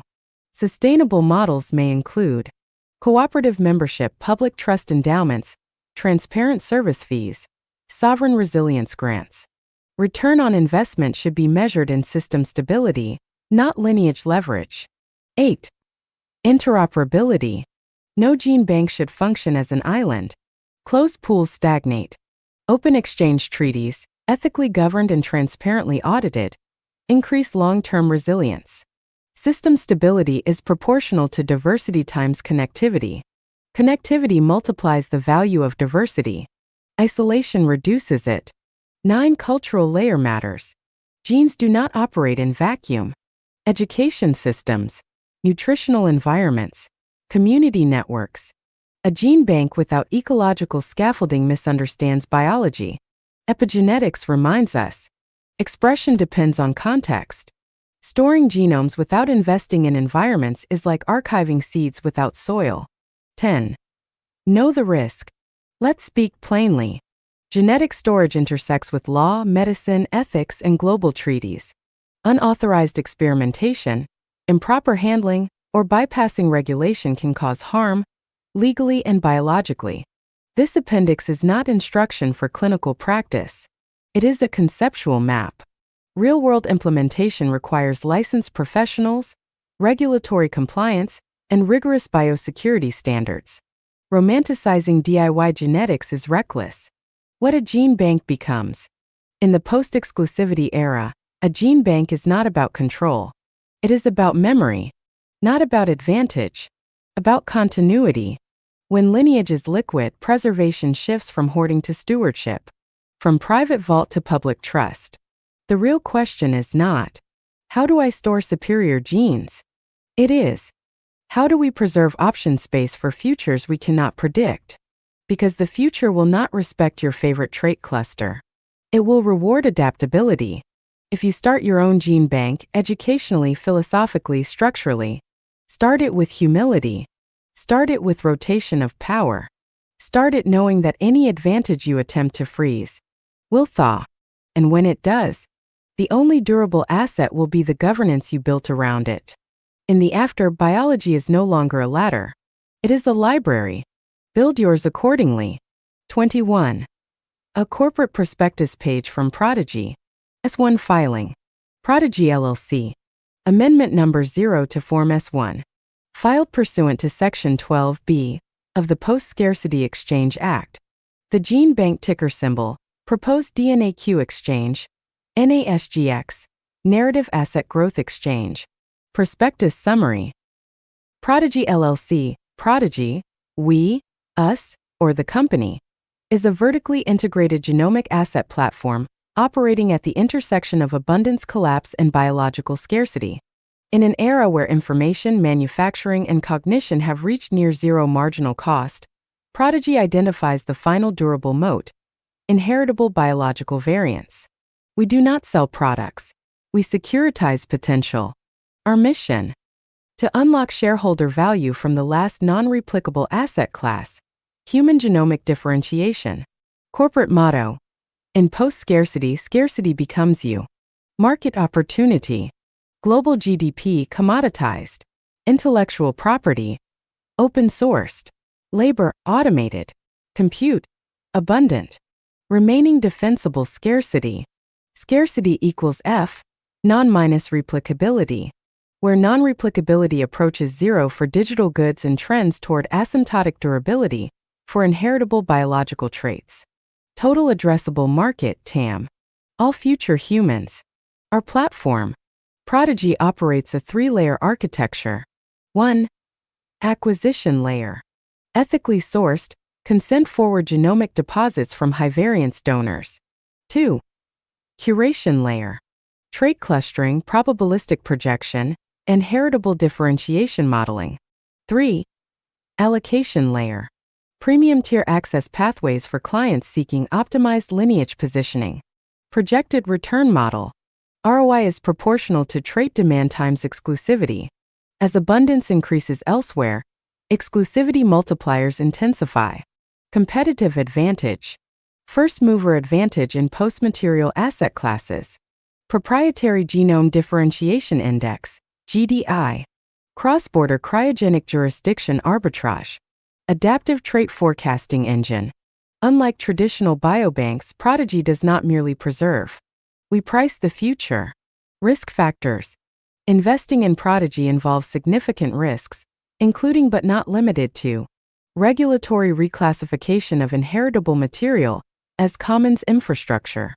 Sustainable models may include cooperative membership, public trust endowments, transparent service fees, sovereign resilience grants. Return on investment should be measured in system stability, not lineage leverage. 8. Interoperability. No gene bank should function as an island. Closed pools stagnate. Open exchange treaties, ethically governed and transparently audited, increase long-term resilience. System stability is proportional to diversity times connectivity. Connectivity multiplies the value of diversity. Isolation reduces it. 9. Cultural layer matters. Genes do not operate in vacuum. Education systems, nutritional environments, community networks. A gene bank without ecological scaffolding misunderstands biology. Epigenetics reminds us. Expression depends on context. Storing genomes without investing in environments is like archiving seeds without soil. 10. Know the risk. Let's speak plainly. Genetic storage intersects with law, medicine, ethics, and global treaties. Unauthorized experimentation, improper handling, or bypassing regulation can cause harm, legally and biologically. This appendix is not instruction for clinical practice. It is a conceptual map. Real-world implementation requires licensed professionals, regulatory compliance, and rigorous biosecurity standards. Romanticizing DIY genetics is reckless. What a gene bank becomes. In the post-exclusivity era, a gene bank is not about control. It is about memory, not about advantage, about continuity. When lineage is liquid, preservation shifts from hoarding to stewardship, from private vault to public trust. The real question is not, how do I store superior genes? It is, how do we preserve option space for futures we cannot predict? Because the future will not respect your favorite trait cluster. It will reward adaptability. If you start your own gene bank, educationally, philosophically, structurally, start it with humility. Start it with rotation of power. Start it knowing that any advantage you attempt to freeze will thaw. And when it does, the only durable asset will be the governance you built around it. In the after, biology is no longer a ladder. It is a library. Build yours accordingly. 21. A corporate prospectus page from Prodigy. S1 filing. Prodigy LLC. Amendment number 0 to Form S1. Filed pursuant to Section 12B of the Post-Scarcity Exchange Act. The Gene Bank ticker symbol, Proposed DNAQ Exchange, NASGX, Narrative Asset Growth Exchange. Prospectus Summary. Prodigy LLC, Prodigy, we, us, or the company, is a vertically integrated genomic asset platform operating at the intersection of abundance collapse and biological scarcity. In an era where information, manufacturing, and cognition have reached near zero marginal cost, Prodigy identifies the final durable moat: inheritable biological variants. We do not sell products. We securitize potential. Our mission: to unlock shareholder value from the last non-replicable asset class, human genomic differentiation. Corporate motto: in post-scarcity, scarcity becomes you. Market opportunity: global GDP commoditized. Intellectual property: open-sourced. Labor automated. Compute abundant. Remaining defensible scarcity. Scarcity equals F, non-replicability, where non-replicability approaches zero for digital goods and trends toward asymptotic durability for inheritable biological traits. Total addressable market, TAM. All future humans. Our platform. Prodigy operates a three-layer architecture. 1. Acquisition layer. Ethically sourced, consent-forward genomic deposits from high-variance donors. 2. Curation layer. Trait clustering, probabilistic projection, and heritable differentiation modeling. 3. Allocation layer. Premium tier access pathways for clients seeking optimized lineage positioning. Projected return model. ROI is proportional to trait demand times exclusivity. As abundance increases elsewhere, exclusivity multipliers intensify. Competitive advantage. First mover advantage in post-material asset classes. Proprietary Genome Differentiation Index, GDI. Cross-border cryogenic jurisdiction arbitrage. Adaptive trait forecasting engine. Unlike traditional biobanks, Prodigy does not merely preserve. We price the future. Risk factors. Investing in Prodigy involves significant risks, including but not limited to regulatory reclassification of inheritable material as commons infrastructure,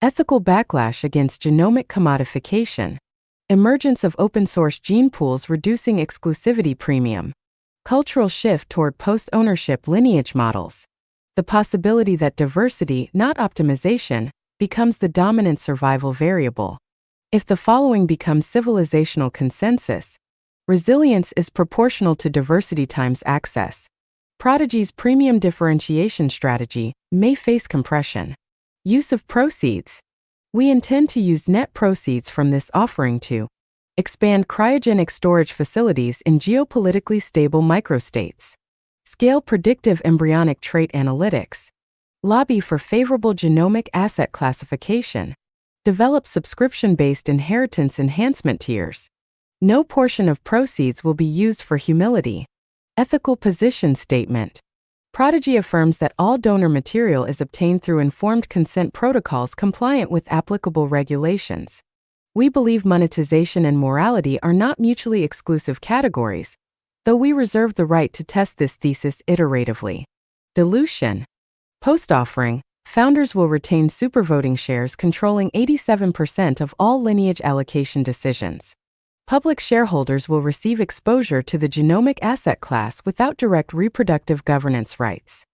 ethical backlash against genomic commodification, emergence of open-source gene pools reducing exclusivity premium, cultural shift toward post-ownership lineage models, the possibility that diversity, not optimization, becomes the dominant survival variable. If the following becomes civilizational consensus, resilience is proportional to diversity times access. Prodigy's premium differentiation strategy may face compression. Use of proceeds. We intend to use net proceeds from this offering to expand cryogenic storage facilities in geopolitically stable microstates, scale predictive embryonic trait analytics, lobby for favorable genomic asset classification, develop subscription-based inheritance enhancement tiers. No portion of proceeds will be used for humility. Ethical position statement. PRODIGY affirms that all donor material is obtained through informed consent protocols compliant with applicable regulations. We believe monetization and morality are not mutually exclusive categories, though we reserve the right to test this thesis iteratively. Dilution. Post-offering, founders will retain supervoting shares controlling 87% of all lineage allocation decisions. Public shareholders will receive exposure to the genomic asset class without direct reproductive governance rights.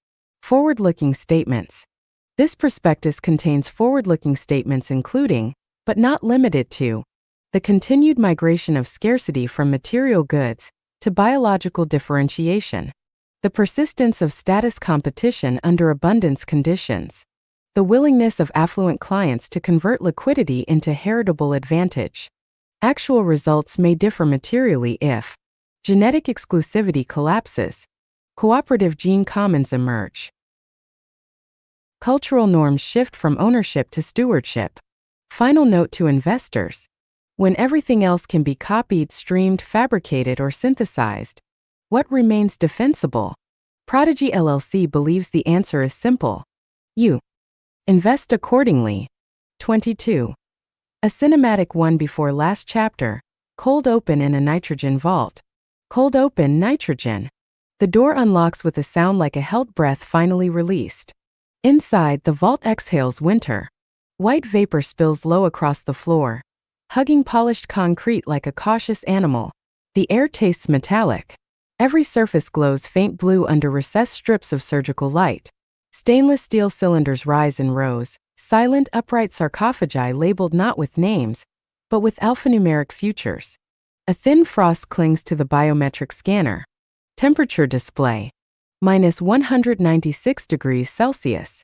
Forward-looking statements. This prospectus contains forward-looking statements including, but not limited to, the continued migration of scarcity from material goods to biological differentiation, the persistence of status competition under abundance conditions, the willingness of affluent clients to convert liquidity into heritable advantage. Actual results may differ materially if genetic exclusivity collapses, cooperative gene commons emerge, cultural norms shift from ownership to stewardship. Final note to investors: when everything else can be copied, streamed, fabricated, or synthesized, what remains defensible? PRODIGY LLC believes the answer is simple. You invest accordingly. 22. A cinematic one before last chapter. Cold open in a nitrogen vault. Cold open nitrogen. The door unlocks with a sound like a held breath finally released. Inside, the vault exhales winter. White vapor spills low across the floor, hugging polished concrete like a cautious animal. The air tastes metallic. Every surface glows faint blue under recessed strips of surgical light. Stainless steel cylinders rise in rows, silent upright sarcophagi labeled not with names, but with alphanumeric futures. A thin frost clings to the biometric scanner. Temperature display: minus 196 degrees Celsius.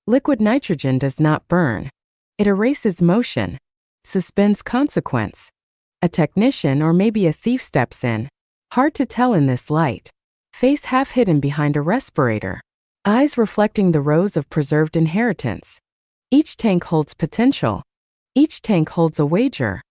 Liquid nitrogen does not burn. It erases motion, suspends consequence. A technician or maybe a thief steps in. Hard to tell in this light. Face half hidden behind a respirator. Eyes reflecting the rows of preserved inheritance. Each tank holds potential. Each tank holds a wager.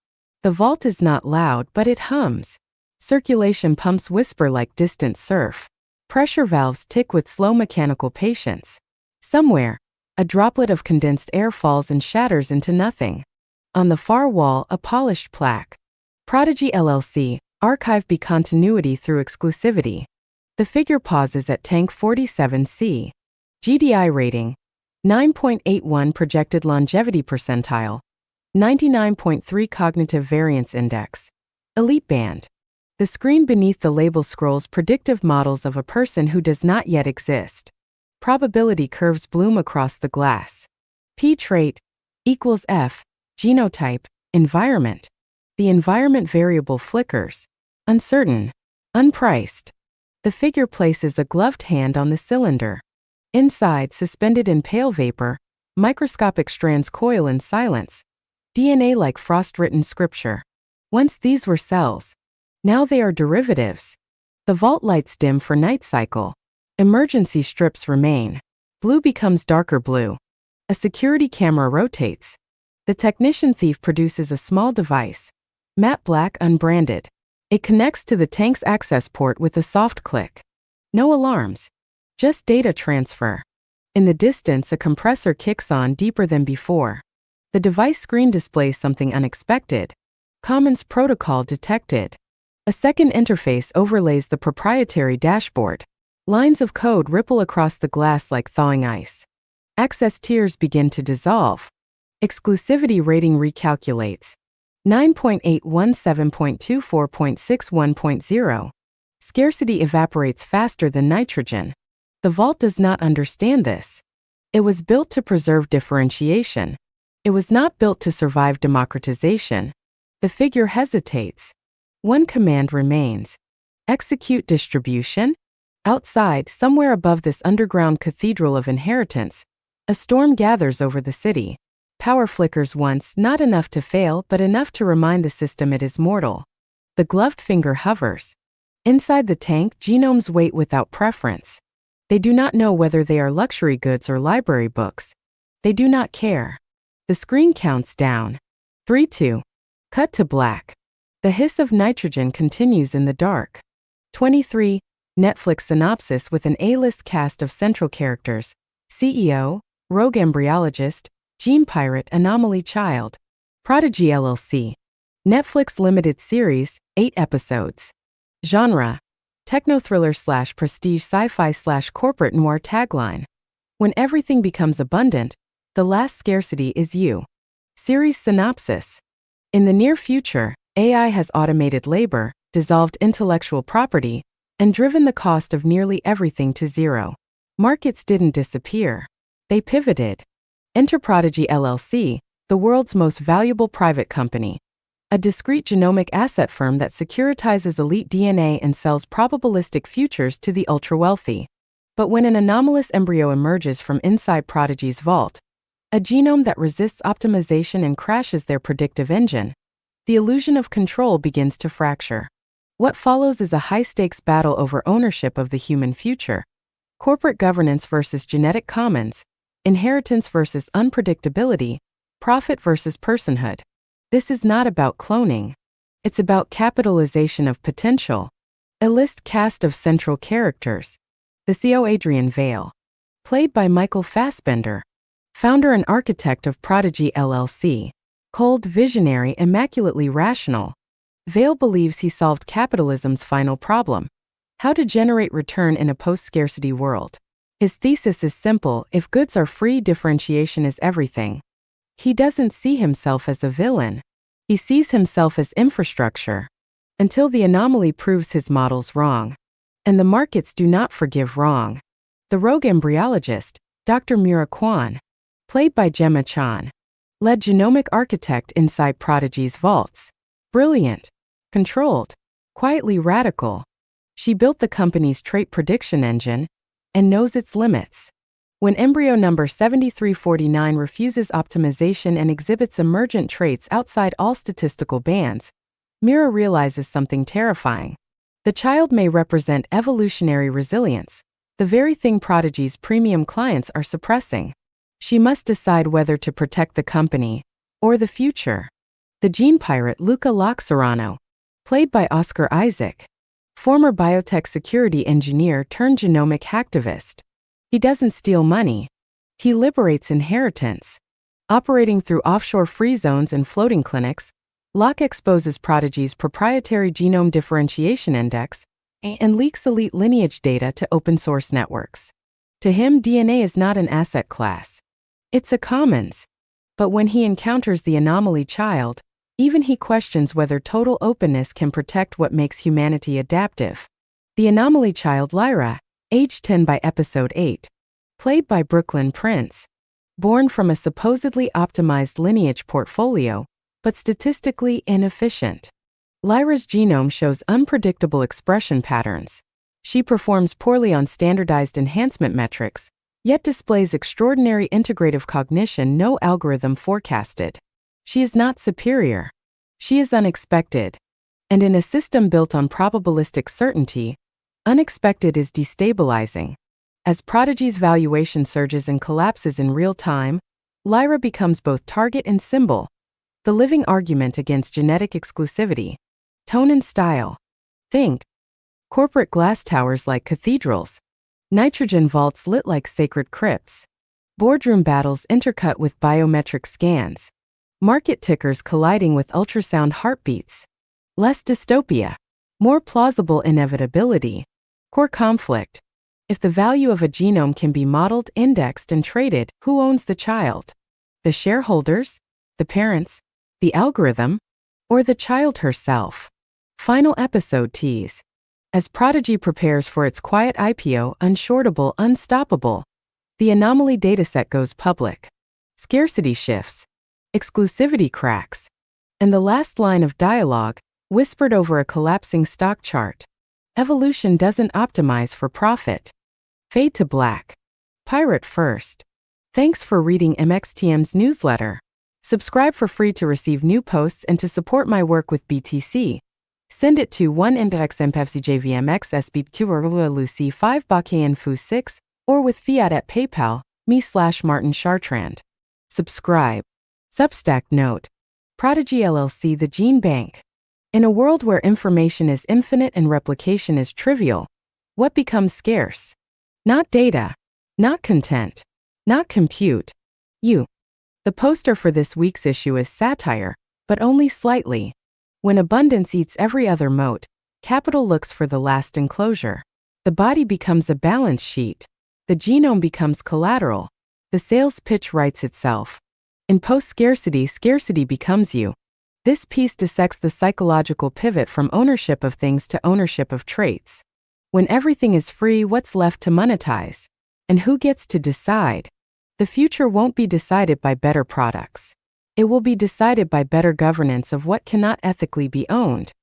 The vault is not loud, but it hums. Circulation pumps whisper like distant surf. Pressure valves tick with slow mechanical patience. Somewhere, a droplet of condensed air falls and shatters into nothing. On the far wall, a polished plaque. PRODIGY LLC, archive by continuity through exclusivity. The figure pauses at tank 47C. GDI rating: 9.81 projected longevity percentile, 99.3 cognitive variance index. Elite band. The screen beneath the label scrolls predictive models of a person who does not yet exist. Probability curves bloom across the glass. P trait equals F, genotype, environment. The environment variable flickers. Uncertain. Unpriced. The figure places a gloved hand on the cylinder. Inside, suspended in pale vapor, microscopic strands coil in silence. DNA like frost-written scripture. Once these were cells. Now they are derivatives. The vault lights dim for night cycle. Emergency strips remain. Blue becomes darker blue. A security camera rotates. The technician thief produces a small device. Matte black unbranded. It connects to the tank's access port with a soft click. No alarms. Just data transfer. In the distance, a compressor kicks on deeper than before. The device screen displays something unexpected. Commons protocol detected. A second interface overlays the proprietary dashboard. Lines of code ripple across the glass like thawing ice. Access tiers begin to dissolve. Exclusivity rating recalculates. 9.817.24.61.0. Scarcity evaporates faster than nitrogen. The vault does not understand this. It was built to preserve differentiation. It was not built to survive democratization. The figure hesitates. One command remains. Execute distribution? Outside, somewhere above this underground cathedral of inheritance, a storm gathers over the city. Power flickers once, not enough to fail, but enough to remind the system it is mortal. The gloved finger hovers. Inside the tank, genomes wait without preference. They do not know whether they are luxury goods or library books. They do not care. The screen counts down. 3-2. Cut to black. The hiss of nitrogen continues in the dark. 23. Netflix synopsis with an A-list cast of central characters: CEO, rogue embryologist, gene pirate, anomaly child. Prodigy LLC. Netflix limited series, 8 episodes. Genre: techno-thriller/prestige sci-fi/corporate noir. Tagline: when everything becomes abundant, the last scarcity is you. Series synopsis: in the near future, AI has automated labor, dissolved intellectual property, and driven the cost of nearly everything to zero. Markets didn't disappear. They pivoted. Enter Prodigy LLC, the world's most valuable private company. A discrete genomic asset firm that securitizes elite DNA and sells probabilistic futures to the ultra-wealthy. But when an anomalous embryo emerges from inside Prodigy's vault, a genome that resists optimization and crashes their predictive engine, the illusion of control begins to fracture. What follows is a high-stakes battle over ownership of the human future: corporate governance versus genetic commons, inheritance versus unpredictability, profit versus personhood. This is not about cloning. It's about capitalization of potential. A list cast of central characters. The CEO Adrian Vale. Played by Michael Fassbender. Founder and architect of Prodigy LLC. Cold, visionary, immaculately rational. Vale believes he solved capitalism's final problem: how to generate return in a post-scarcity world. His thesis is simple: if goods are free, differentiation is everything. He doesn't see himself as a villain. He sees himself as infrastructure. Until the anomaly proves his models wrong. And the markets do not forgive wrong. The rogue embryologist, Dr. Mira Kwan. Played by Gemma Chan. Led genomic architect inside Prodigy's vaults. Brilliant. Controlled. Quietly radical. She built the company's trait prediction engine and knows its limits. When embryo number 7349 refuses optimization and exhibits emergent traits outside all statistical bands, Mira realizes something terrifying. The child may represent evolutionary resilience, the very thing Prodigy's premium clients are suppressing. She must decide whether to protect the company or the future. The gene pirate Luca Loxerano. Played by Oscar Isaac. Former biotech security engineer turned genomic hacktivist. He doesn't steal money. He liberates inheritance. Operating through offshore free zones and floating clinics, Locke exposes Prodigy's proprietary genome differentiation index and leaks elite lineage data to open-source networks. To him, DNA is not an asset class. It's a commons. But when he encounters the anomaly child, even he questions whether total openness can protect what makes humanity adaptive. The anomaly child Lyra, age 10 by episode 8. Played by Brooklyn Prince. Born from a supposedly optimized lineage portfolio, but statistically inefficient. Lyra's genome shows unpredictable expression patterns. She performs poorly on standardized enhancement metrics, yet displays extraordinary integrative cognition no algorithm forecasted. She is not superior. She is unexpected. And in a system built on probabilistic certainty, unexpected is destabilizing. As Prodigy's valuation surges and collapses in real time, Lyra becomes both target and symbol, the living argument against genetic exclusivity. Tone and style. Think. Corporate glass towers like cathedrals. Nitrogen vaults lit like sacred crypts. Boardroom battles intercut with biometric scans. Market tickers colliding with ultrasound heartbeats. Less dystopia. More plausible inevitability. Core conflict. If the value of a genome can be modeled, indexed, and traded, who owns the child? The shareholders? The parents? The algorithm? Or the child herself? Final episode tease. As Prodigy prepares for its quiet IPO, unshortable, unstoppable, the anomaly dataset goes public. Scarcity shifts. Exclusivity cracks. And the last line of dialogue, whispered over a collapsing stock chart. Evolution doesn't optimize for profit. Fade to black. Pirate first. Thanks for reading MXTM's newsletter. Subscribe for free to receive new posts and to support my work with BTC. Send it to 1MPXMPFCJVMX SB5BAKINFU6 or with fiat at PayPal, me/Martin Chartrand. Subscribe. Substack note. Prodigy LLC, the Gene Bank. In a world where information is infinite and replication is trivial, What becomes scarce? Not data, not content, not compute. You. The poster for this week's issue is satire, but only slightly. When abundance eats every other moat, capital looks for the last enclosure. The body becomes a balance sheet. The genome becomes collateral. The sales pitch writes itself. In post-scarcity, scarcity becomes you. This piece dissects the psychological pivot from ownership of things to ownership of traits. When everything is free, what's left to monetize? And who gets to decide? The future won't be decided by better products. It will be decided by better governance of what cannot ethically be owned.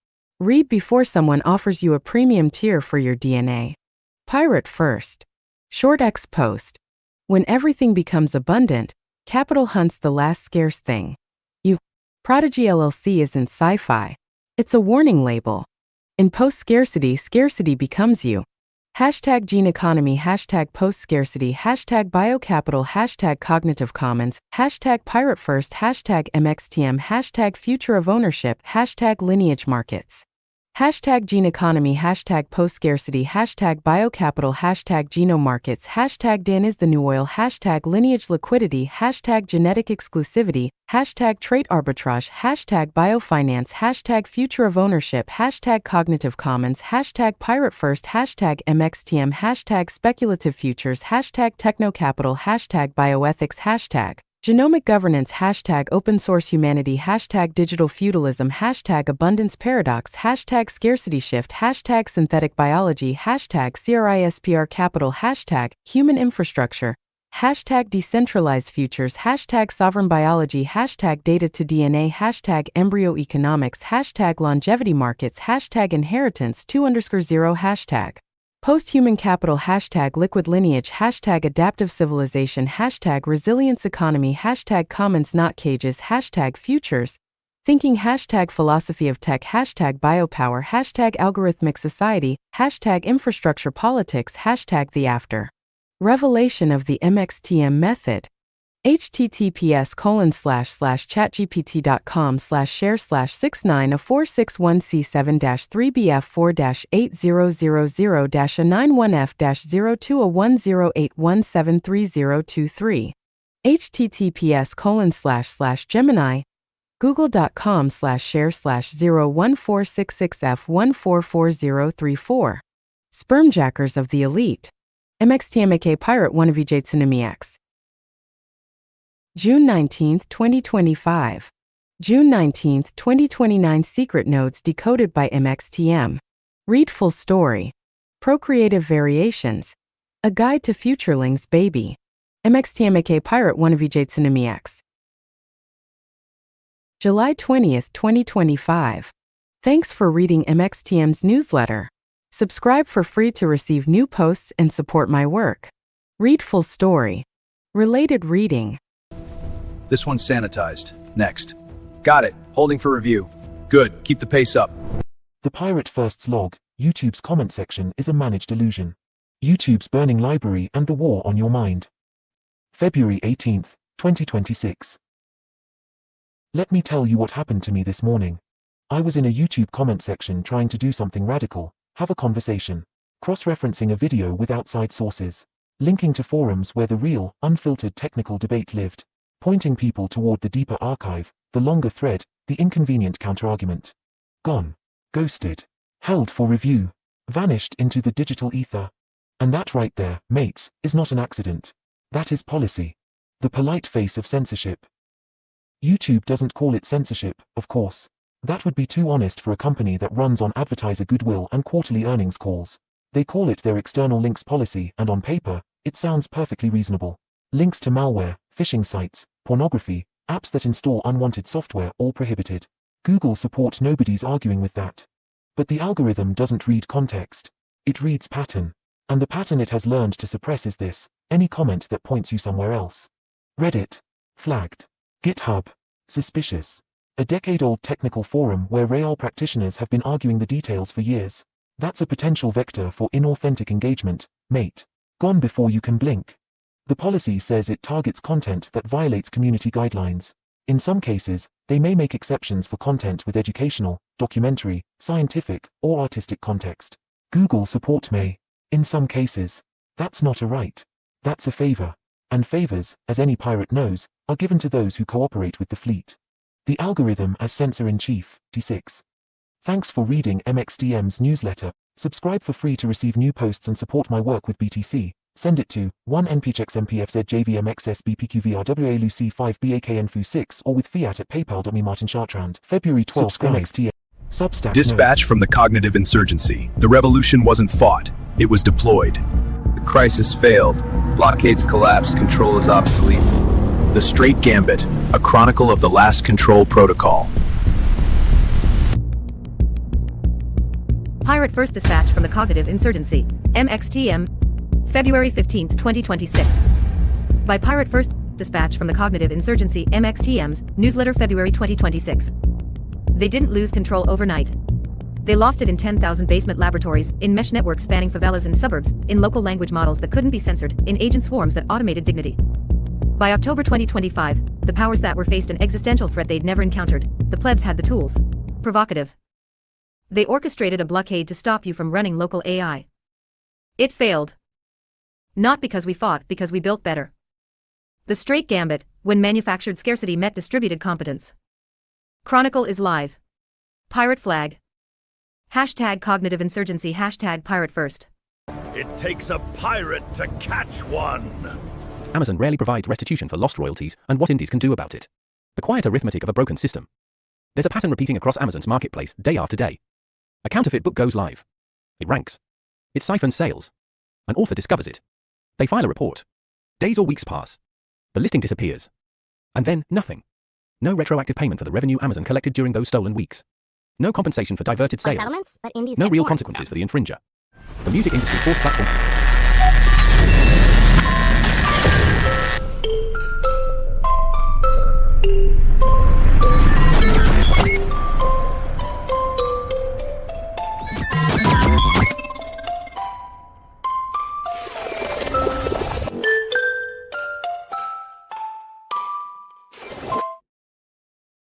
Read before someone offers you a premium tier for your DNA. Pirate first. Short X post. When everything becomes abundant, capital hunts the last scarce thing. You. PRODIGY LLC isn't sci-fi. It's a warning label. In post-scarcity, scarcity becomes you. Hashtag gene economy, hashtag post-scarcity, hashtag biocapital, hashtag cognitive commons, hashtag pirate first, hashtag MXTM, hashtag future of ownership, hashtag lineage markets. Hashtag gene economy, hashtag post-scarcity, hashtag biocapital, hashtag genome markets, hashtag DAN is the new oil, hashtag lineage liquidity, hashtag genetic exclusivity, hashtag trait arbitrage, hashtag biofinance, hashtag future of ownership, hashtag cognitive commons, hashtag pirate first, hashtag MXTM, hashtag speculative futures, hashtag technocapital, hashtag bioethics, hashtag genomic governance, hashtag open source humanity, hashtag digital feudalism, hashtag abundance paradox, hashtag scarcity shift, hashtag synthetic biology, hashtag CRISPR capital, hashtag human infrastructure, hashtag decentralized futures, hashtag sovereign biology, hashtag data to DNA, hashtag embryo economics, hashtag longevity markets, hashtag inheritance 2_0, hashtag post-human capital, hashtag liquid lineage, hashtag adaptive civilization, hashtag resilience economy, hashtag commons not cages, hashtag futures thinking, hashtag philosophy of tech, hashtag biopower, hashtag algorithmic society, hashtag infrastructure politics, hashtag the after revelation of the MXTM method. https://chatgpt.com/share/69464-800-901F-020108173023. https://gemini google.com/share/01466F144034. Spermjackers of the elite. MXTMAK pirate wannabe Jatsunamiax. June 19, 2025. June 19, 2029. Secret nodes decoded by MXTM. Read full story. Procreative variations. A guide to Futurelings baby. MXTMAK pirate wannabe Jatsunamiax. July 20, 2025. Thanks for reading MXTM's newsletter. Subscribe for free to receive new posts and support my work. Read full story. Related reading. This one's sanitized. Next. Got it. Holding for review. Good. Keep the pace up. The Pirate First's log, YouTube's comment section is a managed illusion. YouTube's burning library and the war on your mind. February 18, 2026. Let me tell you what happened to me this morning. I was in a YouTube comment section trying to do something radical, have a conversation, cross-referencing a video with outside sources, linking to forums where the real, unfiltered technical debate lived, pointing people toward the deeper archive, the longer thread, the inconvenient counterargument. Gone. Ghosted. Held for review. Vanished into the digital ether. And that right there, mates, is not an accident. That is policy. The polite face of censorship. YouTube doesn't call it censorship, of course. That would be too honest for a company that runs on advertiser goodwill and quarterly earnings calls. They call it their external links policy, and on paper, it sounds perfectly reasonable. Links to malware, phishing sites, pornography, apps that install unwanted software, all prohibited. Google support, nobody's arguing with that. But the algorithm doesn't read context. It reads pattern. And the pattern it has learned to suppress is this: any comment that points you somewhere else. Reddit. Flagged. GitHub. Suspicious. A decade-old technical forum where real practitioners have been arguing the details for years. That's a potential vector for inauthentic engagement, mate. Gone before you can blink. The policy says it targets content that violates community guidelines. In some cases, they may make exceptions for content with educational, documentary, scientific, or artistic context. Google support may. In some cases, that's not a right. That's a favor. And favors, as any pirate knows, are given to those who cooperate with the fleet. The algorithm as censor-in-chief, T6. Thanks for reading MXDM's newsletter. Subscribe for free to receive new posts and support my work with BTC. Send it to 1nphxmpfzjvmxsbpqvrwaluc5baknfu6 or with fiat at paypal.me. Martin Chartrand. February 12, MXTM. Substack. Dispatch from the cognitive insurgency. The revolution wasn't fought, it was deployed. The crisis failed. Blockades collapsed, control is obsolete. The Straight Gambit, a chronicle of the last control protocol. Pirate First Dispatch from the Cognitive Insurgency, MXTM, February 15, 2026. By Pirate First Dispatch from the Cognitive Insurgency, MXTM's newsletter, February 2026. They didn't lose control overnight. They lost it in 10,000 basement laboratories, in mesh networks spanning favelas and suburbs, in local language models that couldn't be censored, in agent swarms that automated dignity. By October 2025, the powers that were faced an existential threat they'd never encountered. The plebs had the tools. Provocative. They orchestrated a blockade to stop you from running local AI. It failed. Not because we fought, because we built better. The Straight Gambit, when manufactured scarcity met distributed competence. Chronicle is live. Pirate flag. Hashtag cognitive insurgency, hashtag pirate first. It takes a pirate to catch one. Amazon rarely provides restitution for lost royalties and what indies can do about it. The quiet arithmetic of a broken system. There's a pattern repeating across Amazon's marketplace day after day. A counterfeit book goes live. It ranks. It siphons sales. An author discovers it. They file a report. Days or weeks pass. The listing disappears. And then, nothing. No retroactive payment for the revenue Amazon collected during those stolen weeks. No compensation for diverted sales. But indies No get real forms. consequences for the infringer. The music industry forced platform.